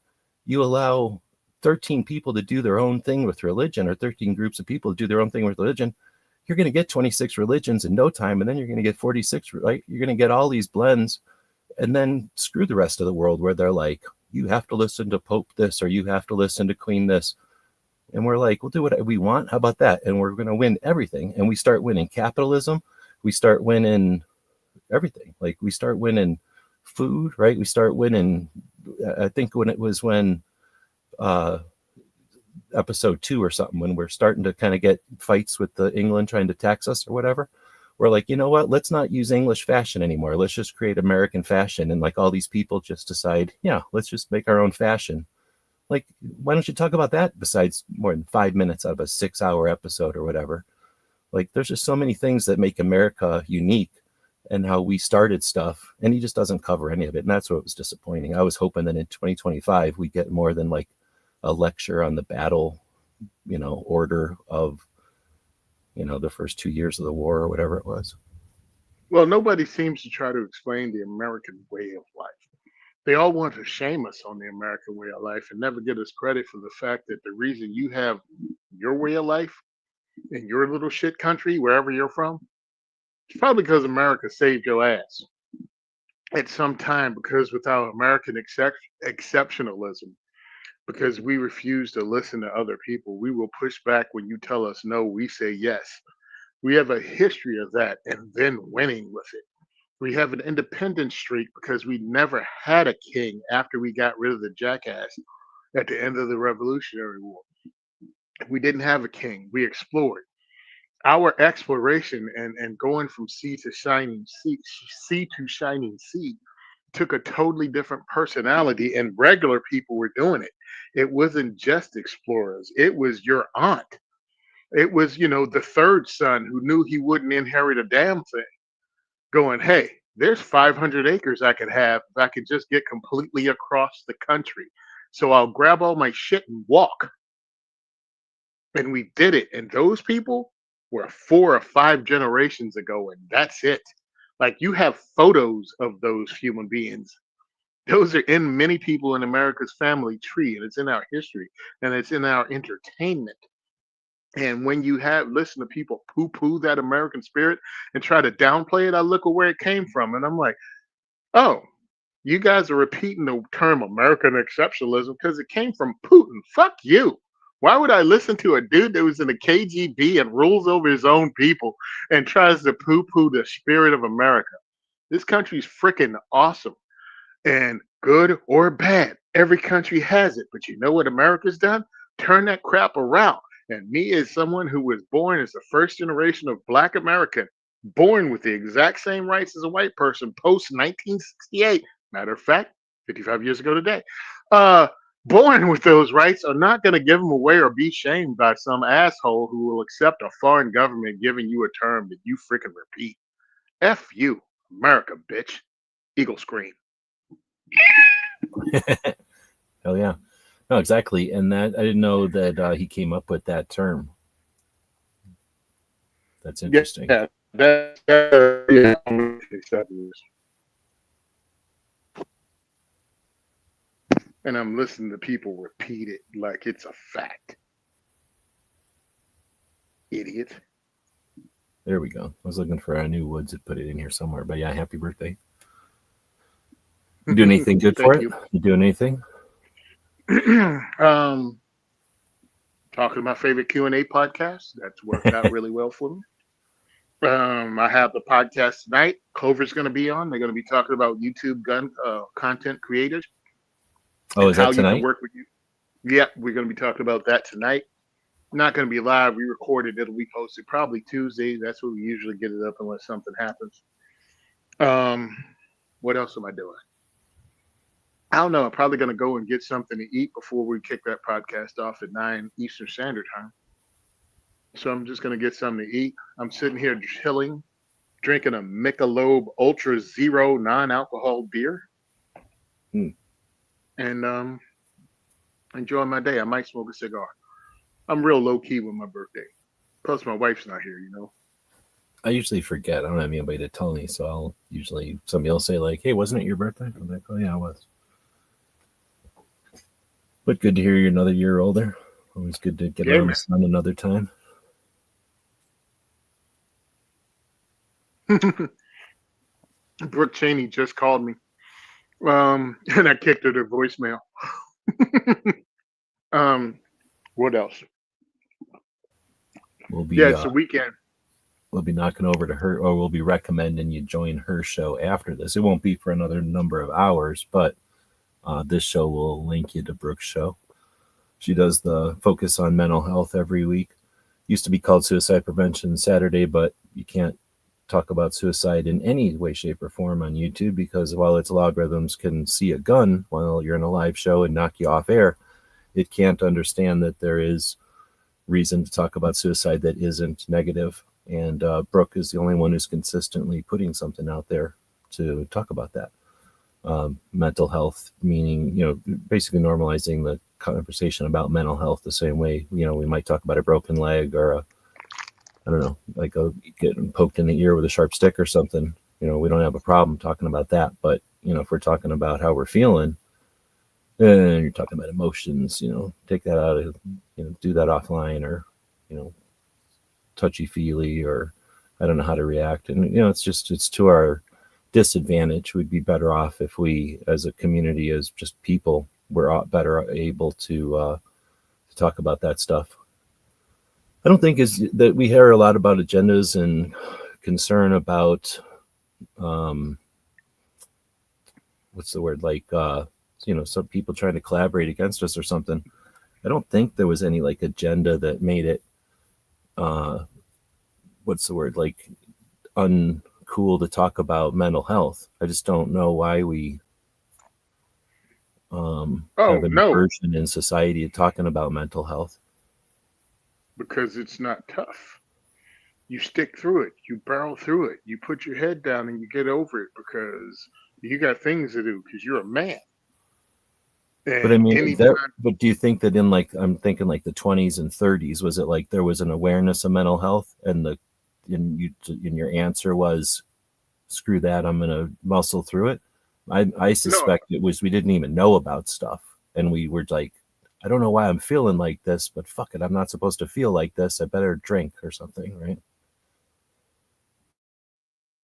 [SPEAKER 2] you allow 13 people to do their own thing with religion, or 13 groups of people to do their own thing with religion. You're going to get 26 religions in no time, and then you're going to get 46, right? You're going to get all these blends, and then screw the rest of the world, where they're like, you have to listen to Pope this, or you have to listen to Queen this. And we're like, we'll do what we want. How about that? And we're going to win everything. And we start winning capitalism. We start winning everything. Like, we start winning food, right? We start winning. I think when episode 2 or something, when we're starting to kind of get fights with the England trying to tax us or whatever, we're like, you know what? Let's not use English fashion anymore. Let's just create American fashion. And like, all these people just decide, yeah, let's just make our own fashion. Like, why don't you talk about that besides more than 5 minutes out of a 6-hour episode or whatever? Like, there's just so many things that make America unique, and how we started stuff, and he just doesn't cover any of it. And that's what was disappointing. I was hoping that in 2025 we get more than like a lecture on the battle, order of, the first 2 years of the war or whatever it was.
[SPEAKER 3] Well, nobody seems to try to explain the American way of life. They all want to shame us on the American way of life and never give us credit for the fact that the reason you have your way of life in your little shit country, wherever you're from, it's probably because America saved your ass at some time, because without American exceptionalism, because we refuse to listen to other people, we will push back when you tell us no, we say yes. We have a history of that and then winning with it. We have an independence streak because we never had a king after we got rid of the jackass at the end of the Revolutionary War. We didn't have a king. We explored. Our exploration and going from sea to shining sea took a totally different personality, and regular people were doing it. It wasn't just explorers. It was your aunt. It was, the third son who knew he wouldn't inherit a damn thing, going, hey, there's 500 acres I could have if I could just get completely across the country. So I'll grab all my shit and walk. And we did it. And those people were 4 or 5 generations ago, and that's it. Like, you have photos of those human beings. Those are in many people in America's family tree, and it's in our history, and it's in our entertainment. And when you have listen to people poo-poo that American spirit and try to downplay it, I look at where it came from, and I'm like, oh, you guys are repeating the term American exceptionalism because it came from Putin. Fuck you. Why would I listen to a dude that was in the KGB and rules over his own people and tries to poo-poo the spirit of America? This country's freaking awesome, and good or bad, every country has it. But you know what America's done? Turn that crap around. And me, as someone who was born as the first generation of Black American, born with the exact same rights as a white person post 1968, matter of fact, 55 years ago today, born with those rights, are not going to give them away or be shamed by some asshole who will accept a foreign government giving you a term that you freaking repeat. F you, America, bitch. Eagle scream.
[SPEAKER 2] Hell yeah. No, exactly. And that, I didn't know that he came up with that term. That's interesting.
[SPEAKER 3] Yeah, yeah. And I'm listening to people repeat it like it's a fact. Idiot.
[SPEAKER 2] There we go. I was looking for a new Woods to put it in here somewhere. But yeah, happy birthday. You doing anything good for it? You doing anything?
[SPEAKER 3] Talking to my favorite Q&A podcast. That's worked out really well for me. I have the podcast tonight. Clover's going to be on. They're going to be talking about YouTube gun content creators.
[SPEAKER 2] Oh, is that tonight?
[SPEAKER 3] You can work with you. Yeah, we're going to be talking about that tonight. Not going to be live. We recorded. It'll be posted probably Tuesday. That's when we usually get it up unless something happens. What else am I doing? I don't know. I'm probably going to go and get something to eat before we kick that podcast off at 9 Eastern Standard Time. So I'm just going to get something to eat. I'm sitting here chilling, drinking a Michelob Ultra Zero non-alcohol beer. And enjoying my day. I might smoke a cigar. I'm real low key with my birthday. Plus, my wife's not here.
[SPEAKER 2] I usually forget. I don't have anybody to tell me, so I'll usually somebody will say like, "Hey, wasn't it your birthday?" I'm like, "Oh yeah, it was." But good to hear you're another year older. Always good to get
[SPEAKER 3] Yeah,
[SPEAKER 2] around the sun another time.
[SPEAKER 3] man. Brooke Cheney just called me. And I kicked her to voicemail. um, what else?
[SPEAKER 2] We'll
[SPEAKER 3] Yeah,
[SPEAKER 2] be
[SPEAKER 3] it's the weekend.
[SPEAKER 2] we'll be knocking over to her, or we'll be recommending you join her show after this. It won't be for another number of hours, but this show will link you to Brooke's show. She does the focus on mental health every week. Used to be called Suicide Prevention Saturday, but you can't talk about suicide in any way, shape, or form on YouTube because while its algorithms can see a gun while you're in a live show and knock you off air, it can't understand that there is reason to talk about suicide that isn't negative. And Brooke is the only one who's consistently putting something out there to talk about that. Mental health, meaning, basically normalizing the conversation about mental health the same way, we might talk about a broken leg or I don't know, like getting poked in the ear with a sharp stick or something. We don't have a problem talking about that. But, if we're talking about how we're feeling, and you're talking about emotions, take that out of, do that offline or, touchy feely or I don't know how to react. And, it's to our disadvantage. We'd be better off if we, as a community, as just people, we're better able to talk about that stuff. I don't think is that we hear a lot about agendas and concern about what's the word, like some people trying to collaborate against us or something. I don't think there was any like agenda that made it what's the word, like uncool to talk about mental health. I just don't know why we
[SPEAKER 3] Oh
[SPEAKER 2] have an
[SPEAKER 3] no,
[SPEAKER 2] aversion in society of talking about mental health.
[SPEAKER 3] because it's not tough. You stick through it. You barrel through it. You put your head down and you get over it because you got things to do because you're a man.
[SPEAKER 2] But I
[SPEAKER 3] And
[SPEAKER 2] mean,
[SPEAKER 3] anytime,
[SPEAKER 2] but do you think that in like, I'm thinking like the 20s and 30s, was it like there was an awareness of mental health and and your answer was, screw that, I'm going to muscle through it? I
[SPEAKER 3] no,
[SPEAKER 2] suspect it was, we didn't even know about stuff. And we were like, I don't know why I'm feeling like this, but fuck it. I'm not supposed to feel like this. I better drink or something. Right.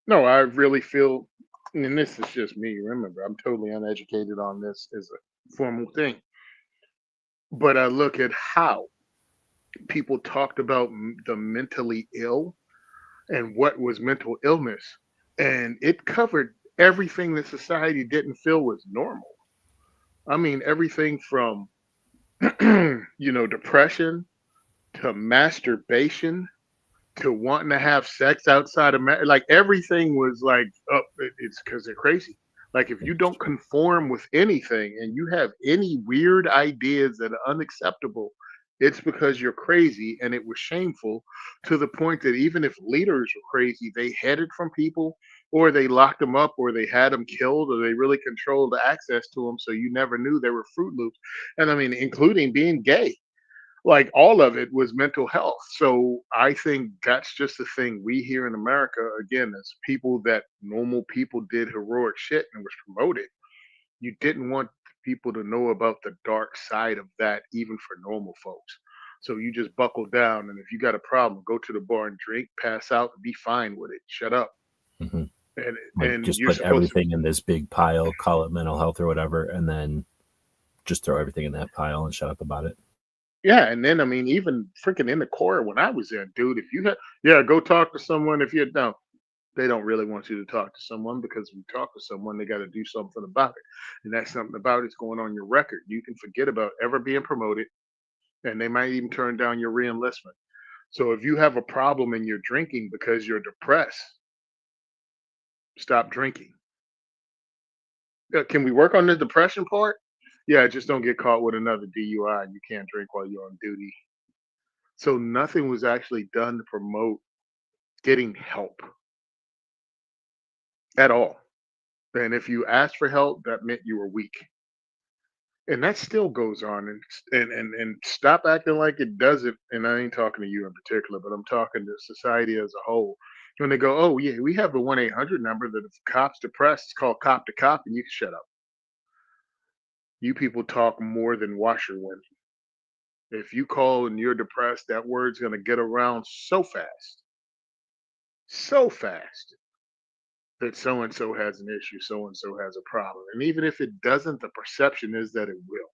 [SPEAKER 3] no, I really feel, and this is just me. Remember, I'm totally uneducated on this as a formal thing. But I look at how people talked about the mentally ill and what was mental illness, and it covered everything that society didn't feel was normal. I mean, everything from depression to masturbation to wanting to have sex outside of marriage. Like everything was like, oh, it's because they're crazy. Like if you don't conform with anything and you have any weird ideas that are unacceptable, it's because you're crazy. And it was shameful to the point that even if leaders were crazy, they hid it from people or they locked them up or they had them killed or they really controlled the access to them. So you never knew they were Fruit Loops. And I mean, including being gay, like all of it was mental health. So I think that's just the thing we here in America, again, as people that normal people did heroic shit and was promoted, you didn't want people to know about the dark side of that, even for normal folks. So you just buckle down, and if you got a problem, go to the bar and drink, pass out, and be fine with it. Shut up,
[SPEAKER 2] Mm-hmm.
[SPEAKER 3] and
[SPEAKER 2] Like
[SPEAKER 3] and
[SPEAKER 2] just
[SPEAKER 3] you're
[SPEAKER 2] put
[SPEAKER 3] supposed to.
[SPEAKER 2] everything in this big pile, call it mental health or whatever, and then just throw everything in that pile and shut up about it.
[SPEAKER 3] Yeah, and then I mean, even freaking in the core when I was there, dude, if you had, yeah, go talk to someone. If you don't, they don't really want you to talk to someone because if you talk to someone, they got to do something about it. And that something about it's going on your record. You can forget about ever being promoted, and they might even turn down your reenlistment. So if you have a problem and you're drinking because you're depressed, stop drinking. Can we work on the depression part? Yeah, just don't get caught with another DUI and you can't drink while you're on duty. So nothing was actually done to promote getting help at all. And if you asked for help, that meant you were weak. And that still goes on, and stop acting like it doesn't. And I ain't talking to you in particular, but I'm talking to society as a whole. When they go, oh yeah, we have a 1-800 number that if the cops depressed, it's called cop to cop, and you can shut up. You people talk more than washerwomen. If you call and you're depressed, that word's gonna get around so fast that so and so has an issue, so and so has a problem, and even if it doesn't, the perception is that it will.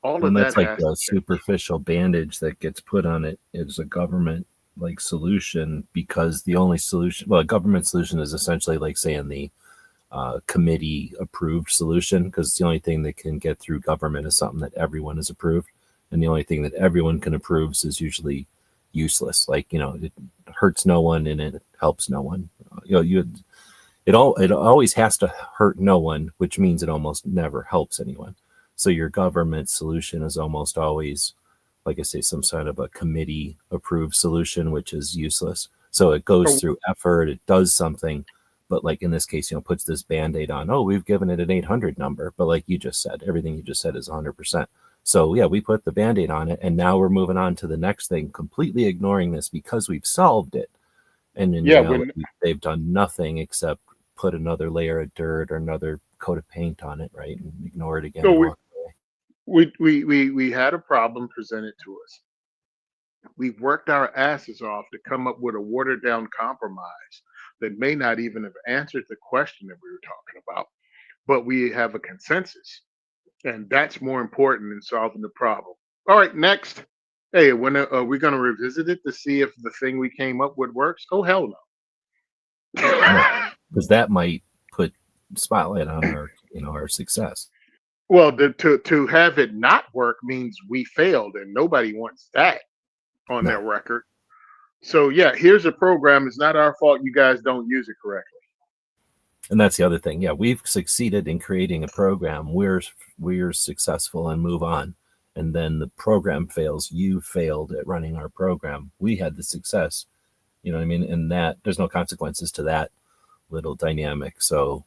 [SPEAKER 3] All
[SPEAKER 2] And
[SPEAKER 3] of
[SPEAKER 2] that's
[SPEAKER 3] that
[SPEAKER 2] like
[SPEAKER 3] has
[SPEAKER 2] the
[SPEAKER 3] to change.
[SPEAKER 2] superficial bandage that gets put on it is a government like solution, because the only solution, well, a government solution is essentially like saying the committee approved solution, because the only thing that can get through government is something that everyone has approved, and the only thing that everyone can approve is usually useless. Like, it hurts no one and it helps no one. It always has to hurt no one, which means it almost never helps anyone. So your government solution is almost always, like I say, some sort of a committee approved solution, which is useless. So it goes
[SPEAKER 3] Oh,
[SPEAKER 2] through effort, it does something, but like in this case, puts this band-aid on. Oh, we've given it an 800 number, but like you just said, everything you just said is 100%. So yeah, we put the band-aid on it, and now we're moving on to the next thing, completely ignoring this because we've solved it. And in
[SPEAKER 3] yeah, when
[SPEAKER 2] reality, they've done nothing except put another layer of dirt or another coat of paint on it, right? And ignore it again
[SPEAKER 3] so
[SPEAKER 2] and walk away.
[SPEAKER 3] we had a problem presented to us. We worked our asses off to come up with a watered down compromise that may not even have answered the question that we were talking about, but we have a consensus, and that's more important in solving the problem. All right, next. Hey, when are we going to revisit it to see if the thing we came up with works? Oh hell
[SPEAKER 2] No,
[SPEAKER 3] no.
[SPEAKER 2] because that might put spotlight on our success.
[SPEAKER 3] Well, to have it not work means we failed, and nobody wants that on their
[SPEAKER 2] No.
[SPEAKER 3] record. So yeah, here's a program. It's not our fault you guys don't use it correctly.
[SPEAKER 2] And that's the other thing. Yeah, we've succeeded in creating a program. We're successful and move on. And then the program fails. You failed at running our program. We had the success. You know what I mean? And that there's no consequences to that little dynamic. So,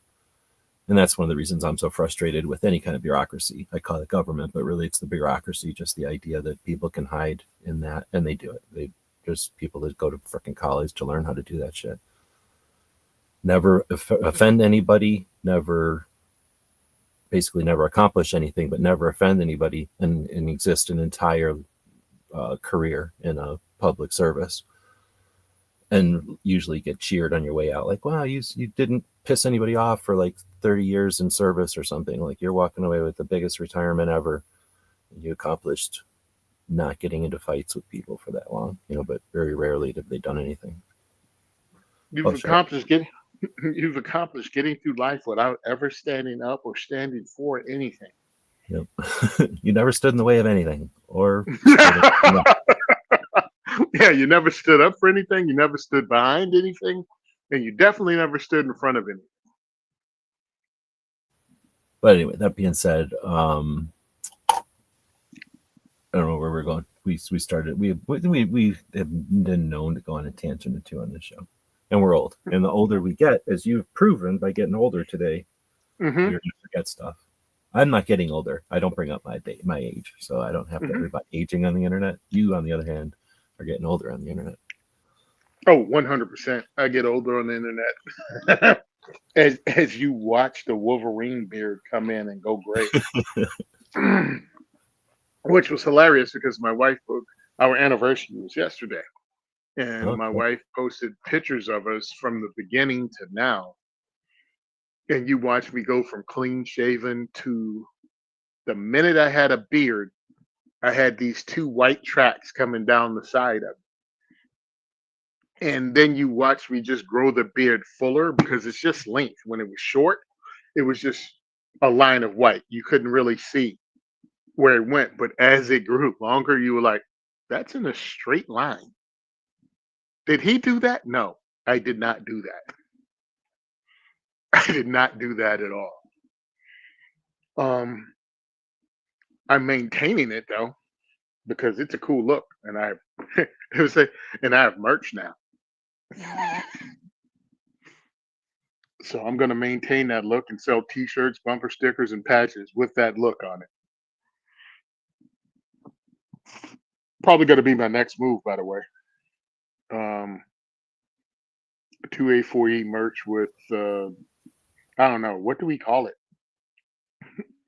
[SPEAKER 2] and that's one of the reasons I'm so frustrated with any kind of bureaucracy. I call it government, but really it's the bureaucracy, just the idea that people can hide in that, and they do it. There's people that go to freaking college to learn how to do that shit. Never offend anybody, basically never accomplish anything, but never offend anybody, and exist an entire career in a public service, and usually get cheered on your way out, like, wow, you didn't piss anybody off for like 30 years in service or something. Like, you're walking away with the biggest retirement ever. You accomplished not getting into fights with people for that long, but very rarely have they done anything.
[SPEAKER 3] You've
[SPEAKER 2] Oh, shut up.
[SPEAKER 3] accomplished getting you've accomplished getting through life without ever standing up or standing for anything.
[SPEAKER 2] Yep. You never stood in the way of anything or stood in,
[SPEAKER 3] Yeah, you never stood up for anything. You never stood behind anything, and you definitely never stood in front of anything.
[SPEAKER 2] But anyway, that being said, I don't know where we're going. We started. We have been known to go on a tangent or two on this show, and we're old. And the older we get, as you've proven by getting older today,
[SPEAKER 3] Hmm.
[SPEAKER 2] you're gonna forget stuff. I'm not getting older. I don't bring up my age, so I don't have to
[SPEAKER 3] Hmm.
[SPEAKER 2] worry about aging on the internet. You, on the other hand, are getting older on the internet.
[SPEAKER 3] Oh, 100%. I get older on the internet as you watch the Wolverine beard come in and go gray, which was hilarious because my wife booked our anniversary was yesterday, and my
[SPEAKER 2] Okay.
[SPEAKER 3] wife posted pictures of us from the beginning to now, and you watch me go from clean shaven to the minute I had a beard, I had these two white tracks coming down the side of it. And then you watch me just grow the beard fuller because it's just length. When it was short, it was just a line of white. You couldn't really see where it went. But as it grew longer, you were like, that's in a straight line. Did he do that? No, I did not do that. I did not do that at all. Um, I'm maintaining it though because it's a cool look, and I it was and I have merch now. So I'm going to maintain that look and sell T-shirts, bumper stickers, and patches with that look on it. Probably going to be my next move, by the way. 2A4E merch with I don't know, what do we call it?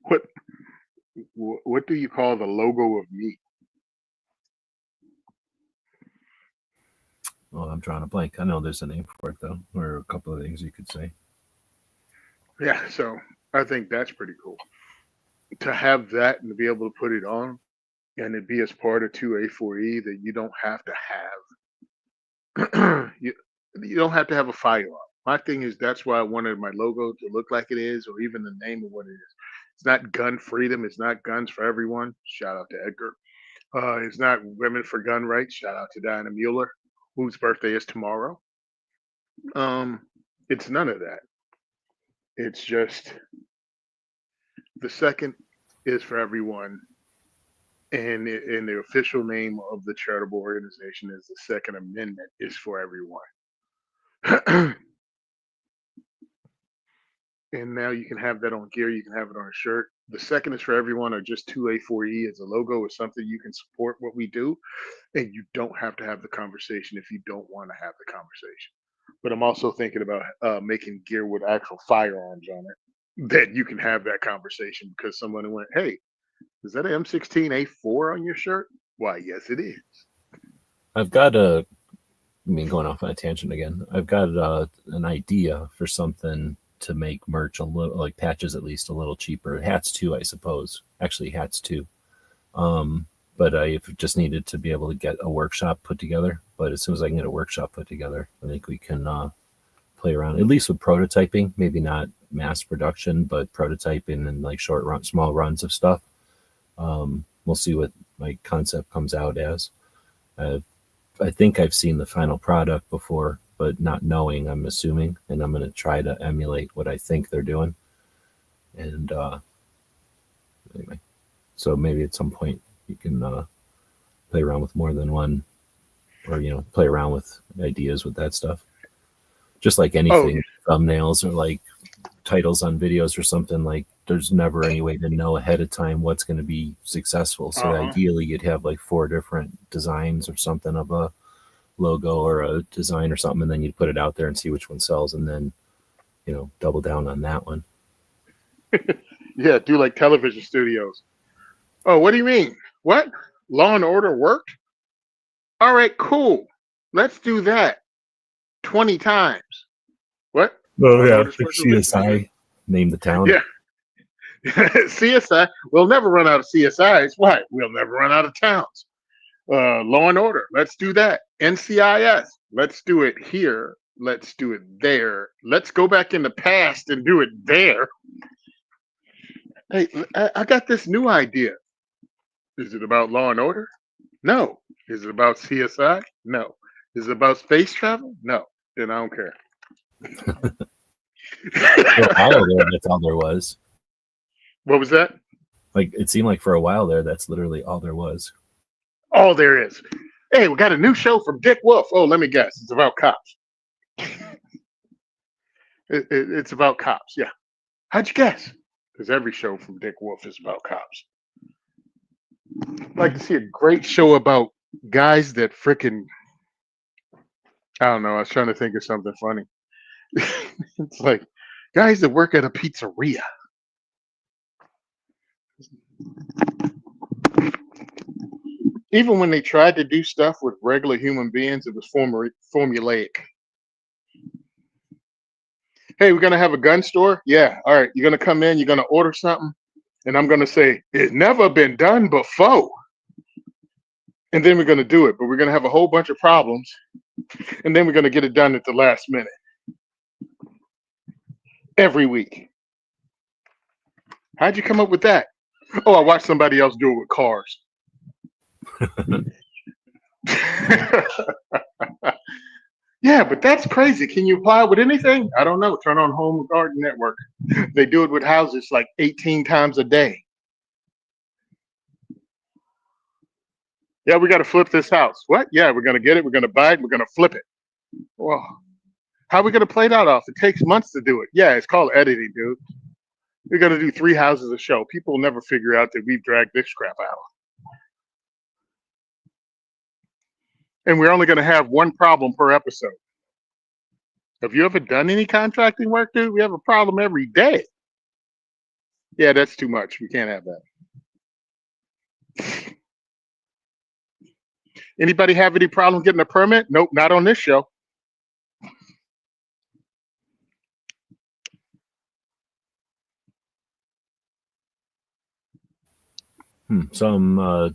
[SPEAKER 3] What what do you call the logo of me?
[SPEAKER 2] Well, I'm drawing a blank. I know there's a name for it though, or a couple of things you could say.
[SPEAKER 3] Yeah, so I think that's pretty cool to have that and to be able to put it on and it be as part of 2A4E that you don't have to have you don't have to have a firearm. My thing is that's why I wanted my logo to look like it is, or even the name of what it is. It's not gun freedom. It's not guns for everyone. Shout out to Edgar. It's not women for gun rights. Shout out to Diana Mueller, whose birthday is tomorrow. Um, it's none of that. It's just the second is for everyone, and the official name of the charitable organization is the Second Amendment is for everyone. And now you can have that on gear. You can have it on a shirt. The second is for everyone, or just 2A4E as a logo is something you can support what we do, and you don't have to have the conversation if you don't want to have the conversation. But I'm also thinking about making gear with actual firearms on it that you can have that conversation because someone went, "Hey, is that an M16A4 on your shirt?" Why, yes, it is.
[SPEAKER 2] I've got going off on a tangent again. I've got an idea for something to make merch a little, like patches at least a little cheaper. Hats too, I suppose. Actually, hats too. But I just needed to be able to get a workshop put together. But as soon as I can get a workshop put together, I think we can play around, at least with prototyping. Maybe not mass production, but prototyping and like small runs of stuff. We'll see what my concept comes out as. I think I've seen the final product before, but not knowing, I'm assuming, and I'm going to try to emulate what I think they're doing. And anyway, so maybe at some point you can play around with more than one, or play around with ideas with that stuff. Just like anything, thumbnails or like titles on videos or something, like there's never any way to know ahead of time what's going to be successful. So ideally you'd have like 4 different designs or something of a logo or a design or something, and then you'd put it out there and see which one sells, and then double down on that one.
[SPEAKER 3] Yeah, do like television studios. Oh, what do you mean? What? Law and Order worked? All right, cool. Let's do that 20 times. What?
[SPEAKER 2] Oh yeah, like CSI. Name the town.
[SPEAKER 3] Yeah. CSI. We'll never run out of CSIs. Why? We'll never run out of towns. Law and Order. Let's do that. NCIS. Let's do it here. Let's do it there. Let's go back in the past and do it there. Hey, I got this new idea. Is it about Law and Order? No. Is it about CSI? No. Is it about space travel? No. Then I don't care.
[SPEAKER 2] For a while there, that's all there was.
[SPEAKER 3] What was that?
[SPEAKER 2] Like it seemed like for a while there, that's literally all there was.
[SPEAKER 3] All there is. Hey, we got a new show from Dick Wolf. Oh, let me guess. It's about cops. It's about cops. Yeah. How'd you guess? Because every show from Dick Wolf is about cops. I'd like to see a great show about guys that frickin' I don't know. I was trying to think of something funny. It's like guys that work at a pizzeria. Even when they tried to do stuff with regular human beings, it was formulaic. Hey, we're going to have a gun store? Yeah. All right. You're going to come in, you're going to order something, and I'm going to say, it's never been done before. And then we're going to do it, but we're going to have a whole bunch of problems, and then we're going to get it done at the last minute. Every week. How'd you come up with that? Oh, I watched somebody else do it with cars. Yeah, but that's crazy. Can you apply it with anything? I don't know. Turn on Home and Garden Network. They do it with houses like 18 times a day. Yeah, we got to flip this house. What? Yeah, we're going to get it. We're going to buy it. We're going to flip it. Well, How are we gonna play that off? It takes months to do it. Yeah, it's called editing, dude. We're gonna do 3 houses a show. People will never figure out that we've dragged this crap out. And we're only gonna have one problem per episode. Have you ever done any contracting work, dude? We have a problem every day. Yeah, that's too much. We can't have that. Anybody have any problem getting a permit? Nope, not on this show.
[SPEAKER 2] So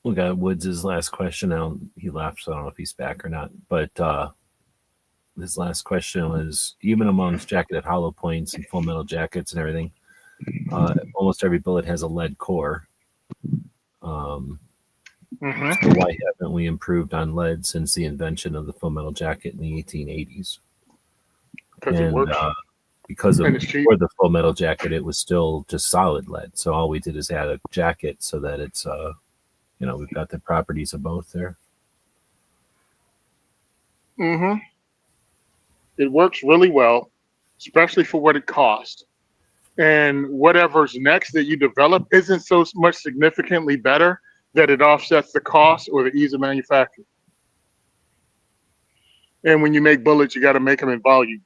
[SPEAKER 2] we got Woods' last question. Now he left, so I don't know if he's back or not. But his last question was: even amongst jacketed hollow points and full metal jackets and everything, almost every bullet has a lead core. So why haven't we improved on lead since the invention of the full metal jacket in the 1880s?
[SPEAKER 3] Because it works.
[SPEAKER 2] Because of
[SPEAKER 3] And it's cheap.
[SPEAKER 2] for the full metal jacket, it was still just solid lead. So all we did is add a jacket so that it's we've got the properties of both there.
[SPEAKER 3] It works really well, especially for what it costs. And whatever's next that you develop isn't so much significantly better that it offsets the cost or the ease of manufacture. And when you make bullets, you got to make them in volume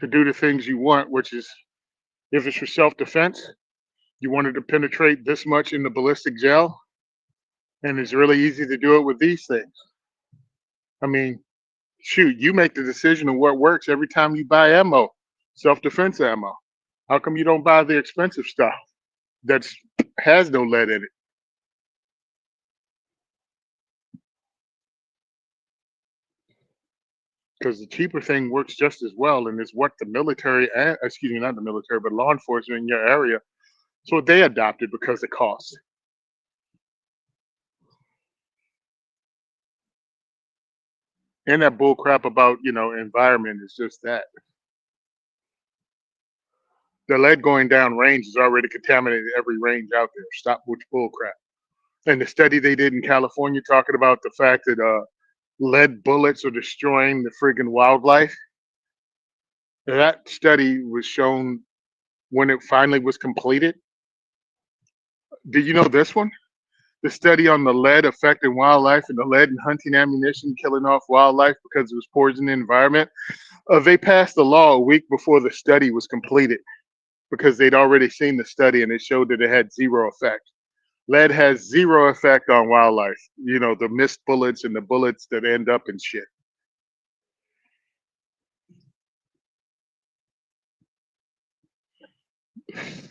[SPEAKER 3] to do the things you want, which is, if it's for self-defense, you wanted to penetrate this much in the ballistic gel, and it's really easy to do it with these things. I mean, shoot, you make the decision of what works every time you buy ammo, self-defense ammo. How come you don't buy the expensive stuff that has no lead in it? Because the cheaper thing works just as well, and is what the military, excuse me, not the military, but law enforcement in your area, so they adopted because of cost. And that bull crap about, environment is just that. The lead going down range has already contaminated every range out there. Stop with bull crap. And the study they did in California talking about the fact that lead bullets are destroying the friggin' wildlife. That study was shown when it finally was completed. Did you know this one? The study on the lead affecting wildlife and the lead in hunting ammunition killing off wildlife because it was poisoning the environment. They passed the law a week before the study was completed because they'd already seen the study and it showed that it had zero effect. Lead has zero effect on wildlife. The missed bullets and the bullets that end up in shit.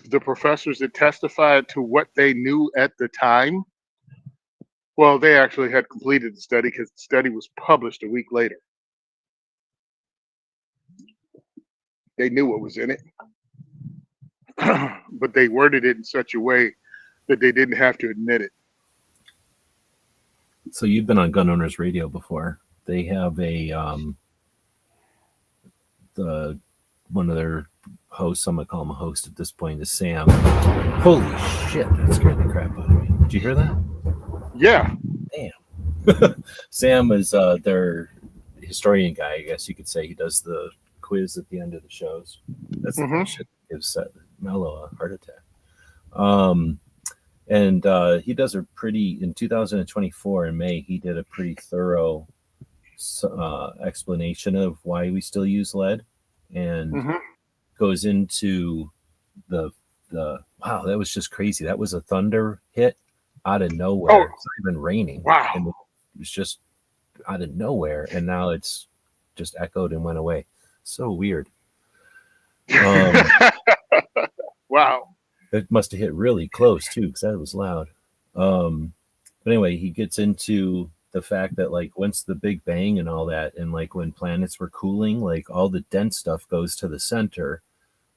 [SPEAKER 3] The professors that testified to what they knew at the time, well, they actually had completed the study because the study was published a week later. They knew what was in it, but they worded it in such a way that they didn't have to admit it.
[SPEAKER 2] So you've been on Gun Owners Radio before. They have one of their hosts, I'm gonna call him a host at this point, is Sam. Holy shit, that scared the crap out of me. Did you hear that?
[SPEAKER 3] Yeah.
[SPEAKER 2] Damn. Sam is their historian guy, I guess you could say. He does the quiz at the end of the shows. That's the kind of shit that gives Mello a heart attack. And he does in 2024 in May, he did a pretty thorough explanation of why we still use lead, and goes into the wow, that was just crazy. That was a thunder hit out of nowhere. It's not even raining.
[SPEAKER 3] Wow.
[SPEAKER 2] And it was just out of nowhere, and now it's just echoed and went away. So weird.
[SPEAKER 3] Wow.
[SPEAKER 2] It must have hit really close too, because that was loud. But anyway, he gets into the fact that once the Big Bang and all that, and when planets were cooling, all the dense stuff goes to the center,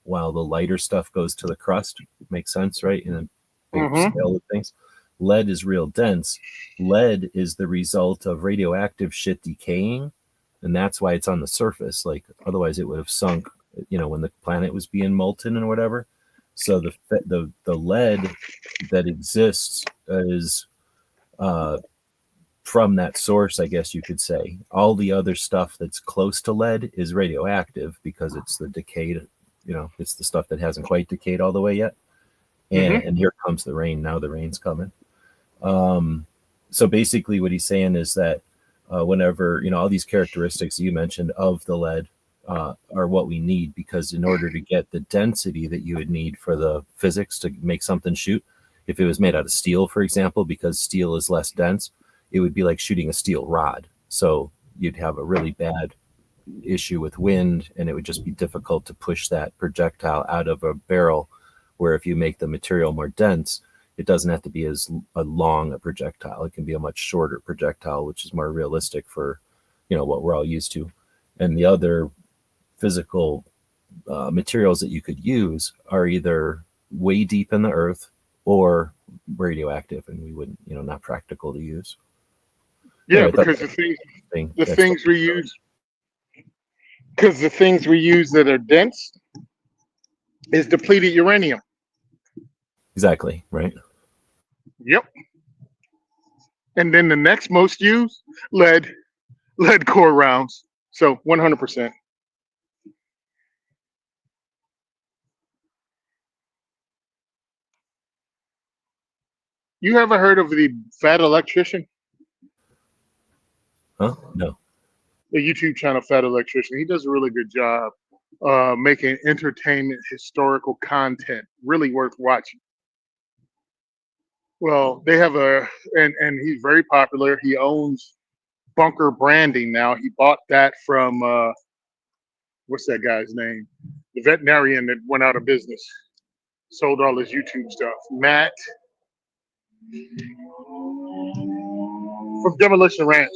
[SPEAKER 2] while the lighter stuff goes to the crust. Makes sense, right? In a big scale of things. Lead is real dense. Lead is the result of radioactive shit decaying, and that's why it's on the surface. Otherwise, it would have sunk. When the planet was being molten and whatever. So the lead that exists is from that source, I guess you could say. All the other stuff that's close to lead is radioactive because it's the decayed, it's the stuff that hasn't quite decayed all the way yet. And here comes the rain. Now the rain's coming. So basically what he's saying is that whenever, all these characteristics you mentioned of the lead are what we need, because in order to get the density that you would need for the physics to make something shoot, if it was made out of steel, for example, because steel is less dense, it would be like shooting a steel rod. So you'd have a really bad issue with wind, and it would just be difficult to push that projectile out of a barrel, where if you make the material more dense, it doesn't have to be as long a projectile. It can be a much shorter projectile, which is more realistic for, what we're all used to. And the other physical materials that you could use are either way deep in the earth or radioactive, and we wouldn't, not practical to use.
[SPEAKER 3] Yeah,
[SPEAKER 2] Anyway,
[SPEAKER 3] because the things we use, because the things we use that are dense is depleted uranium.
[SPEAKER 2] Exactly, right?
[SPEAKER 3] Yep. And then the next most used, lead core rounds. So 100%. You ever heard of the Fat Electrician?
[SPEAKER 2] Huh? No.
[SPEAKER 3] The YouTube channel Fat Electrician. He does a really good job making entertainment, historical content really worth watching. Well, they have and he's very popular. He owns Bunker Branding now. He bought that from what's that guy's name? The veterinarian that went out of business, sold all his YouTube stuff. Matt from Demolition Ranch.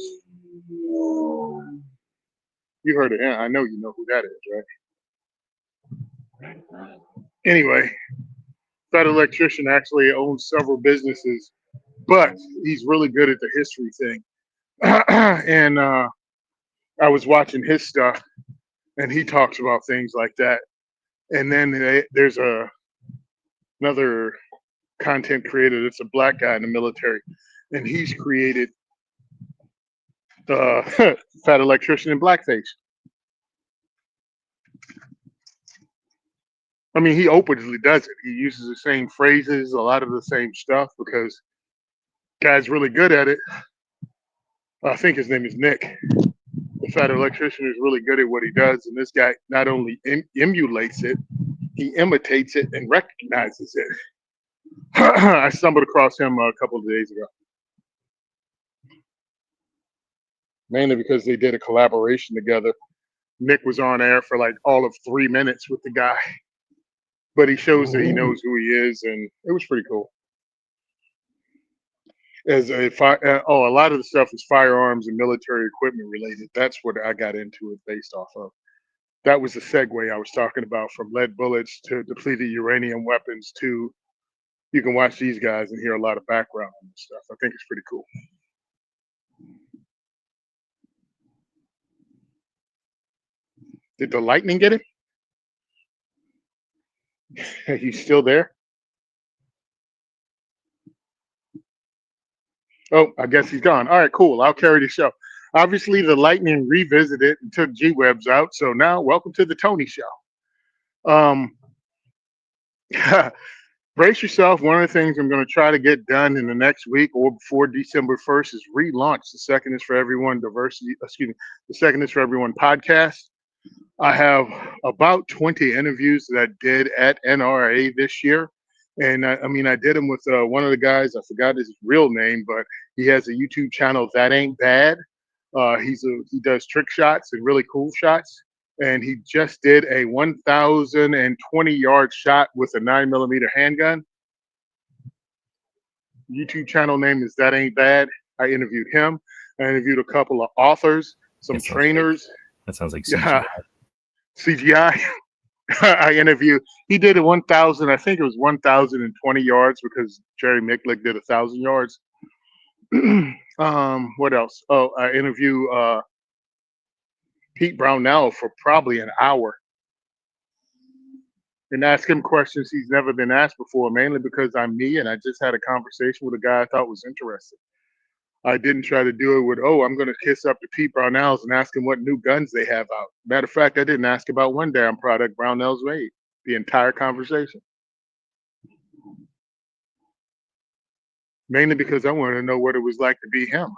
[SPEAKER 3] You heard it. Yeah, I know you know who that is, right? Anyway, that electrician actually owns several businesses, but he's really good at the history thing. And I was watching his stuff, and he talks about things like that. And then there's another content creator that's a black guy in the military, and he's created the Fat Electrician in blackface. I mean, he openly does it. He uses the same phrases, a lot of the same stuff, because guy's really good at it. I think his name is Nick. The Fat Electrician is really good at what he does, and this guy not only emulates it, he imitates it and recognizes it. I stumbled across him a couple of days ago, mainly because they did a collaboration together. Nick was on air for like all of 3 minutes with the guy, but he shows that he knows who he is, and it was pretty cool. A lot of the stuff is firearms and military equipment related. That's what I got into it based off of. That was the segue I was talking about, from lead bullets to depleted uranium weapons to, you can watch these guys and hear a lot of background on this stuff. I think it's pretty cool. Did the lightning get him? He's still there? Oh, I guess he's gone. All right, cool. I'll carry the show. Obviously, the lightning revisited and took G-Webs out. So now, welcome to the Tony Show. Brace yourself. One of the things I'm going to try to get done in the next week or before December 1st is relaunch the Second is for Everyone the Second is for Everyone podcast. I have about 20 interviews that I did at NRA this year. And I did them with one of the guys. I forgot his real name, but he has a YouTube channel, That Ain't Bad. He does trick shots and really cool shots. And he just did a 1,020-yard shot with a 9mm handgun. YouTube channel name is That Ain't Bad. I interviewed him. I interviewed a couple of authors, some trainers.
[SPEAKER 2] That sounds like CGI.
[SPEAKER 3] CGI. I interviewed. He did a 1,000. I think it was 1,020 yards because Jerry Micklick did 1,000 yards. What else? Oh, I interviewed Pete Brownell for probably an hour and ask him questions he's never been asked before, mainly because I'm me and I just had a conversation with a guy I thought was interesting. I didn't try to do it with, oh, I'm going to kiss up to Pete Brownells and ask him what new guns they have out. Matter of fact, I didn't ask about one damn product Brownells made the entire conversation. Mainly because I wanted to know what it was like to be him.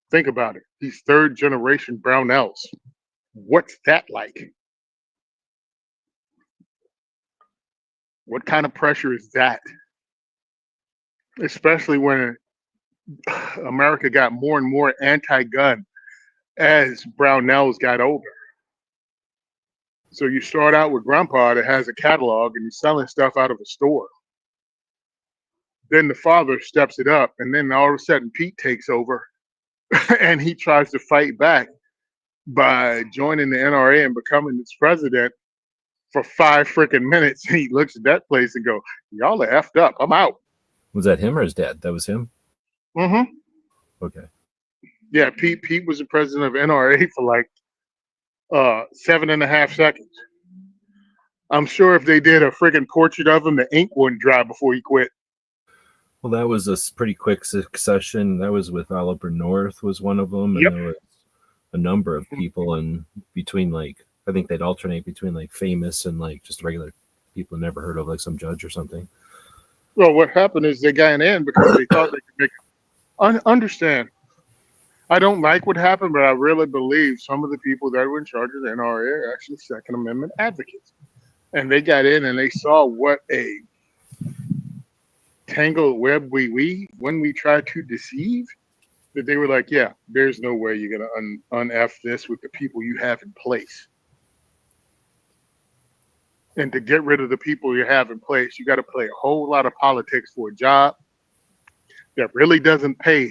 [SPEAKER 3] Think about it. He's third generation Brownells. What's that like? What kind of pressure is that? Especially when America got more and more anti-gun as Brownells got older. So you start out with Grandpa that has a catalog and he's selling stuff out of a store. Then the father steps it up, and then all of a sudden Pete takes over and he tries to fight back by joining the NRA and becoming its president for 5 freaking minutes. He looks at that place and go, y'all are effed up. I'm out.
[SPEAKER 2] Was that him or his dad? That was him?
[SPEAKER 3] Mm-hmm.
[SPEAKER 2] Okay.
[SPEAKER 3] Yeah, Pete was the president of NRA for like 7.5 seconds. I'm sure if they did a freaking portrait of him, the ink wouldn't dry before he quit.
[SPEAKER 2] Well, that was a pretty quick succession. That was with Oliver North was one of them. And
[SPEAKER 3] Yep.
[SPEAKER 2] there was a number of people in between, like, I think they'd alternate between like famous and like just regular people never heard of, like some judge or something.
[SPEAKER 3] Well, what happened is they got in because they thought they could make it. Understand. I don't like what happened, but I really believe some of the people that were in charge of the NRA are actually Second Amendment advocates. And they got in and they saw what a tangled web we weave when we try to deceive, that they were like, yeah, there's no way you're going to un-F this with the people you have in place. And to get rid of the people you have in place, you got to play a whole lot of politics for a job that really doesn't pay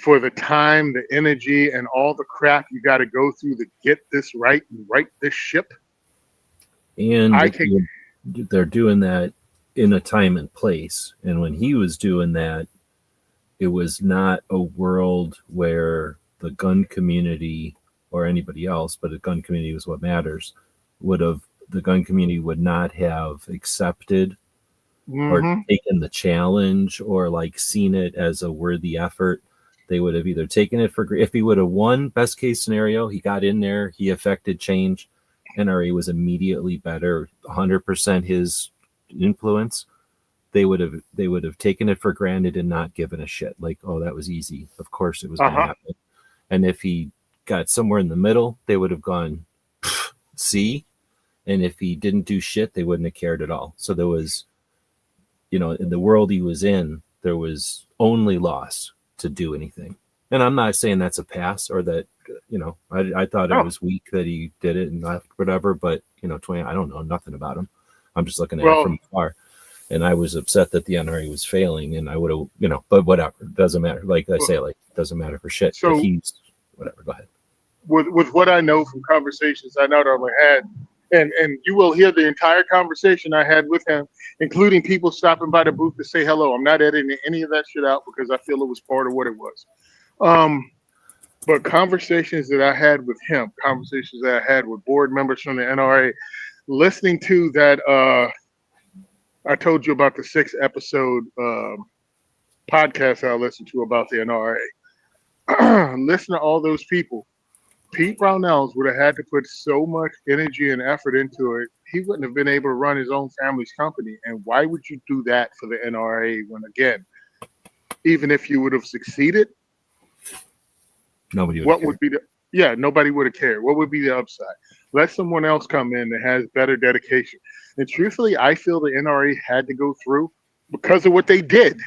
[SPEAKER 3] for the time, the energy, and all the crap you got to go through to get this right and right this ship.
[SPEAKER 2] And they're doing that in a time and place. And when he was doing that, it was not a world where the gun community or anybody else, but the gun community was what matters, the gun community would not have accepted or taken the challenge or like seen it as a worthy effort. They would have either taken it for, if he would have won, best case scenario, he got in there, he affected change, NRA was immediately better, 100% his influence. They would have taken it for granted and not given a shit. Like, oh, that was easy. Of course it was going to happen. And if he got somewhere in the middle, they would have gone, see? And if he didn't do shit, they wouldn't have cared at all. So there was, in the world he was in, there was only loss to do anything. And I'm not saying that's a pass or that, I thought it was weak that he did it and left, whatever. But, I don't know nothing about him. I'm just looking at it from afar. And I was upset that the NRA was failing, and I would have, but whatever, it doesn't matter. Like I say, like it doesn't matter for shit.
[SPEAKER 3] So
[SPEAKER 2] but he's whatever. Go ahead.
[SPEAKER 3] With what I know from conversations I not only had, and you will hear the entire conversation I had with him, including people stopping by the booth to say hello. I'm not editing any of that shit out because I feel it was part of what it was. But conversations that I had with him, conversations that I had with board members from the NRA, listening to that. I told you about the 6 episode podcast I listened to about the NRA. Listen to all those people. Pete Brownells would have had to put so much energy and effort into it, he wouldn't have been able to run his own family's company. And why would you do that for the NRA when, again, even if you would have succeeded,
[SPEAKER 2] nobody would
[SPEAKER 3] nobody would have cared. What would be the upside? Let someone else come in that has better dedication. And truthfully, I feel the NRA had to go through because of what they did.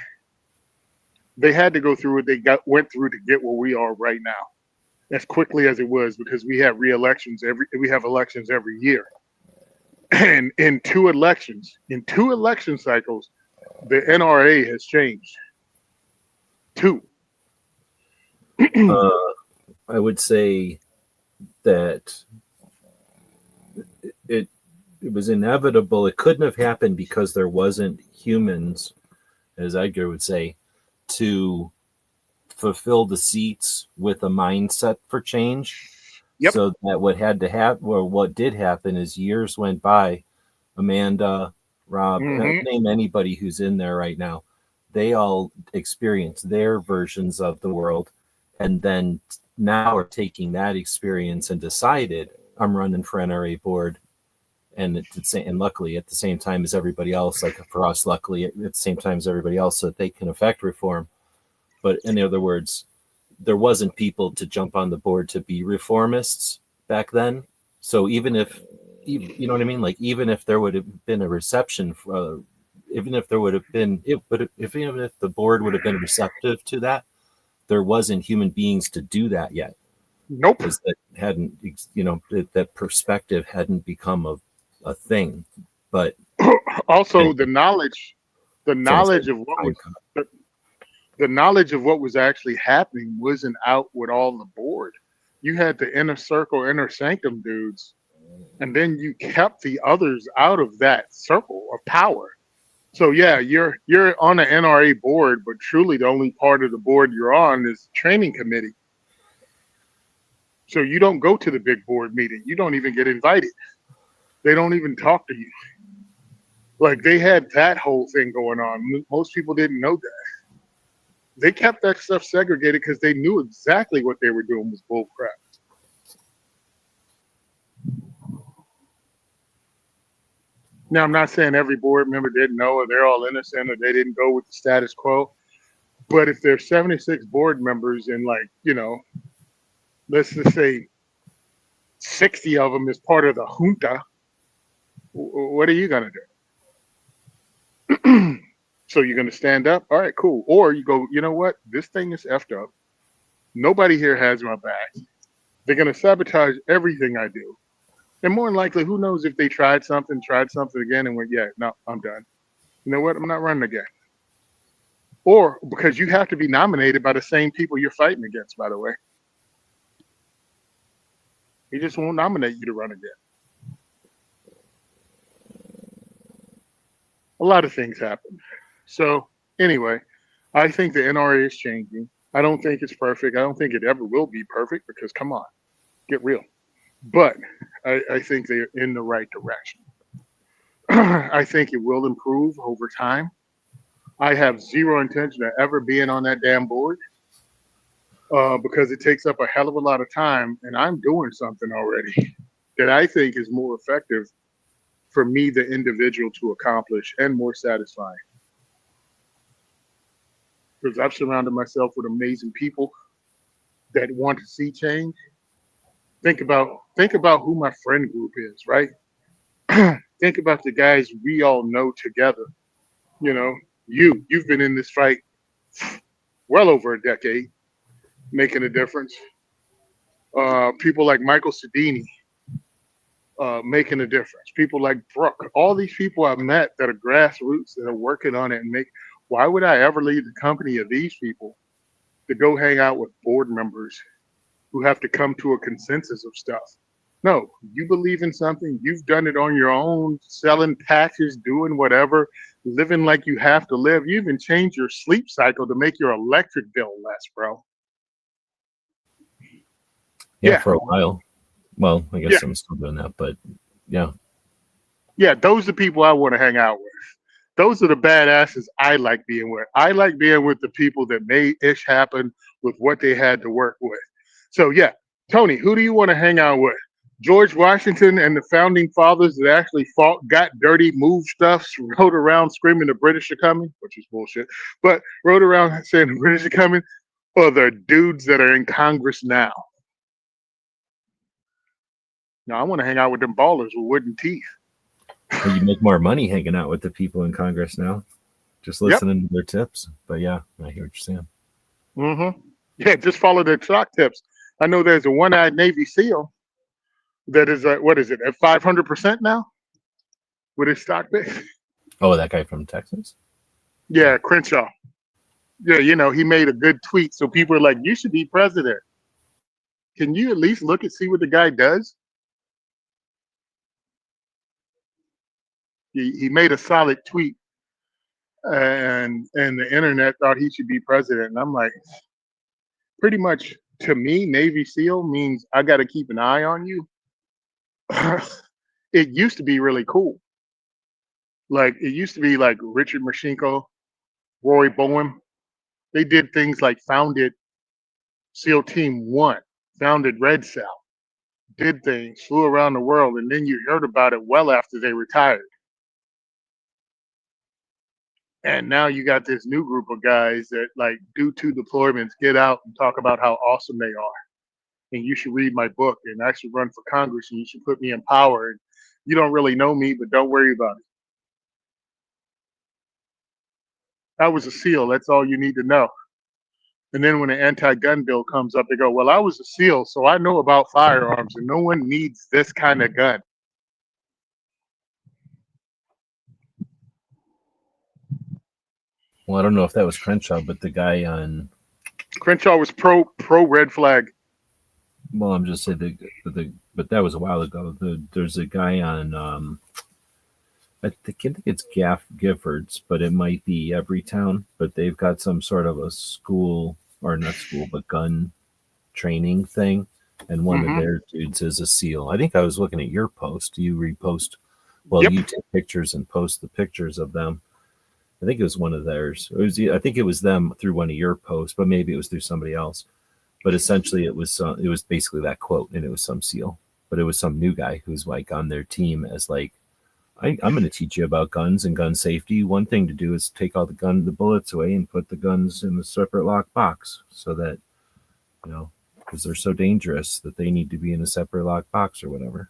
[SPEAKER 3] They had to go through what they went through to get where we are right now, as quickly as it was, because we have elections every year. And in two election cycles, the NRA has changed. 2.
[SPEAKER 2] I would say that it was inevitable. It couldn't have happened because there wasn't humans, as Edgar would say, to fulfill the seats with a mindset for change.
[SPEAKER 3] Yep.
[SPEAKER 2] So that what did happen is years went by. Amanda, Rob, name anybody who's in there right now. they all experienced their versions of the world, and then now are taking that experience and decided, I'm running for NRA board. And and luckily at the same time as everybody else, like for us, luckily at the same time as everybody else, so that they can affect reform. But in other words, there wasn't people to jump on the board to be reformists back then. So even if, you know what I mean, like even if there would have been a reception, even if there would have been, even if the board would have been receptive to that, there wasn't human beings to do that yet,
[SPEAKER 3] Nope.
[SPEAKER 2] because that hadn't, that perspective hadn't become a thing. But
[SPEAKER 3] Also,
[SPEAKER 2] anyway,
[SPEAKER 3] the
[SPEAKER 2] it's almost like
[SPEAKER 3] knowledge of what
[SPEAKER 2] time
[SPEAKER 3] was
[SPEAKER 2] cut.
[SPEAKER 3] the knowledge of what was actually happening wasn't out with all the board. You had the inner circle, inner sanctum dudes, and then you kept the others out of that circle of power. So yeah, you're on an NRA board, but truly the only part of the board you're on is the training committee. So you don't go to the big board meeting. You don't even get invited. They don't even talk to you. Like they had that whole thing going on. Most people didn't know that. They kept that stuff segregated because they knew exactly what they were doing was bull crap. Now I'm not saying every board member didn't know or they're all innocent or they didn't go with the status quo. But if there's 76 board members and like, let's just say 60 of them is part of the junta, what are you gonna do? So you're gonna stand up? All right, cool. Or you go, you know what? This thing is effed up. Nobody here has my back. They're gonna sabotage everything I do. And more than likely, who knows if they tried something again, and went, yeah, no, I'm done. You know what? I'm not running again. Or because you have to be nominated by the same people you're fighting against, by the way. He just won't nominate you to run again. A lot of things happen. So anyway, I think the NRA is changing. I don't think it's perfect. I don't think it ever will be perfect because come on, get real. But I think they're in the right direction. I think it will improve over time. I have zero intention of ever being on that damn board because it takes up a hell of a lot of time, and I'm doing something already that I think is more effective for me, the individual, to accomplish and more satisfying. Because I've surrounded myself with amazing people that want to see change. Think about who my friend group is, right? Think about the guys we all know together. You know, you've been in this fight well over a decade, making a difference. People like Michael Sedini, making a difference. People like Brooke, all these people I've met that are grassroots that are working on it and make. Why would I ever leave the company of these people to go hang out with board members who have to come to a consensus of stuff? No, you believe in something, you've done it on your own, selling patches, doing whatever, living like you have to live. You even change your sleep cycle to make your electric bill less, bro.
[SPEAKER 2] Yeah,
[SPEAKER 3] Yeah,
[SPEAKER 2] for a while. Well, I
[SPEAKER 3] yeah,
[SPEAKER 2] guess I'm still doing that, but yeah.
[SPEAKER 3] yeah. Those are the people I want to hang out with. Those are the badasses I like being with. I like being with the people that made ish happen with what they had to work with. So yeah, Tony, who do you want to hang out with? George Washington and the founding fathers that actually fought, got dirty, moved stuff, rode around screaming the British are coming, which is bullshit, but rode around saying the British are coming, or the dudes that are in Congress now? Now I want to hang out with them ballers with wooden teeth.
[SPEAKER 2] Well, you make more money hanging out with the people in Congress now, just
[SPEAKER 3] Yep.
[SPEAKER 2] listening to their tips. But yeah, I hear what you're saying.
[SPEAKER 3] Mm-hmm. Yeah, just follow their stock tips. I know there's a one-eyed Navy SEAL that is what is it at 500% now with his stock pick?
[SPEAKER 2] Oh, that guy from Texas?
[SPEAKER 3] Yeah, Crenshaw. Yeah, he made a good tweet, so people are like, "You should be president." Can you at least look and see what the guy does? He made a solid tweet, and the internet thought he should be president. And I'm like, pretty much to me, Navy SEAL means I got to keep an eye on you. It used to be really cool. Like it used to be like Richard Mashinko Roy Bowen. They did things like founded SEAL Team 1, founded Red Cell, did things, flew around the world, and then you heard about it well after they retired. And now you got this new group of guys that like do two deployments, get out and talk about how awesome they are. And you should read my book and I should run for Congress and you should put me in power. And you don't really know me, but don't worry about it. I was a SEAL. That's all you need to know. And then when the anti-gun bill comes up, they go, well, I was a SEAL, so I know about firearms and no one needs this kind of gun.
[SPEAKER 2] Well, I don't know if that was Crenshaw, but the guy on.
[SPEAKER 3] Crenshaw was pro red flag.
[SPEAKER 2] Well, I'm just saying but that was a while ago. There's a guy on. I think it's Giffords, but it might be Everytown. But they've got some sort of a school, or not school, but gun training thing. And one of their dudes is a SEAL. I think I was looking at your post. You repost, well,
[SPEAKER 3] Yep.
[SPEAKER 2] you take pictures and post the pictures of them. I think it was one of theirs. I think it was them through one of your posts, but maybe it was through somebody else. But essentially, it was basically that quote, and it was some SEAL, but it was some new guy who's like on their team as like, I'm going to teach you about guns and gun safety. One thing to do is take all the bullets away and put the guns in a separate locked box, so that because they're so dangerous that they need to be in a separate locked box or whatever.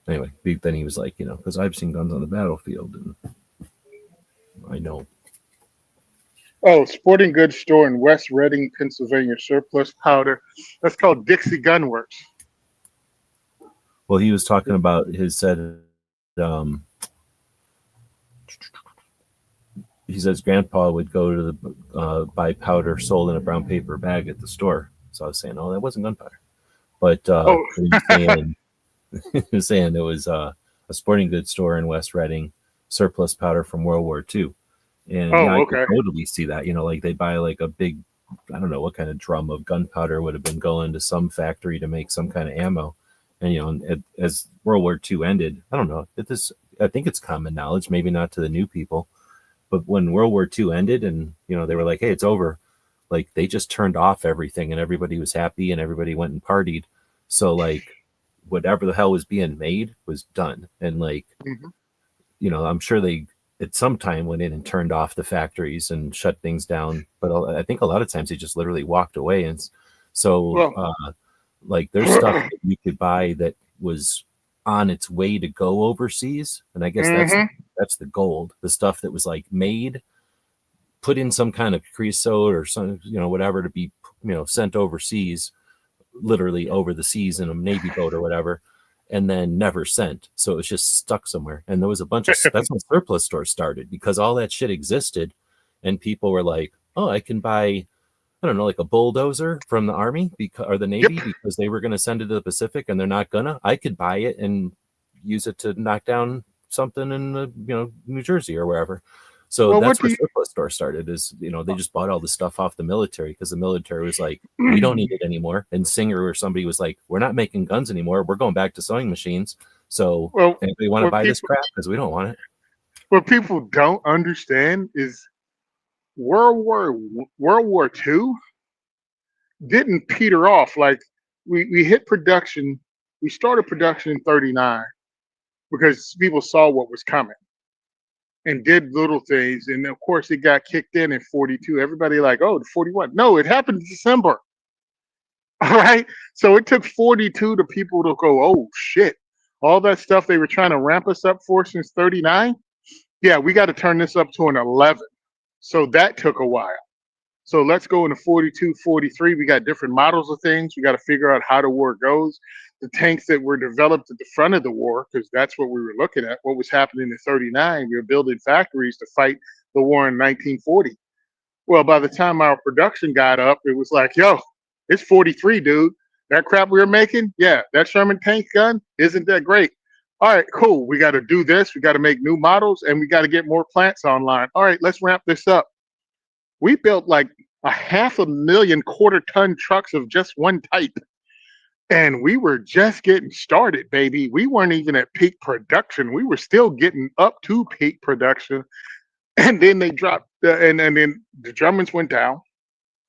[SPEAKER 2] Anyway, then he was like, because I've seen guns on the battlefield and I know.
[SPEAKER 3] Oh, sporting goods store in West Reading, Pennsylvania, surplus powder. That's called Dixie Gun Works.
[SPEAKER 2] Well, he was talking about he says grandpa would go to the buy powder sold in a brown paper bag at the store. So I was saying, oh, that wasn't gunpowder. But he was saying it was a sporting goods store in West Reading, surplus powder from World War II. And I could totally see that. Like they buy like a big, I don't know what kind of drum of gunpowder would have been going to some factory to make some kind of ammo. And as World War II ended, I don't know. I think it's common knowledge, maybe not to the new people, but when World War II ended, and they were like, "Hey, it's over," like they just turned off everything, and everybody was happy, and everybody went and partied. So like, whatever the hell was being made was done, and like, I'm sure they at some time went in and turned off the factories and shut things down. But I think a lot of times they just literally walked away, and so. Like there's stuff that you could buy that was on its way to go overseas, and I guess that's the gold. The stuff that was like made, put in some kind of creosote or some whatever to be sent overseas, literally over the seas in a Navy boat or whatever, and then never sent. So it was just stuck somewhere. And there was a bunch of that's when surplus stores started, because all that shit existed, and people were like, oh, I can buy, I don't know, like a bulldozer from the Army or the Navy because they were going to send it to the Pacific and they're not gonna. I could buy it and use it to knock down something in New Jersey or wherever. So that's where surplus store started. Is they just bought all the stuff off the military because the military was like, we don't need it anymore. And Singer or somebody was like, we're not making guns anymore. We're going back to sewing machines. So anybody want to buy this crap because we don't want it.
[SPEAKER 3] What people don't understand is World War II didn't peter off. Like we hit production, we started production in 39 because people saw what was coming and did little things. And of course it got kicked in 42. Everybody like, oh, the 41. No, it happened in December. All right. So it took 42 to people to go, oh shit. All that stuff they were trying to ramp us up for since 39. Yeah, we got to turn this up to an 11. So that took a while. So let's go into 42, 43. We got different models of things. We got to figure out how the war goes. The tanks that were developed at the front of the war, because that's what we were looking at, what was happening in 39. We were building factories to fight the war in 1940. Well, by the time our production got up, it was like, yo, it's 43, dude. That crap we were making, yeah, that Sherman tank gun, isn't that great? All right, cool. We got to do this. We got to make new models, and we got to get more plants online. All right, let's ramp this up. We built like 500,000 quarter-ton trucks of just one type. And we were just getting started, baby. We weren't even at peak production. We were still getting up to peak production. And then they dropped, and then the Germans went down.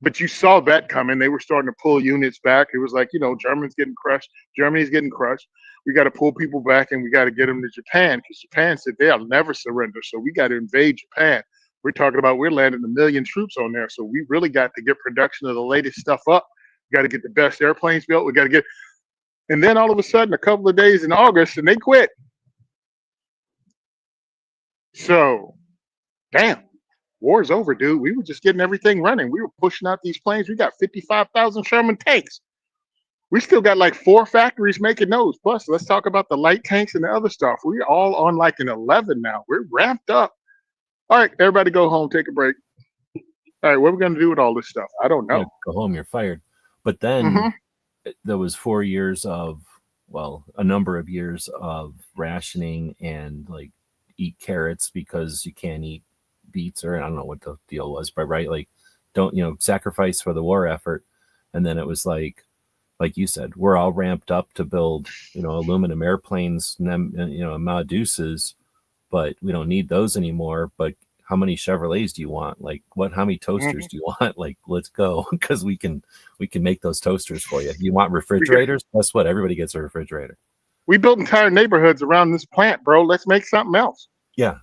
[SPEAKER 3] But you saw that coming. They were starting to pull units back. It was like, Germans getting crushed. Germany's getting crushed. We got to pull people back and we got to get them to Japan because Japan said they'll never surrender. So we got to invade Japan. We're talking about we're landing 1 million troops on there. So we really got to get production of the latest stuff up. We got to get the best airplanes built. We got to get, and then all of a sudden, a couple of days in August, and they quit. So, damn. War's over, dude. We were just getting everything running. We were pushing out these planes. We got 55,000 Sherman tanks. We still got like 4 factories making those. Plus, let's talk about the light tanks and the other stuff. We're all on like an 11 now. We're ramped up. All right, everybody go home, take a break. All right, what are we going to do with all this stuff? I don't know.
[SPEAKER 2] Yeah, go home, you're fired. But then there was 4 years of, a number of years of rationing and like eat carrots because you can't eat beets, or I don't know what the deal was, but right, like don't sacrifice for the war effort. And then it was like you said, we're all ramped up to build aluminum airplanes, Meduses, but we don't need those anymore. But how many Chevrolets do you want? Like how many toasters do you want? Like, let's go, because we can make those toasters for you. You want refrigerators? Guess what? Everybody gets a refrigerator.
[SPEAKER 3] We built entire neighborhoods around this plant, bro. Let's make something else.
[SPEAKER 2] Yeah.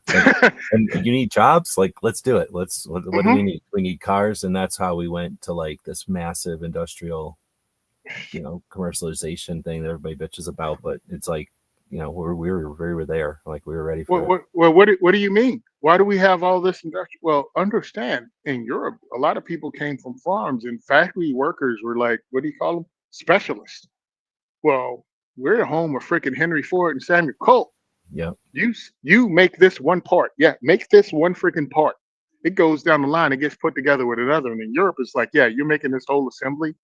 [SPEAKER 2] And you need jobs? Like, let's do it. What do we need? We need cars. And that's how we went to like this massive industrial, commercialization thing that everybody bitches about. But it's like, we were there. Like, we were ready for it.
[SPEAKER 3] What do you mean? Why do we have all this industrial? Well, understand, in Europe, a lot of people came from farms, and factory workers were like, what do you call them? Specialists. Well, we're the home of freaking Henry Ford and Samuel Colt.
[SPEAKER 2] Yeah.
[SPEAKER 3] You make this one part. Yeah, make this one freaking part. It goes down the line. It gets put together with another. And in Europe, it's like, yeah, you're making this whole assembly.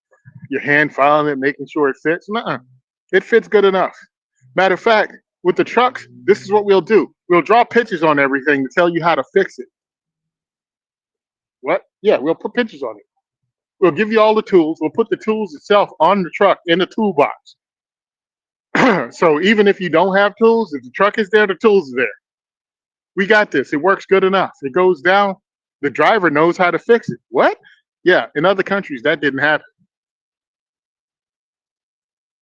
[SPEAKER 3] You're hand filing it, making sure it fits. Nuh-uh. It fits good enough. Matter of fact, with the trucks, this is what we'll do. We'll draw pictures on everything to tell you how to fix it. What? Yeah, we'll put pictures on it. We'll give you all the tools. We'll put the tools itself on the truck in the toolbox. So even if you don't have tools, if the truck is there, the tools are there. We got this. It works good enough. It goes down. The driver knows how to fix it. What? Yeah, in other countries that didn't happen.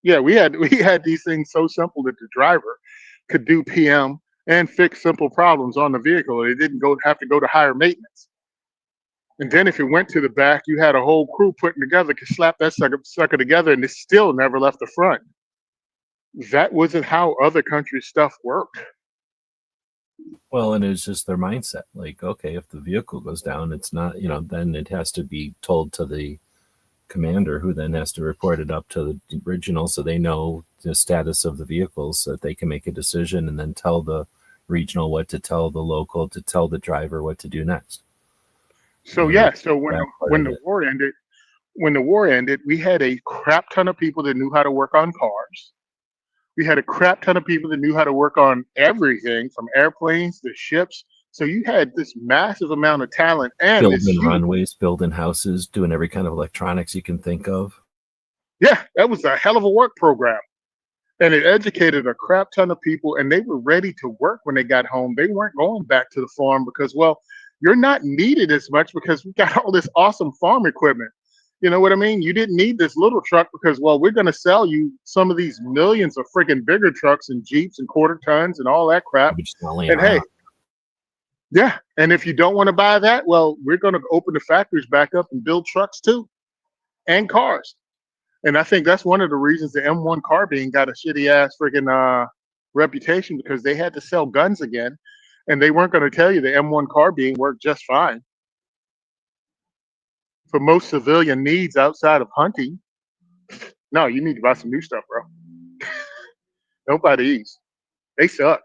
[SPEAKER 3] Yeah, we had these things so simple that the driver could do PM and fix simple problems on the vehicle. They didn't have to go to higher maintenance. And then if it went to the back, you had a whole crew putting together, could slap that sucker together, and it still never left the front. That wasn't how other countries' stuff worked.
[SPEAKER 2] Well, and it's just their mindset. Like, okay, if the vehicle goes down, it's not, then it has to be told to the commander, who then has to report it up to the regional, so they know the status of the vehicles, so that they can make a decision and then tell the regional what to tell the local, to tell the driver what to do next.
[SPEAKER 3] So yeah, so when the war ended, we had a crap ton of people that knew how to work on cars. We had a crap ton of people that knew how to work on everything from airplanes to ships. So you had this massive amount of talent and
[SPEAKER 2] building runways, building houses, doing every kind of electronics you can think of.
[SPEAKER 3] Yeah, that was a hell of a work program. And it educated a crap ton of people, and they were ready to work when they got home. They weren't going back to the farm because, well, you're not needed as much because we got all this awesome farm equipment. You know what I mean? You didn't need this little truck because, well, we're going to sell you some of these millions of freaking bigger trucks and Jeeps and quarter tons and all that crap. And hey, yeah. And if you don't want to buy that, well, we're going to open the factories back up and build trucks too, and cars. And I think that's one of the reasons the M1 carbine got a shitty ass freaking reputation, because they had to sell guns again, and they weren't going to tell you the M1 carbine worked just fine for most civilian needs outside of hunting. No, you need to buy some new stuff, bro. Nobody eats. They suck.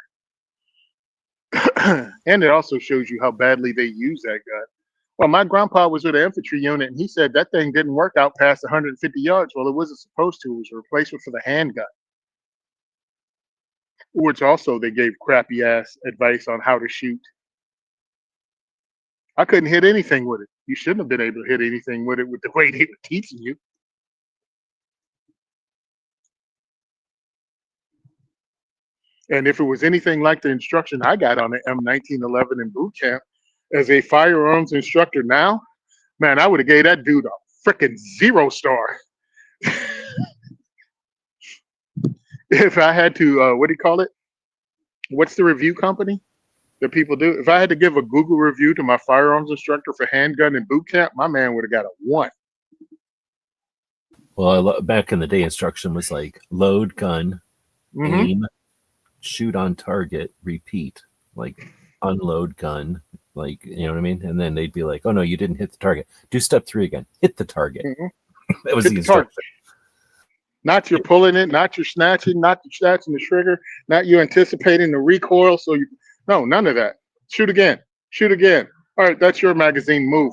[SPEAKER 3] And it also shows you how badly they use that gun. Well, my grandpa was with an infantry unit, and he said that thing didn't work out past 150 yards. Well, it wasn't supposed to. It was a replacement for the handgun, which also they gave crappy ass advice on how to shoot. I couldn't hit anything with it. You shouldn't have been able to hit anything with it with the way they were teaching you. And if it was anything like the instruction I got on the M1911 in boot camp as a firearms instructor now, man, I would have gave that dude a freaking 0 star. If I had to, what do you call it? What's the review company that people do? If I had to give a Google review to my firearms instructor for handgun in boot camp, my man would have got a 1.
[SPEAKER 2] Well, back in the day, instruction was like load gun, aim, shoot on target, repeat, like unload gun, like, you know what I mean? And then they'd be like, oh no, you didn't hit the target. Do step 3 again. Hit the target. That was
[SPEAKER 3] Hit
[SPEAKER 2] the
[SPEAKER 3] the
[SPEAKER 2] instruction.
[SPEAKER 3] target. Not you're pulling it, not you're snatching, not you're snatching the trigger, not you anticipating the recoil. So you, no, none of that. Shoot again. Shoot again. All right, that's your magazine. Move.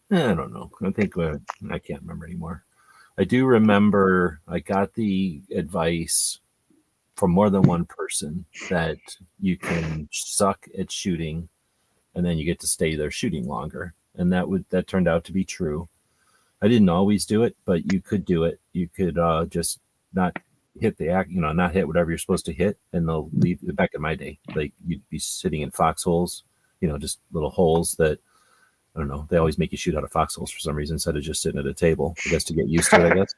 [SPEAKER 2] I don't know. I think I can't remember anymore. I do remember I got the advice from more than one person that you can suck at shooting and then you get to stay there shooting longer. And that turned out to be true. I didn't always do it, but you could do it. You could just not hit not hit whatever you're supposed to hit, and they'll leave. Back in my day, like you'd be sitting in foxholes, just little holes that, I don't know, they always make you shoot out of foxholes for some reason instead of just sitting at a table, I guess, to get used to it, I guess.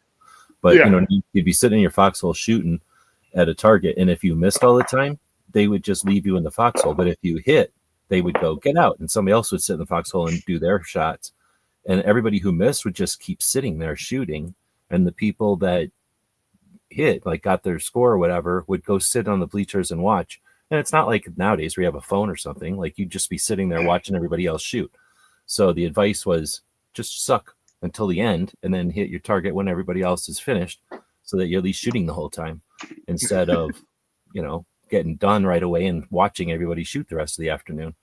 [SPEAKER 2] But
[SPEAKER 3] Yeah.
[SPEAKER 2] you'd be sitting in your foxhole shooting at a target, and if you missed all the time, they would just leave you in the foxhole. But if you hit, they would go get out, and somebody else would sit in the foxhole and do their shots. And everybody who missed would just keep sitting there shooting. And the people that hit, like got their score or whatever, would go sit on the bleachers and watch. And it's not like nowadays where you have a phone or something. Like you'd just be sitting there watching everybody else shoot. So the advice was just suck until the end and then hit your target when everybody else is finished, so that you're at least shooting the whole time instead of, getting done right away and watching everybody shoot the rest of the afternoon.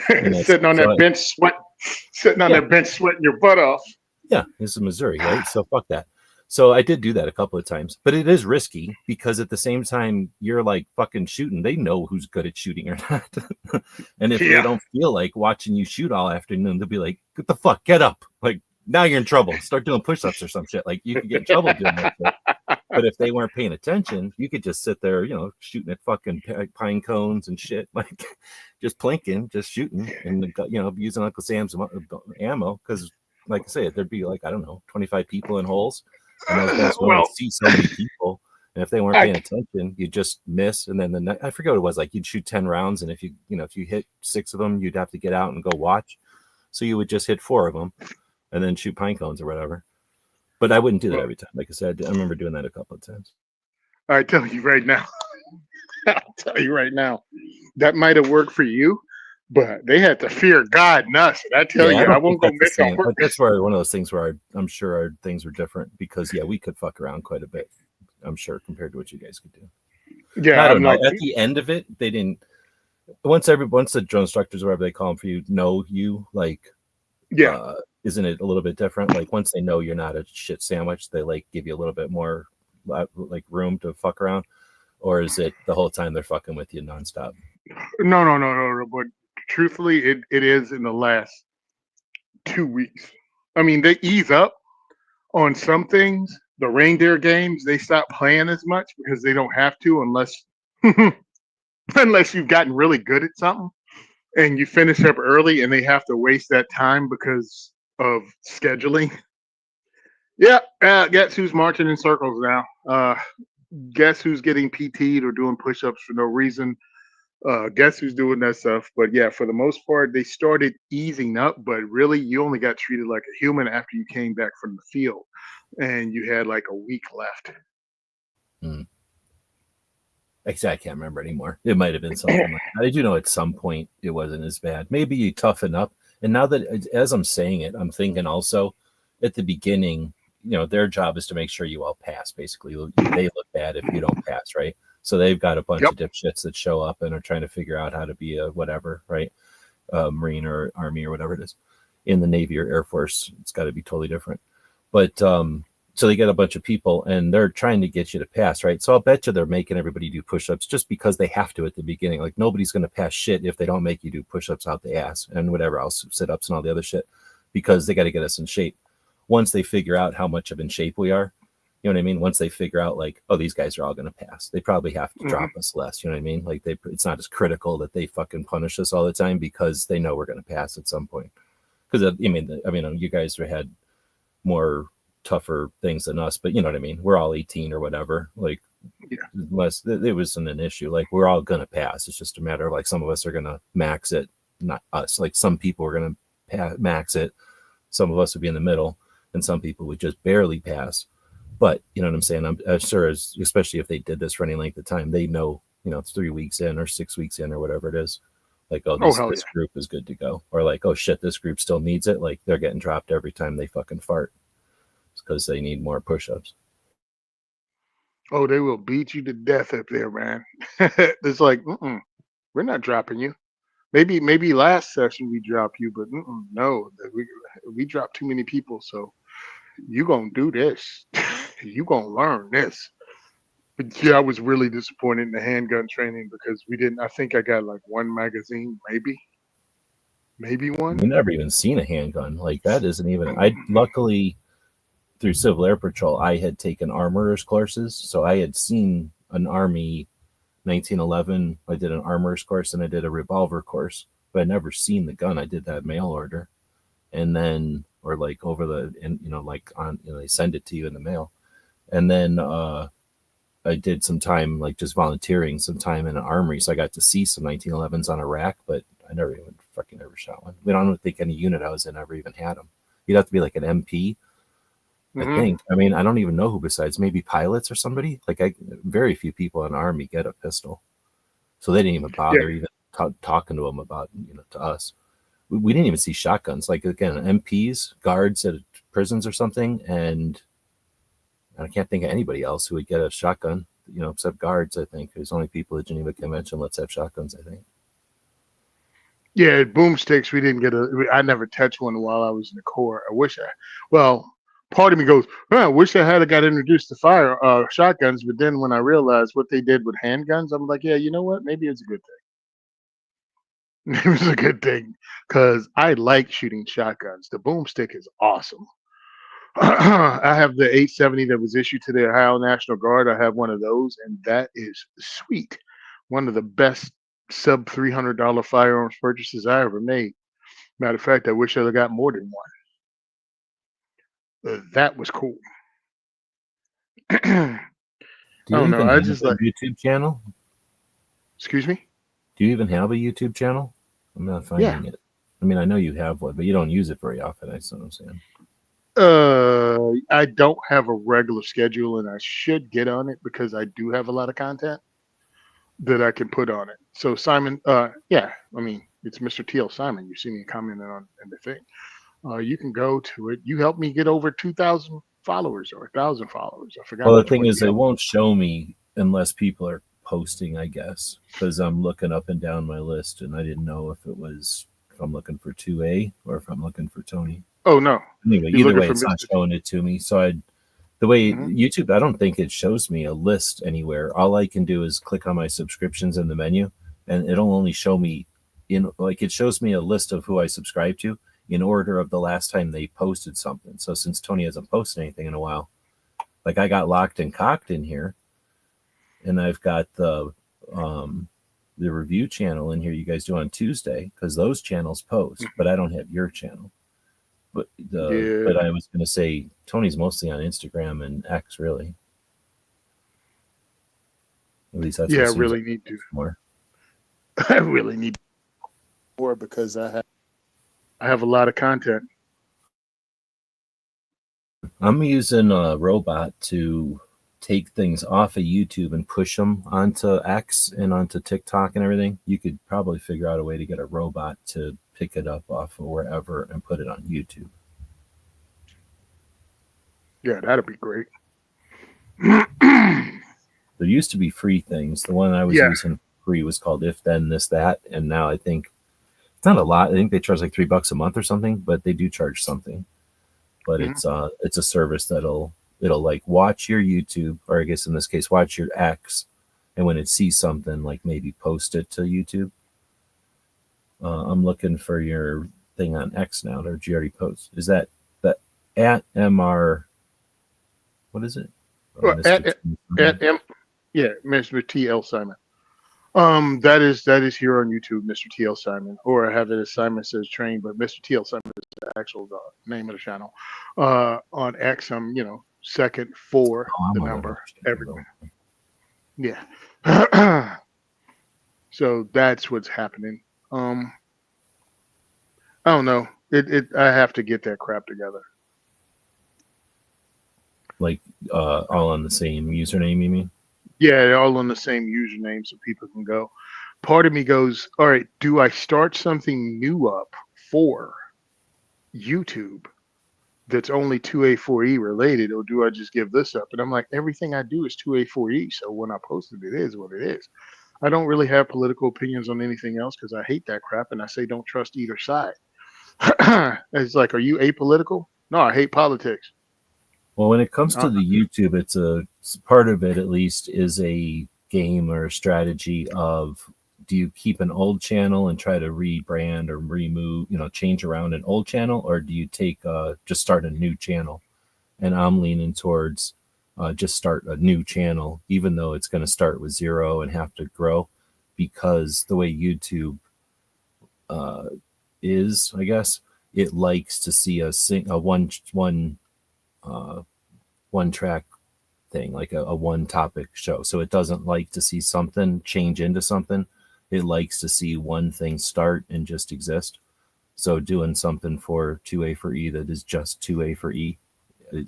[SPEAKER 3] Sitting on that bench sweating your butt off.
[SPEAKER 2] Yeah, this is Missouri, right? So fuck that. So I did do that a couple of times, but it is risky because at the same time you're like fucking shooting. They know who's good at shooting or not. And if they don't feel like watching you shoot all afternoon, they'll be like, "Get the fuck, get up!" Like now you're in trouble. Start doing push-ups or some shit. Like you could get in trouble doing that shit. But if they weren't paying attention, you could just sit there, shooting at fucking pine cones and shit, like just plinking, just shooting, and using Uncle Sam's ammo. Because, like I said, there'd be like, I don't know, 25 people in holes, and those guys would only see so many people. And if they weren't paying attention, you'd just miss. And then I forget what it was, like you'd shoot 10 rounds, and if you hit 6 of them, you'd have to get out and go watch. So you would just hit 4 of them, and then shoot pine cones or whatever. But I wouldn't do that every time. Like I said, I remember doing that a couple of times.
[SPEAKER 3] I tell you right now, that might have worked for you, but they had to fear God and us. And I tell you, I won't go miss on work.
[SPEAKER 2] That's where one of those things where I'm sure our things were different because, we could fuck around quite a bit, I'm sure, compared to what you guys could do.
[SPEAKER 3] Yeah,
[SPEAKER 2] I don't know. At the end of it, they didn't. Once the drill instructors, whatever they call them for you, know you, like, isn't it a little bit different? Like once they know you're not a shit sandwich, they like give you a little bit more like room to fuck around, or is it the whole time they're fucking with you nonstop?
[SPEAKER 3] No. But truthfully, it is in the last 2 weeks. I mean, they ease up on some things. The reindeer games, they stop playing as much because they don't have to unless you've gotten really good at something and you finish up early and they have to waste that time because of scheduling. Yeah, guess who's marching in circles now? Guess who's getting PT'd or doing push-ups for no reason? Guess who's doing that stuff? But yeah, for the most part, they started easing up, but really you only got treated like a human after you came back from the field and you had like a week left.
[SPEAKER 2] Actually, I can't remember anymore. It might have been something like that. I do know at some point it wasn't as bad. Maybe you toughen up. And now that, as I'm saying it, I'm thinking also at the beginning, their job is to make sure you all pass. Basically, they look bad if you don't pass, right? So they've got a bunch of dipshits that show up and are trying to figure out how to be a whatever, right? Marine or Army or whatever it is. In the Navy or Air Force, it's got to be totally different. But so they get a bunch of people and they're trying to get you to pass, right? So I'll bet you they're making everybody do push-ups just because they have to at the beginning. Like nobody's going to pass shit if they don't make you do push-ups out the ass and whatever else, sit-ups and all the other shit, because they got to get us in shape. Once they figure out how much of in shape we are, You know what I mean? Once they figure out like, oh, these guys are all going to pass, they probably have to
[SPEAKER 3] Mhm.
[SPEAKER 2] drop us less. You know what I mean? Like it's not as critical that they fucking punish us all the time because they know we're going to pass at some point. Because I mean, you guys had more tougher things than us, but you know what I mean? We're all 18 or whatever. Like,
[SPEAKER 3] Yeah.
[SPEAKER 2] unless it wasn't an issue, like we're all going to pass. It's just a matter of like some of us are going to max it, not us. Like some people are going to max it. Some of us would be in the middle, and some people would just barely pass. But you know what I'm saying? I'm sure, especially if they did this for any length of time, they know, it's 3 weeks in or 6 weeks in or whatever it is. Like, oh,
[SPEAKER 3] Oh, hell
[SPEAKER 2] this group is good to go. Or like, oh shit, this group still needs it. Like they're getting dropped every time they fucking fart. It's because they need more push-ups.
[SPEAKER 3] Oh, they will beat you to death up there, man. It's like, we're not dropping you. Maybe last session we dropped you, but no, we dropped too many people. So you gonna do this. You gonna learn this. But yeah, I was really disappointed in the handgun training because we didn't. I think I got like one magazine, maybe one.
[SPEAKER 2] We've never even seen a handgun. Like that isn't even. I luckily through Civil Air Patrol, I had taken armorers courses, so I had seen an Army 1911. I did an armorers course and I did a revolver course, but I'd never seen the gun. I did that mail order, and then or like over the and like on they send it to you in the mail, and then I did some time like just volunteering some time in an armory, so I got to see some 1911s on a rack, but I never even fucking ever shot one. I don't think any unit I was in ever even had them. You'd have to be like an MP, I think. I mean, I don't even know who besides maybe pilots or somebody. Like, very few people in the Army get a pistol, so they didn't even bother even talking to them about to us. We didn't even see shotguns. Like again, MPs, guards at prisons or something, and I can't think of anybody else who would get a shotgun. Except guards. I think there's only people at Geneva Convention let's have shotguns. I think.
[SPEAKER 3] Yeah, boomsticks. We didn't get I never touched one while I was in the Corps. I wish I. Well, part of me goes, I wish I had got introduced to fire shotguns. But then when I realized what they did with handguns, I'm like, yeah, you know what? Maybe it's a good thing. It was a good thing because I like shooting shotguns. The boomstick is awesome. I have the 870 that was issued to the Ohio National Guard. I have one of those, and that is sweet. One of the best sub $300 firearms purchases I ever made. Matter of fact, I wish I got more than one. That was cool. I
[SPEAKER 2] Do you
[SPEAKER 3] don't know.
[SPEAKER 2] even
[SPEAKER 3] I
[SPEAKER 2] have
[SPEAKER 3] just
[SPEAKER 2] a
[SPEAKER 3] like.
[SPEAKER 2] YouTube channel?
[SPEAKER 3] Excuse me.
[SPEAKER 2] Do you even have a YouTube channel? I'm not
[SPEAKER 3] Yeah.
[SPEAKER 2] finding it. I mean, I know you have one, but you don't use it very often. That's what I'm saying.
[SPEAKER 3] I don't have a regular schedule, and I should get on it because I do have a lot of content that I can put on it. So Simon, yeah, I mean, it's Mr. TL Simon. You see me commenting on in the thing. You can go to it. You helped me get over 2,000 followers or 1,000 followers. I forgot.
[SPEAKER 2] Well, the
[SPEAKER 3] Which
[SPEAKER 2] thing
[SPEAKER 3] one
[SPEAKER 2] is,
[SPEAKER 3] you
[SPEAKER 2] it
[SPEAKER 3] helped.
[SPEAKER 2] won't show me unless people are posting, I guess, because I'm looking up and down my list, and I didn't know if I'm looking for 2A or if I'm looking for Tony.
[SPEAKER 3] Oh no,
[SPEAKER 2] Anyway,
[SPEAKER 3] you're
[SPEAKER 2] either
[SPEAKER 3] looking
[SPEAKER 2] way,
[SPEAKER 3] for
[SPEAKER 2] it's not
[SPEAKER 3] Mr.
[SPEAKER 2] showing it to me. So the way
[SPEAKER 3] Mhm.
[SPEAKER 2] YouTube, I don't think it shows me a list anywhere. All I can do is click on my subscriptions in the menu, and it'll only show me it shows me a list of who I subscribe to in order of the last time they posted something. So since Tony hasn't posted anything in a while, like I got locked and cocked in here, and I've got the review channel in here you guys do on Tuesday because those channels post, but I don't have your channel. But
[SPEAKER 3] Yeah,
[SPEAKER 2] I was going to say Tony's mostly on Instagram and X, really. At least that's
[SPEAKER 3] yeah.
[SPEAKER 2] what
[SPEAKER 3] I
[SPEAKER 2] seems like
[SPEAKER 3] really need to.
[SPEAKER 2] more.
[SPEAKER 3] I really need more because I have a lot of content.
[SPEAKER 2] I'm using a robot to take things off of YouTube and push them onto X and onto TikTok and everything. You could probably figure out a way to get a robot to pick it up off of wherever and put it on YouTube.
[SPEAKER 3] Yeah, that'd be great.
[SPEAKER 2] There used to be free things. The one I was
[SPEAKER 3] Yeah.
[SPEAKER 2] using free was called If Then This That, and now I think it's not a lot. I think they charge like $3 a month or something, but they do charge something. But
[SPEAKER 3] Mhm.
[SPEAKER 2] it's a service it'll like watch your YouTube, or I guess in this case watch your X, and when it sees something like maybe post it to YouTube. I'm looking for your thing on X now. Or did you already post? Is that at MR? What is it?
[SPEAKER 3] Well,
[SPEAKER 2] Mr.
[SPEAKER 3] at M, yeah, Mr. T.L. Simon. That is here on YouTube, Mr. T.L. Simon, or I have it as Simon Says Train, but Mr. T.L. Simon is the actual name of the channel. On X, I'm second for
[SPEAKER 2] Oh,
[SPEAKER 3] the
[SPEAKER 2] I'm on
[SPEAKER 3] number
[SPEAKER 2] that.
[SPEAKER 3] everywhere. Yeah. So that's what's happening. I don't know. I have to get that crap together.
[SPEAKER 2] Like all on the same username, you mean?
[SPEAKER 3] Yeah, they're all on the same username so people can go. Part of me goes, all right, do I start something new up for YouTube that's only 2A4E related, or do I just give this up? And I'm like, everything I do is 2A4E. So when I post it, it is what it is. I don't really have political opinions on anything else because I hate that crap. And I say, don't trust either side. It's like, are you apolitical? No, I hate politics.
[SPEAKER 2] Well, when it comes to
[SPEAKER 3] Uh,
[SPEAKER 2] the YouTube, it's part of it at least is a game or a strategy of, do you keep an old channel and try to rebrand or remove, change around an old channel, or do you take just start a new channel? And I'm leaning towards just start a new channel, even though it's going to start with 0 and have to grow, because the way YouTube is, I guess, it likes to see a one track thing, like a one topic show. So it doesn't like to see something change into something. It likes to see one thing start and just exist. So doing something for 2A for E that is just 2A for E, I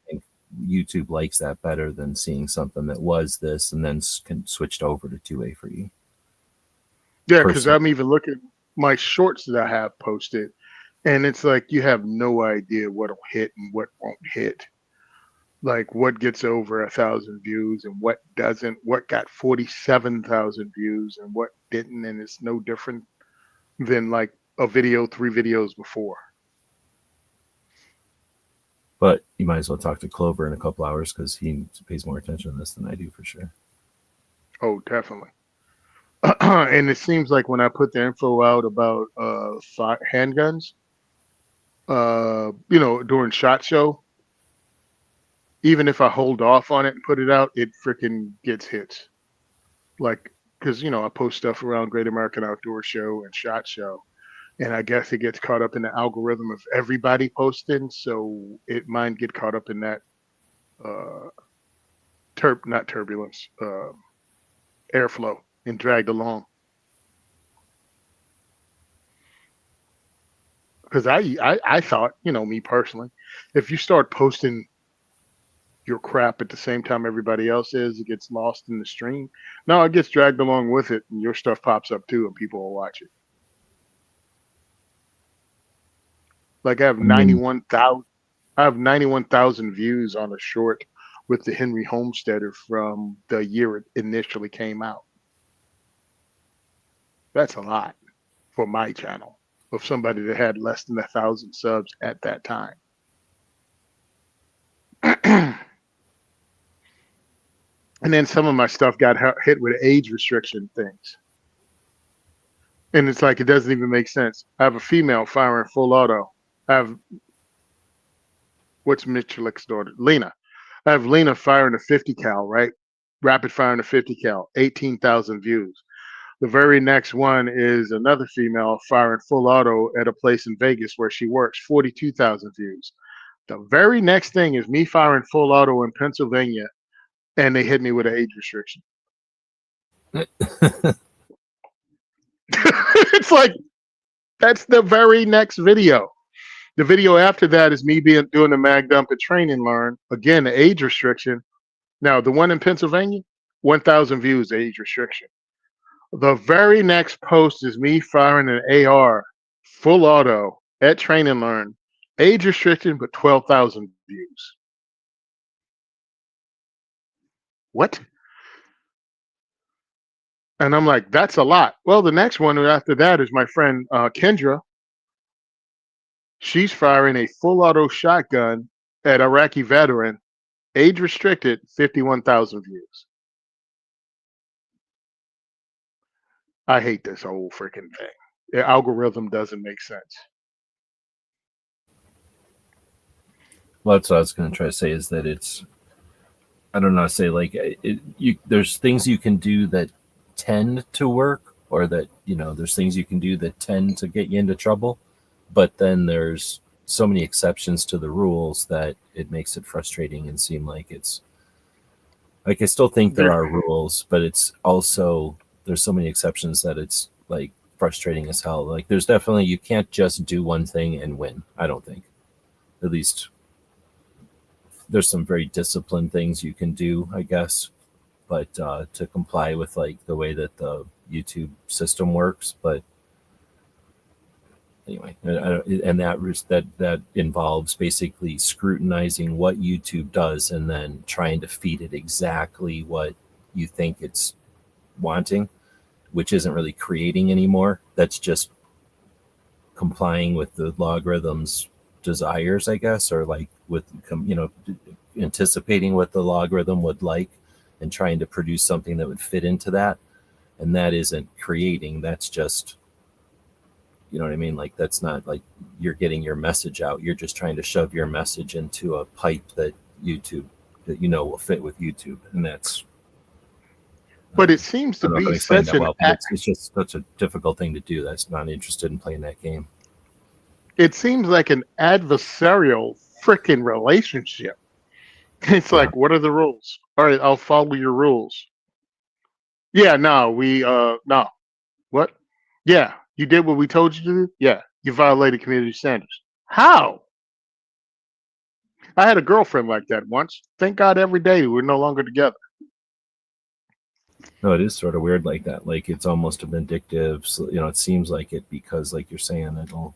[SPEAKER 2] think YouTube likes that better than seeing something that was this and then switched over to 2A for E.
[SPEAKER 3] Yeah, because I'm even looking at my shorts that I have posted, and it's like you have no idea what'll hit and what won't hit. Like what gets over 1,000 views and what doesn't, what got 47,000 views and what didn't, and it's no different than like a video 3 videos before.
[SPEAKER 2] But you might as well talk to Clover in a couple hours because he pays more attention to this than I do for sure.
[SPEAKER 3] Oh, definitely. And it seems like when I put the info out about handguns, during SHOT Show, even if I hold off on it and put it out, it freaking gets hits. Like, because I post stuff around Great American Outdoor Show and SHOT Show, and I guess it gets caught up in the algorithm of everybody posting, so it might get caught up in that uh, not turbulence, airflow, and dragged along. Because I thought, me personally, if you start posting your crap at the same time everybody else is, it gets lost in the stream. No, it gets dragged along with it, and your stuff pops up too, and people will watch it. Like I have 91,000 views on a short with the Henry Homesteader from the year it initially came out. That's a lot for my channel of somebody that had less than 1,000 subs at that time. And then some of my stuff got hit with age restriction things. And it's like, it doesn't even make sense. I have a female firing full auto. I have, what's Mitchell's daughter? Lena. I have Lena firing a 50 cal, right? Rapid firing a 50 cal, 18,000 views. The very next one is another female firing full auto at a place in Vegas where she works, 42,000 views. The very next thing is me firing full auto in Pennsylvania, and they hit me with an age restriction. It's like, that's the very next video. The video after that is me doing the mag dump at Train and Learn. Again, the age restriction. Now, the one in Pennsylvania, 1,000 views, age restriction. The very next post is me firing an AR full auto at Train and Learn, age restriction, but 12,000 views. What? And I'm like, that's a lot. Well, the next one after that is my friend Kendra. She's firing a full auto shotgun at Iraqi veteran, age restricted, 51,000 views. I hate this whole freaking thing. The algorithm doesn't make sense.
[SPEAKER 2] Well, that's what I was going to try to say, is that it's I don't know how to say, like, there's things you can do that tend to work, or that, there's things you can do that tend to get you into trouble, but then there's so many exceptions to the rules that it makes it frustrating and seem like it's like, I still think there
[SPEAKER 3] There,
[SPEAKER 2] are rules, but it's also, there's so many exceptions that it's like frustrating as hell. Like, there's definitely, you can't just do one thing and win. I don't think. At least there's some very disciplined things you can do, I guess, but to comply with like the way that the YouTube system works. But anyway, and that involves basically scrutinizing what YouTube does and then trying to feed it exactly what you think it's wanting, which isn't really creating anymore. That's just complying with the logarithm's desires, I guess, or like with, anticipating what the logarithm would like and trying to produce something that would fit into that. And that isn't creating. That's just, you know what I mean? Like, that's not like you're getting your message out. You're just trying to shove your message into a pipe that YouTube, that will fit with YouTube. And that's,
[SPEAKER 3] but it
[SPEAKER 2] I
[SPEAKER 3] seems to
[SPEAKER 2] don't know if I
[SPEAKER 3] be
[SPEAKER 2] explained
[SPEAKER 3] such
[SPEAKER 2] that
[SPEAKER 3] an
[SPEAKER 2] well, but it's just such a difficult thing to do. That's not interested in playing that game.
[SPEAKER 3] it seems like an adversarial freaking relationship. It's
[SPEAKER 2] Yeah.
[SPEAKER 3] like, what are the rules? All right, I'll follow your rules. Yeah, no, no. What? Yeah, you did what we told you to do? Yeah, you violated community standards. How? I had a girlfriend like that once. Thank God every day we're no longer together.
[SPEAKER 2] No, it is sort of weird like that. Like, it's almost vindictive. So, it seems like it because, like you're saying, it'll,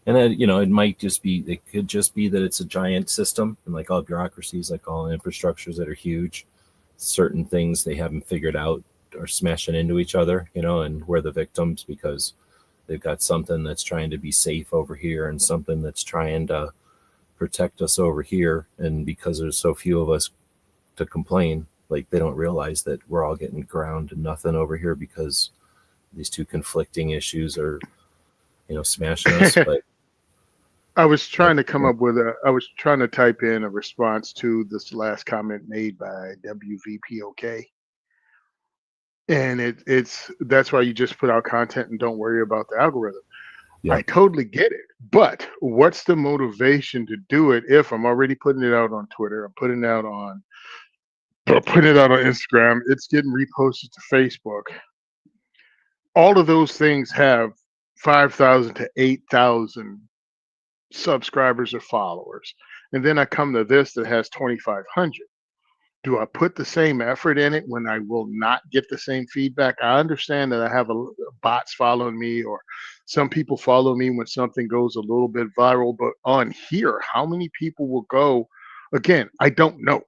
[SPEAKER 2] and then, it might just be, it could just be that it's a giant system, and like all bureaucracies, like all infrastructures that are huge, certain things they haven't figured out are smashing into each other, and we're the victims because they've got something that's trying to be safe over here and something that's trying to protect us over here. And because there's so few of us to complain, like, they don't realize that we're all getting ground to nothing over here because these two conflicting issues are, smashing us. But
[SPEAKER 3] I was trying to come
[SPEAKER 2] yeah,
[SPEAKER 3] up with I was trying to type in a response to this last comment made by WVPOK. And it's that's why you just put out content and don't worry about the algorithm.
[SPEAKER 2] yeah,
[SPEAKER 3] I totally get it. But what's the motivation to do it if I'm already putting it out on Twitter, I'm putting it out on Instagram, it's getting reposted to Facebook. All of those things have 5,000 to 8,000 subscribers or followers. And then I come to this that has 2,500. Do I put the same effort in it when I will not get the same feedback? I understand that I have bots following me, or some people follow me when something goes a little bit viral, but on here, how many people will go? Again, I don't know.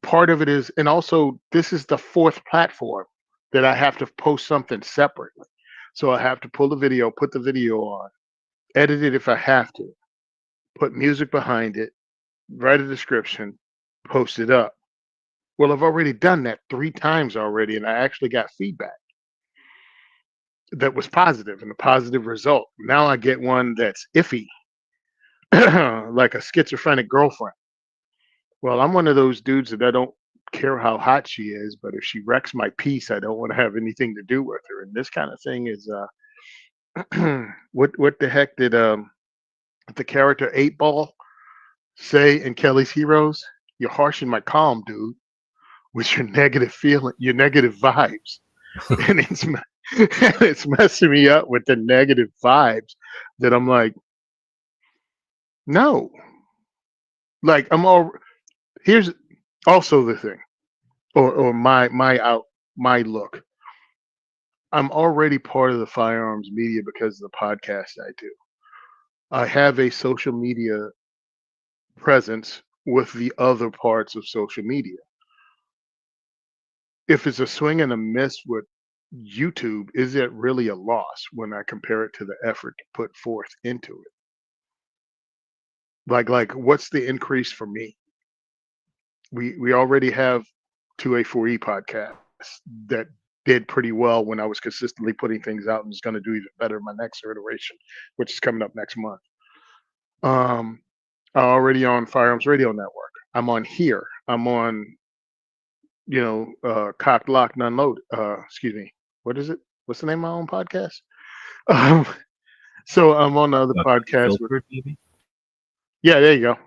[SPEAKER 3] Part of it is, and also this is the fourth platform that I have to post something separately. So I have to pull the video, put the video on, edit it if I have to, put music behind it, write a description, post it up. Well, I've already done that 3 times already, and I actually got feedback that was positive and a positive result. Now I get one that's iffy, like a schizophrenic girlfriend. Well, I'm one of those dudes that I don't care how hot she is, but if she wrecks my peace, I don't want to have anything to do with her. And this kind of thing is, what the heck did the character Eight Ball say in Kelly's Heroes? You're harshing my calm, dude, with your negative feeling, your negative vibes, and it's messing me up with the negative vibes. That I'm like, no, like I'm all. Here's also the thing, or my look. I'm already part of the firearms media because of the podcast I do. I have a social media presence with the other parts of social media. If it's a swing and a miss with YouTube, is it really a loss when I compare it to the effort put forth into it? Like what's the increase for me? We already have 2A4E podcasts that did pretty well when I was consistently putting things out, and is going to do even better in my next iteration, which is coming up next month. I'm already on Firearms Radio Network. I'm on here. I'm on, Cock Locked and Unloaded. Excuse me. What is it? What's the name of my own podcast? Um, so I'm on the other podcast with.
[SPEAKER 2] Filtered, maybe?
[SPEAKER 3] Yeah, there you go.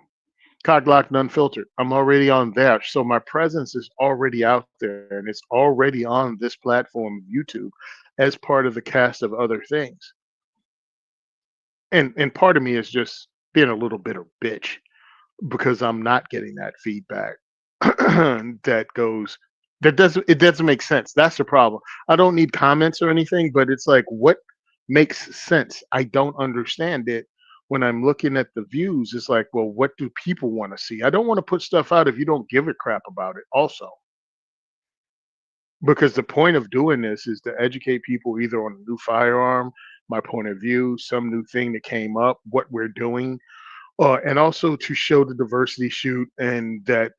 [SPEAKER 3] Cock Locked and Unfiltered. I'm already on there, so my presence is already out there, and it's already on this platform, YouTube, as part of the cast of other things. And part of me is just being a little bit of bitch because I'm not getting that feedback that goes that doesn't make sense. That's the problem. I don't need comments or anything, but it's like what makes sense? I don't understand it when I'm looking at the views. It's like, well, what do people want to see? I don't want to put stuff out if you don't give a crap about it also. Because the point of doing this is to educate people either on a new firearm, my point of view, some new thing that came up, what we're doing, and also to show the diversity shoot and that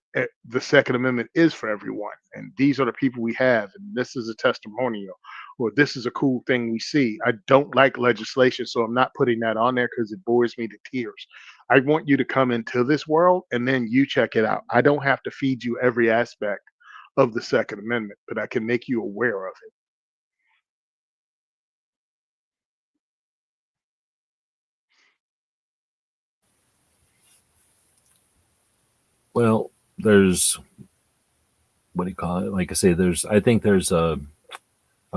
[SPEAKER 3] the Second Amendment is for everyone. And these are the people we have. And this is a testimonial, or this is a cool thing we see. I don't like legislation, so I'm not putting that on there because it bores me to tears. I want you to come into this world and then you check it out. I don't have to feed you every aspect of the Second Amendment, but I can make you aware of it.
[SPEAKER 2] Well, there's what do you call it? Like I say, I think there's a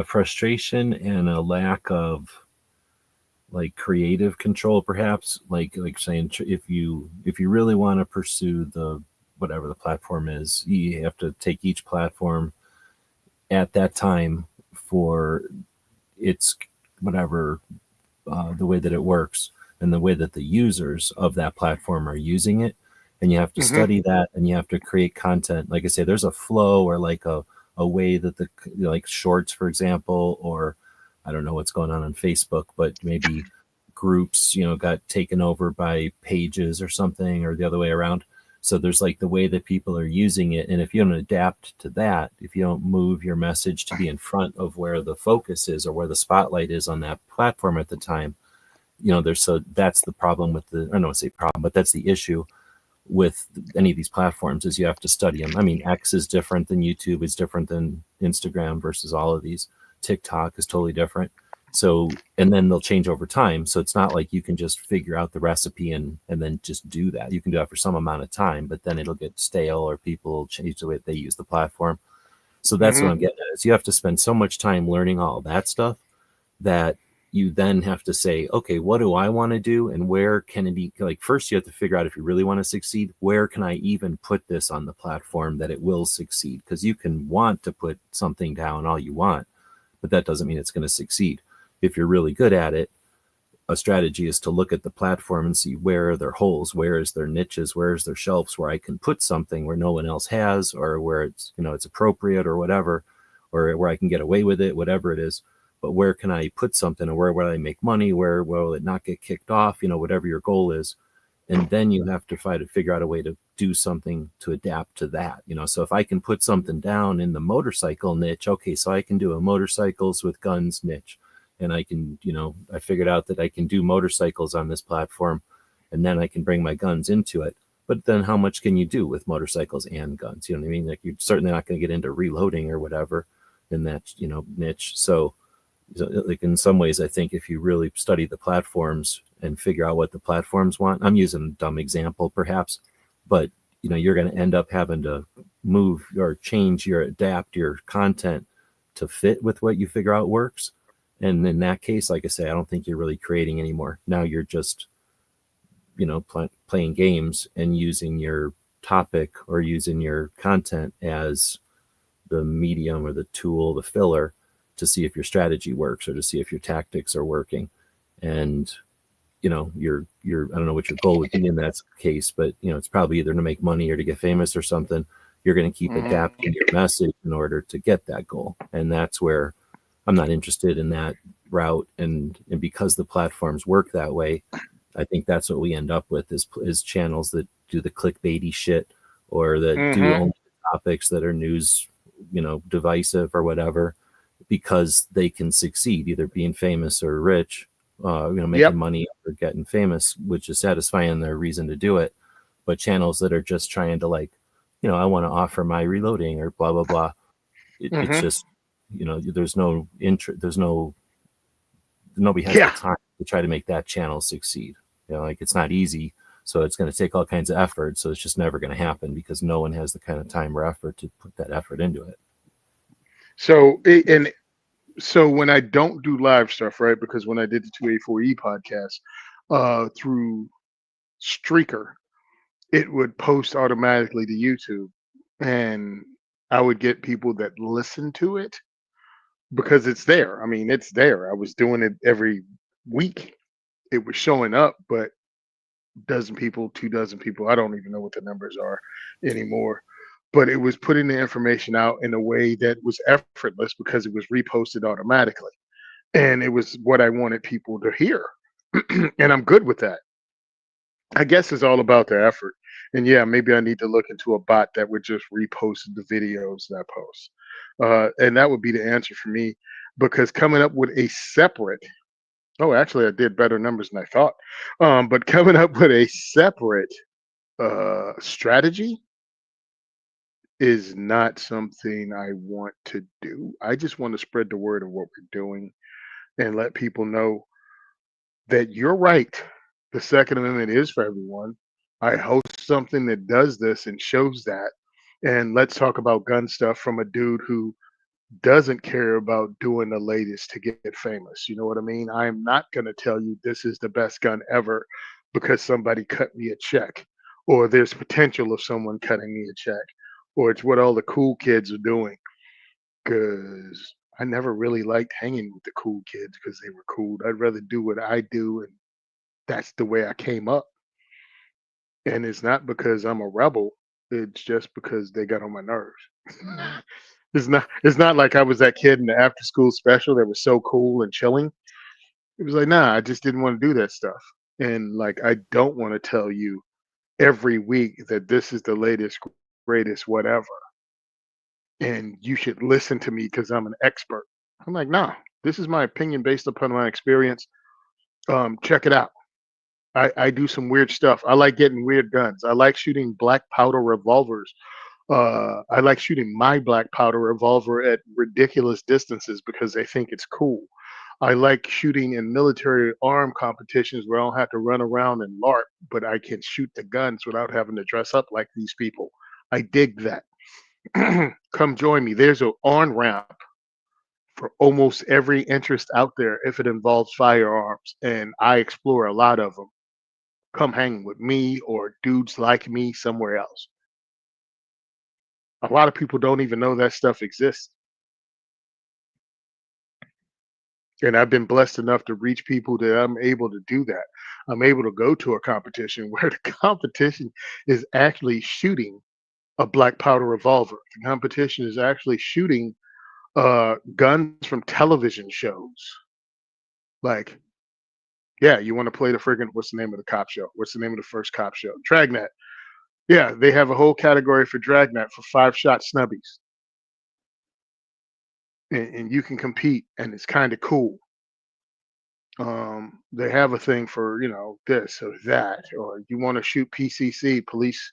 [SPEAKER 2] frustration and a lack of like creative control, perhaps. Like saying if you really want to pursue the whatever the platform is, you have to take each platform at that time for its whatever the way that it works and the way that the users of that platform are using it. And you have to
[SPEAKER 3] Hmm.
[SPEAKER 2] study that and you have to create content. Like I say, there's a flow or like a way that like shorts, for example, or I don't know what's going on Facebook, but maybe groups, got taken over by pages or something or the other way around. So there's like the way that people are using it. And if you don't adapt to that, if you don't move your message to be in front of where the focus is or where the spotlight is on that platform at the time, that's the problem with I don't want to say problem, but that's the issue with any of these platforms is you have to study them. I mean, X is different than YouTube, is different than Instagram versus all of these. TikTok is totally different. So, and then they'll change over time. So it's not like you can just figure out the recipe and then just do that. You can do that for some amount of time, but then it'll get stale or people will change the way that they use the platform. So that's what
[SPEAKER 3] Hmm.
[SPEAKER 2] I'm getting at is you have to spend so much time learning all that stuff that you then have to say, okay, what do I want to do? And where can it be? Like, first, you have to figure out if you really want to succeed, where can I even put this on the platform that it will succeed? Because you can want to put something down all you want, but that doesn't mean it's going to succeed. If you're really good at it, a strategy is to look at the platform and see where are their holes, where is their niches, where is their shelves where I can put something where no one else has, or where it's appropriate or whatever, or where I can get away with it, whatever it is. But where can I put something, or where will I make money? Where will it not get kicked off? Whatever your goal is. And then you have to try to figure out a way to do something to adapt to that. So if I can put something down in the motorcycle niche, okay, so I can do a motorcycles with guns niche. And I can, I figured out that I can do motorcycles on this platform and then I can bring my guns into it. But then how much can you do with motorcycles and guns? You know what I mean? Like you're certainly not going to get into reloading or whatever in that, niche. So like in some ways, I think if you really study the platforms and figure out what the platforms want, I'm using a dumb example perhaps, but you're going to end up having to move or change adapt your content to fit with what you figure out works. And in that case, like I say, I don't think you're really creating anymore. Now you're just, playing games and using your topic or using your content as the medium or the tool, the filler to see if your strategy works or to see if your tactics are working. And, I don't know what your goal would be in that case, but, it's probably either to make money or to get famous or something. You're going to keep
[SPEAKER 3] Hmm.
[SPEAKER 2] adapting your message in order to get that goal. And that's where I'm not interested in that route. And because the platforms work that way, I think that's what we end up with is channels that do the clickbaity shit or that do
[SPEAKER 3] Hmm.
[SPEAKER 2] only topics that are news, divisive or whatever, because they can succeed either being famous or rich, making
[SPEAKER 3] Yep.
[SPEAKER 2] money or getting famous, which is satisfying their reason to do it. But channels that are just trying to like I want to offer my reloading or blah blah blah. It's
[SPEAKER 3] Hmm.
[SPEAKER 2] just, there's no interest, nobody has the
[SPEAKER 3] Yeah.
[SPEAKER 2] time to try to make that channel succeed. Like it's not easy, so it's going to take all kinds of effort. So it's just never going to happen because no one has the kind of time or effort to put that effort into it.
[SPEAKER 3] And so when I don't do live stuff, right? Because when I did the 284E podcast through Streaker, it would post automatically to YouTube, and I would get people that listen to it because it's there. I mean, it's there. I was doing it every week. It was showing up, but dozen people, 2 dozen people, I don't even know what the numbers are anymore. But it was putting the information out in a way that was effortless because it was reposted automatically. And it was what I wanted people to hear. And I'm good with that. I guess it's all about the effort. And yeah, maybe I need to look into a bot that would just repost the videos that I post. And that would be the answer for me because coming up with a separate, oh, actually, I did better numbers than I thought. But coming up with a separate strategy is not something I want to do. I just want to spread the word of what we're doing and let people know that you're right. The Second Amendment is for everyone. I host something that does this and shows that. And let's talk about gun stuff from a dude who doesn't care about doing the latest to get famous. You know what I mean? I'm not going to tell you this is the best gun ever because somebody cut me a check, or there's potential of someone cutting me a check, or it's what all the cool kids are doing. Because I never really liked hanging with the cool kids because they were cool. I'd rather do what I do, and that's the way I came up. And it's not because I'm a rebel. It's just because they got on my nerves. It's not like I was that kid in the after school special that was so cool and chilling. It was like, nah, I just didn't want to do that stuff. And like I don't want to tell you every week that this is the latest, greatest, whatever. And you should listen to me because I'm an expert. I'm like, nah, this is my opinion based upon my experience. Check it out. I do some weird stuff. I like getting weird guns. I like shooting black powder revolvers. I like shooting my black powder revolver at ridiculous distances because they think it's cool. I like shooting in military arm competitions where I don't have to run around and LARP, but I can shoot the guns without having to dress up like these people. I dig that. Come join me. There's an on ramp for almost every interest out there if it involves firearms, and I explore a lot of them. Come hang with me or dudes like me somewhere else. A lot of people don't even know that stuff exists. And I've been blessed enough to reach people that I'm able to do that. I'm able to go to a competition where the competition is actually shooting a black powder revolver. The competition is actually shooting guns from television shows. Like, yeah, you want to play the friggin' what's the name of the cop show? What's the name of the first cop show? Dragnet. Yeah, they have a whole category for Dragnet for 5-shot snubbies. And you can compete and it's kind of cool. They have a thing for this or that, or you want to shoot PCC, police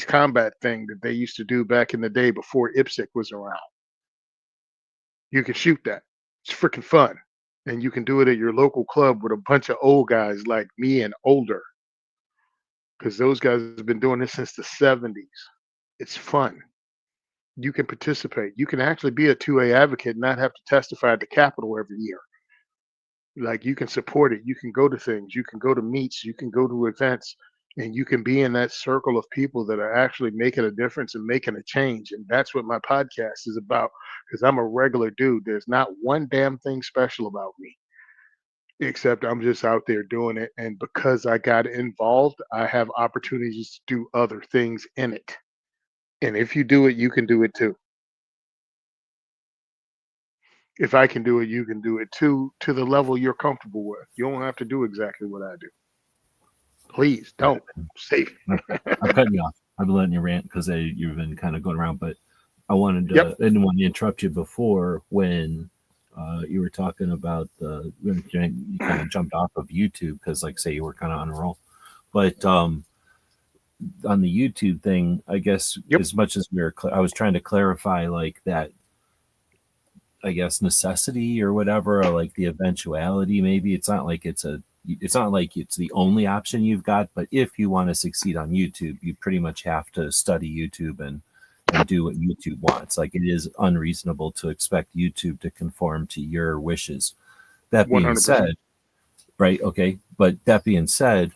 [SPEAKER 3] combat thing that they used to do back in the day before IPSC was around. You can shoot that. It's freaking fun, and you can do it at your local club with a bunch of old guys like me and older, because those guys have been doing this since the '70s. It's fun. You can participate. You can actually be a 2A advocate and not have to testify at the Capitol every year. Like you can support it. You can go to things. You can go to meets. You can go to events, and you can be in that circle of people that are actually making a difference and making a change. And that's what my podcast is about. Because I'm a regular dude. There's not one damn thing special about me, except I'm just out there doing it. And because I got involved, I have opportunities to do other things in it. And if you do it, you can do it too. If I can do it, you can do it too, to the level you're comfortable with. You don't have to do exactly what I do. Please
[SPEAKER 2] Right.
[SPEAKER 3] don't. Safe.
[SPEAKER 2] I'm cutting you off. I've been letting you rant because you've been kind of going around, but
[SPEAKER 3] Yep.
[SPEAKER 2] I didn't want to interrupt you before when you were talking about when you kind of jumped off of YouTube because, like, say, you were kind of on a roll. But on the YouTube thing, I guess
[SPEAKER 3] Yep.
[SPEAKER 2] as much as I was trying to clarify like that, I guess necessity or whatever, or like the eventuality. Maybe it's not like it's the only option you've got, but if you want to succeed on YouTube, you pretty much have to study YouTube and do what YouTube wants. Like it is unreasonable to expect YouTube to conform to your wishes. That being
[SPEAKER 3] 100%.
[SPEAKER 2] said, right? Okay, but that being said,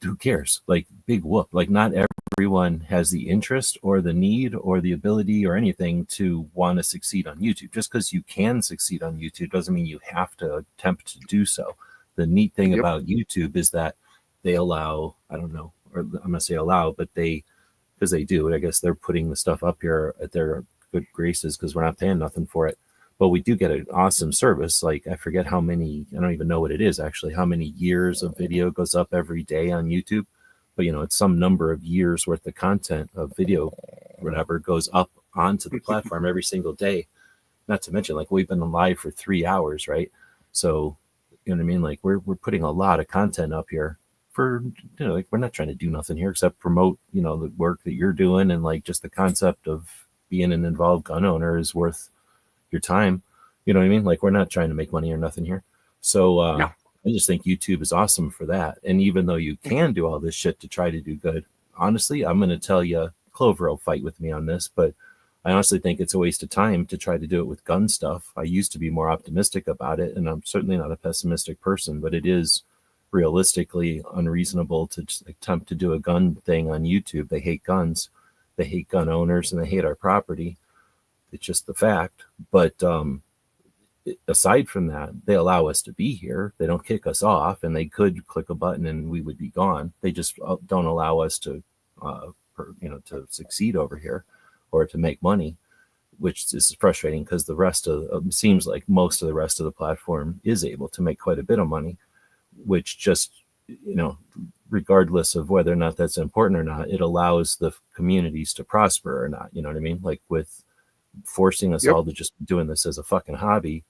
[SPEAKER 2] who cares? Like big whoop. Like not everyone has the interest or the need or the ability or anything to want to succeed on YouTube. Just because you can succeed on YouTube doesn't mean you have to attempt to do so. The neat thing
[SPEAKER 3] Yep.
[SPEAKER 2] about YouTube is that they allow, I don't know, or I'm gonna say allow, but because they do, I guess they're putting the stuff up here at their good graces because we're not paying nothing for it. But we do get an awesome service. Like I forget how many, I don't even know what it is actually, how many years of video goes up every day on YouTube. But it's some number of years worth of content of video, whatever, goes up onto the platform every single day. Not to mention, like we've been live for 3 hours, right? So, you know what I mean? Like we're putting a lot of content up here for, like we're not trying to do nothing here except promote, the work that you're doing, and like just the concept of being an involved gun owner is worth your time. You know what I mean? Like we're not trying to make money or nothing here. So
[SPEAKER 3] No.
[SPEAKER 2] I just think YouTube is awesome for that. And even though you can do all this shit to try to do good, honestly, I'm going to tell you, Clover will fight with me on this, but I honestly think it's a waste of time to try to do it with gun stuff. I used to be more optimistic about it, and I'm certainly not a pessimistic person, but it is realistically unreasonable to just attempt to do a gun thing on YouTube. They hate guns, they hate gun owners, and they hate our property. It's just the fact. But aside from that, they allow us to be here. They don't kick us off, and they could click a button and we would be gone. They just don't allow us to, to succeed over here or to make money, which is frustrating because the rest of seems like most of the rest of the platform is able to make quite a bit of money, which just, regardless of whether or not that's important or not, it allows the communities to prosper or not. You know what I mean? Like with forcing us all to just doing this as a fucking hobby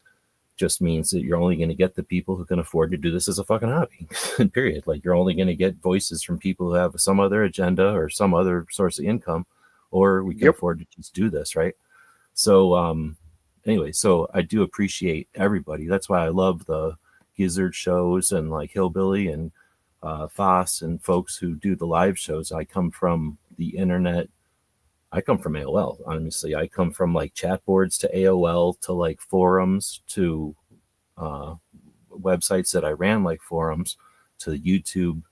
[SPEAKER 2] just means that you're only going to get the people who can afford to do this as a fucking hobby. Period. Like you're only going to get voices from people who have some other agenda or some other source of income, or we can afford to just do this, right? So anyway, so I do appreciate everybody. That's why I love the Gizzard shows and like Hillbilly and Foss and folks who do the live shows. I come from the internet. I come from AOL, honestly. I come from like chat boards to AOL to like forums to websites that I ran like forums to YouTube.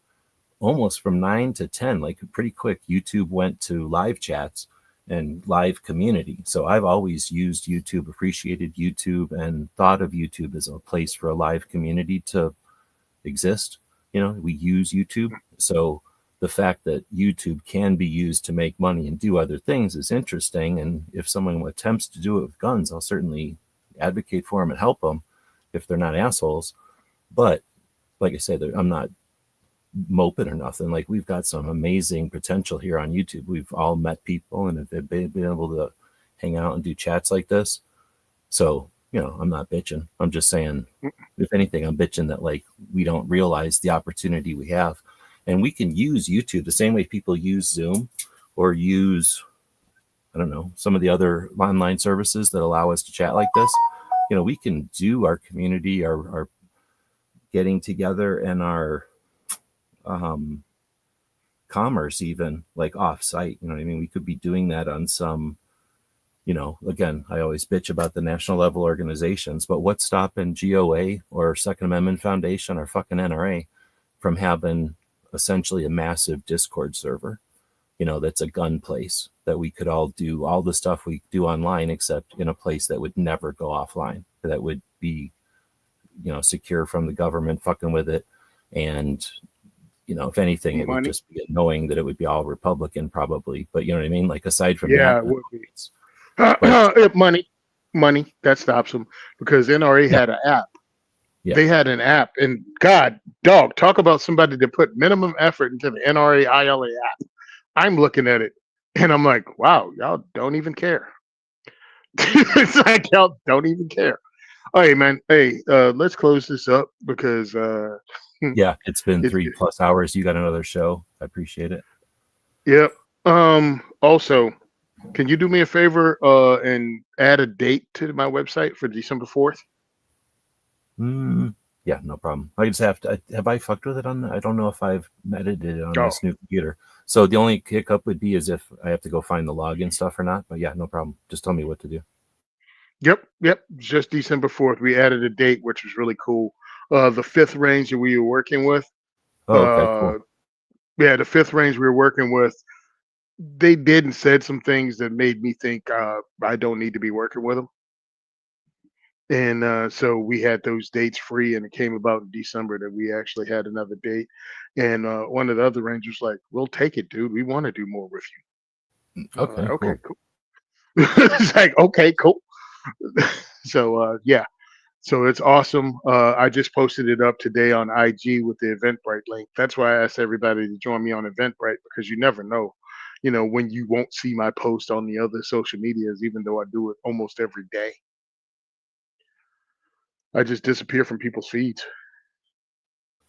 [SPEAKER 2] Almost from 9 to 10, like pretty quick, YouTube went to live chats and live community. So I've always used YouTube, appreciated YouTube, and thought of YouTube as a place for a live community to exist. We use YouTube. So the fact that YouTube can be used to make money and do other things is interesting. And if someone attempts to do it with guns, I'll certainly advocate for them and help them if they're not assholes. But like I said, I'm not moping or nothing. Like we've got some amazing potential here on YouTube. We've all met people and have been able to hang out and do chats like this. So, I'm not bitching. I'm just saying, if anything, I'm bitching that like we don't realize the opportunity we have. And we can use YouTube the same way people use Zoom or use, I don't know, some of the other online services that allow us to chat like this. We can do our community, our getting together, and our commerce even like off site. You know what I mean? We could be doing that on some, again, I always bitch about the national level organizations, but what's stopping GOA or Second Amendment Foundation or fucking NRA from having essentially a massive Discord server, that's a gun place that we could all do all the stuff we do online, except in a place that would never go offline, that would be, secure from the government fucking with it. And, if anything, it would just be annoying that it would be all Republican probably, but you know what I mean? Like aside from that,
[SPEAKER 3] it would be. Money, that stops them because NRA had an app. Yeah. They had an app, and God, dog, talk about somebody that put minimum effort into the NRA ILA app. I'm looking at it, and I'm like, wow, y'all don't even care. It's like y'all don't even care. All right, man. Hey, let's close this up because
[SPEAKER 2] yeah, it's been 3+ hours. You got another show. I appreciate it.
[SPEAKER 3] Yep. Also, can you do me a favor and add a date to my website for December 4th?
[SPEAKER 2] Mm, yeah, no problem. I just have to. Have I fucked with it on? I don't know if I've edited it on
[SPEAKER 3] Oh,
[SPEAKER 2] this new computer. So the only hiccup would be is if I have to go find the login stuff or not. But yeah, no problem. Just tell me what to do.
[SPEAKER 3] yep, yep. Just December 4th. We added a date, which was really cool. The fifth range that we were working with,
[SPEAKER 2] Oh, okay,
[SPEAKER 3] uh,
[SPEAKER 2] cool.
[SPEAKER 3] yeah, the fifth range we were working with, they did and said some things that made me think I don't need to be working with them. And so we had those dates free, and it came about in December that we actually had another date. And one of the other rangers like, "We'll take it, dude. We want to do more with you." I'm like,
[SPEAKER 2] Okay,
[SPEAKER 3] "Okay,
[SPEAKER 2] cool.
[SPEAKER 3] cool." It's like, "Okay, cool." So yeah, so it's awesome. I just posted it up today on IG with the Eventbrite link. That's why I asked everybody to join me on Eventbrite, because you never know, when you won't see my post on the other social medias, even though I do it almost every day. I just disappear from people's feeds.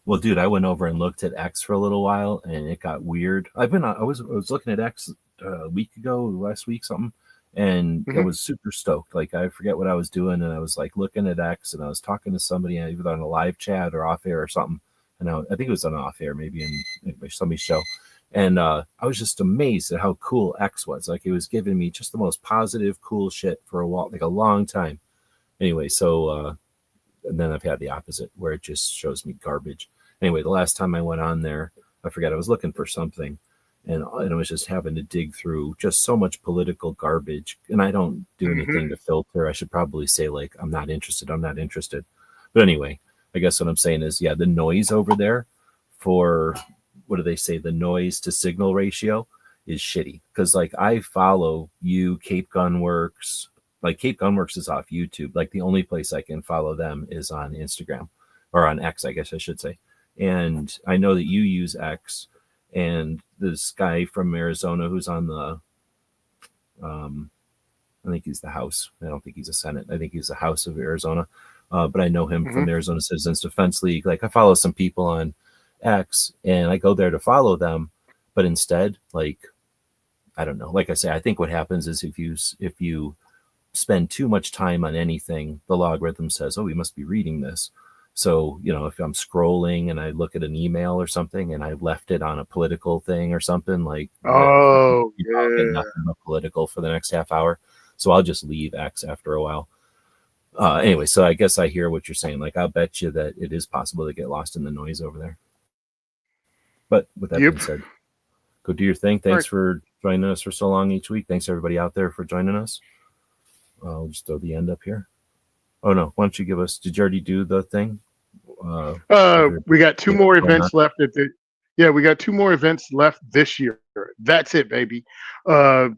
[SPEAKER 2] Well, dude, I went over and looked at X for a little while, and it got weird. I was looking at X a week ago, last week, something, and I
[SPEAKER 3] Hmm.
[SPEAKER 2] was super stoked. Like I forget what I was doing, and I was like looking at X, and I was talking to somebody either on a live chat or off air or something. And I think it was on off air, maybe in somebody's show. And I was just amazed at how cool X was. Like it was giving me just the most positive, cool shit for a while, like a long time. Anyway, so and then I've had the opposite where it just shows me garbage. Anyway, the last time I went on there, I forget I was looking for something, and I was just having to dig through just so much political garbage. And I don't do
[SPEAKER 3] Hmm.
[SPEAKER 2] anything to filter. I should probably say like I'm not interested. I'm not interested. But anyway, I guess what I'm saying is yeah, the noise over there for what do they say? The noise to signal ratio is shitty because like I follow you, Cape Gunworks, like Cape Gunworks is off YouTube. Like the only place I can follow them is on Instagram or on X, I guess I should say. And I know that you use X, and this guy from Arizona who's on the, um, I think he's the House. I don't think he's a Senate. I think he's the House of Arizona. But I know him
[SPEAKER 3] Hmm.
[SPEAKER 2] from the Arizona Citizens Defense League. Like I follow some people on X, and I go there to follow them, but instead, like I don't know. Like I say, I think what happens is if you spend too much time on anything, the logarithm says, "Oh, we must be reading this." So, if I'm scrolling and I look at an email or something and I left it on a political thing or something, like,
[SPEAKER 3] Oh
[SPEAKER 2] I'll get
[SPEAKER 3] yeah.
[SPEAKER 2] nothing but political for the next half hour. So I'll just leave X after a while. Anyway, so I guess I hear what you're saying. Like, I'll bet you that it is possible to get lost in the noise over there. But with that
[SPEAKER 3] Yep.
[SPEAKER 2] being said, go do your thing.
[SPEAKER 3] All
[SPEAKER 2] Thanks
[SPEAKER 3] right.
[SPEAKER 2] for joining us for so long each week. Thanks everybody out there for joining us. I'll just throw the end up here. Oh no, why don't you give us? Did you already do the thing? Give your
[SPEAKER 3] We got two
[SPEAKER 2] yeah,
[SPEAKER 3] more
[SPEAKER 2] what's going on?
[SPEAKER 3] events left yeah, we got two more events left this year. That's it, baby. Uh,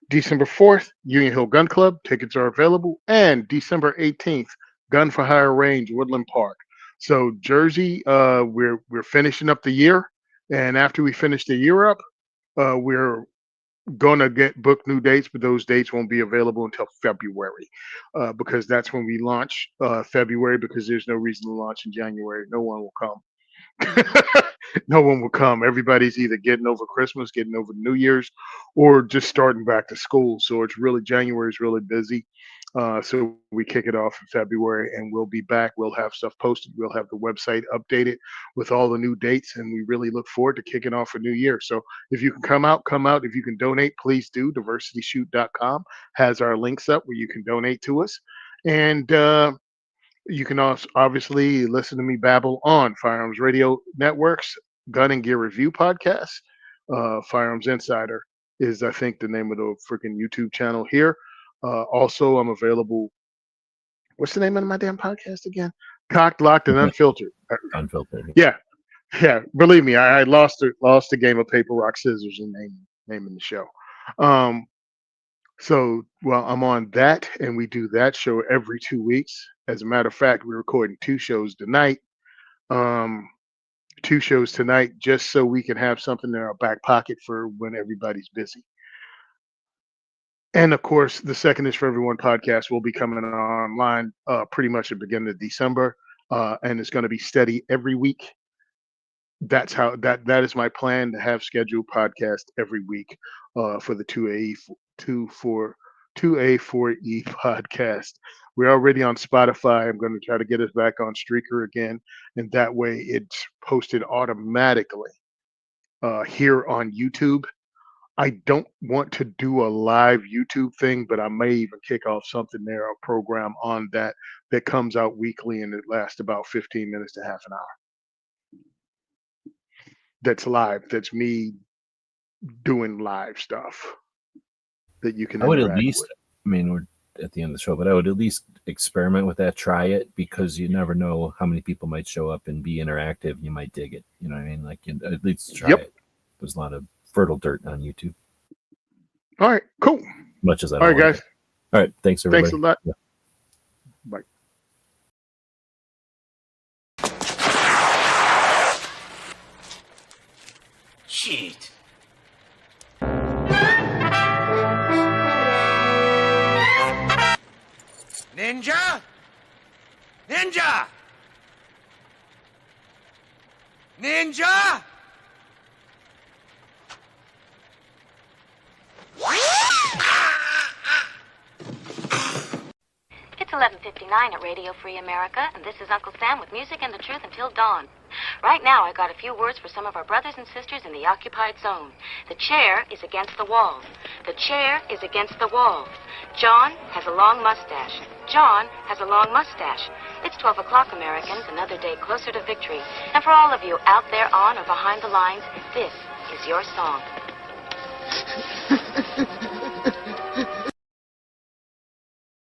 [SPEAKER 3] December 4th, Union Hill Gun Club. Tickets are available. And December 18th, Gun for Hire Range, Woodland Park. So Jersey, we're finishing up the year. And after we finish the year up, we're gonna get book new dates, but those dates won't be available until February, because that's when we launch. February, because there's no reason to launch in January. No one will come. No one will come. Everybody's either getting over Christmas, getting over New Year's, or just starting back to school. So it's really January is really busy. So we kick it off in February, and we'll be back. We'll have stuff posted. We'll have the website updated with all the new dates, and we really look forward to kicking off a new year. So if you can come out, come out. If you can donate, please do. DiversityShoot.com has our links up where you can donate to us, and you can also obviously listen to me babble on Firearms Radio Network's Gun and Gear Review podcast. Firearms Insider is, I think, the name of the freaking YouTube channel here. Also, I'm available. What's the name of my damn podcast again? Cocked, Locked, and Unfiltered.
[SPEAKER 2] Unfiltered.
[SPEAKER 3] Yeah, yeah. Believe me, I lost the game of paper, rock, scissors in naming the show. Um, So, well, I'm on that, and we do that show every 2 weeks. As a matter of fact, we're recording two shows tonight. Um, two shows tonight, just so we can have something in our back pocket for when everybody's busy. And of course, the Second is for Everyone podcast will be coming online pretty much at the beginning of December, and it's going to be steady every week. that's how that is my plan, to have scheduled podcast every week for the 2A4E podcast. We're already on Spotify. I'm going to try to get us back on Streaker again, and that way it's posted automatically here on YouTube. I don't want to do a live YouTube thing, but I may even kick off something there, a program on that that comes out weekly and it lasts about 15 minutes to half an hour. That's live. That's me doing live stuff that you can
[SPEAKER 2] I would at
[SPEAKER 3] interact
[SPEAKER 2] least,
[SPEAKER 3] with.
[SPEAKER 2] I mean, we're at the end of the show, but I would at least experiment with that, try it, because you never know how many people might show up and be interactive. You might dig it. You know what I mean? Like, at least try it. There's a lot of fertile dirt on YouTube.
[SPEAKER 3] All right, cool.
[SPEAKER 2] Much as I
[SPEAKER 3] All
[SPEAKER 2] don't
[SPEAKER 3] right,
[SPEAKER 2] like
[SPEAKER 3] guys.
[SPEAKER 2] it. All right, thanks everybody.
[SPEAKER 3] Thanks a lot.
[SPEAKER 2] Yeah.
[SPEAKER 3] Bye.
[SPEAKER 4] Shit. Ninja? Ninja! Ninja!
[SPEAKER 1] It's 11:59 at Radio Free America, and this is Uncle Sam with music and the truth until dawn. Right now, I got a few words for some of our brothers and sisters in the occupied zone. The chair is against the wall. The chair is against the wall. John has a long mustache. John has a long mustache. It's 12 o'clock, Americans, another day closer to victory. And for all of you out there on or behind the lines, this is your song.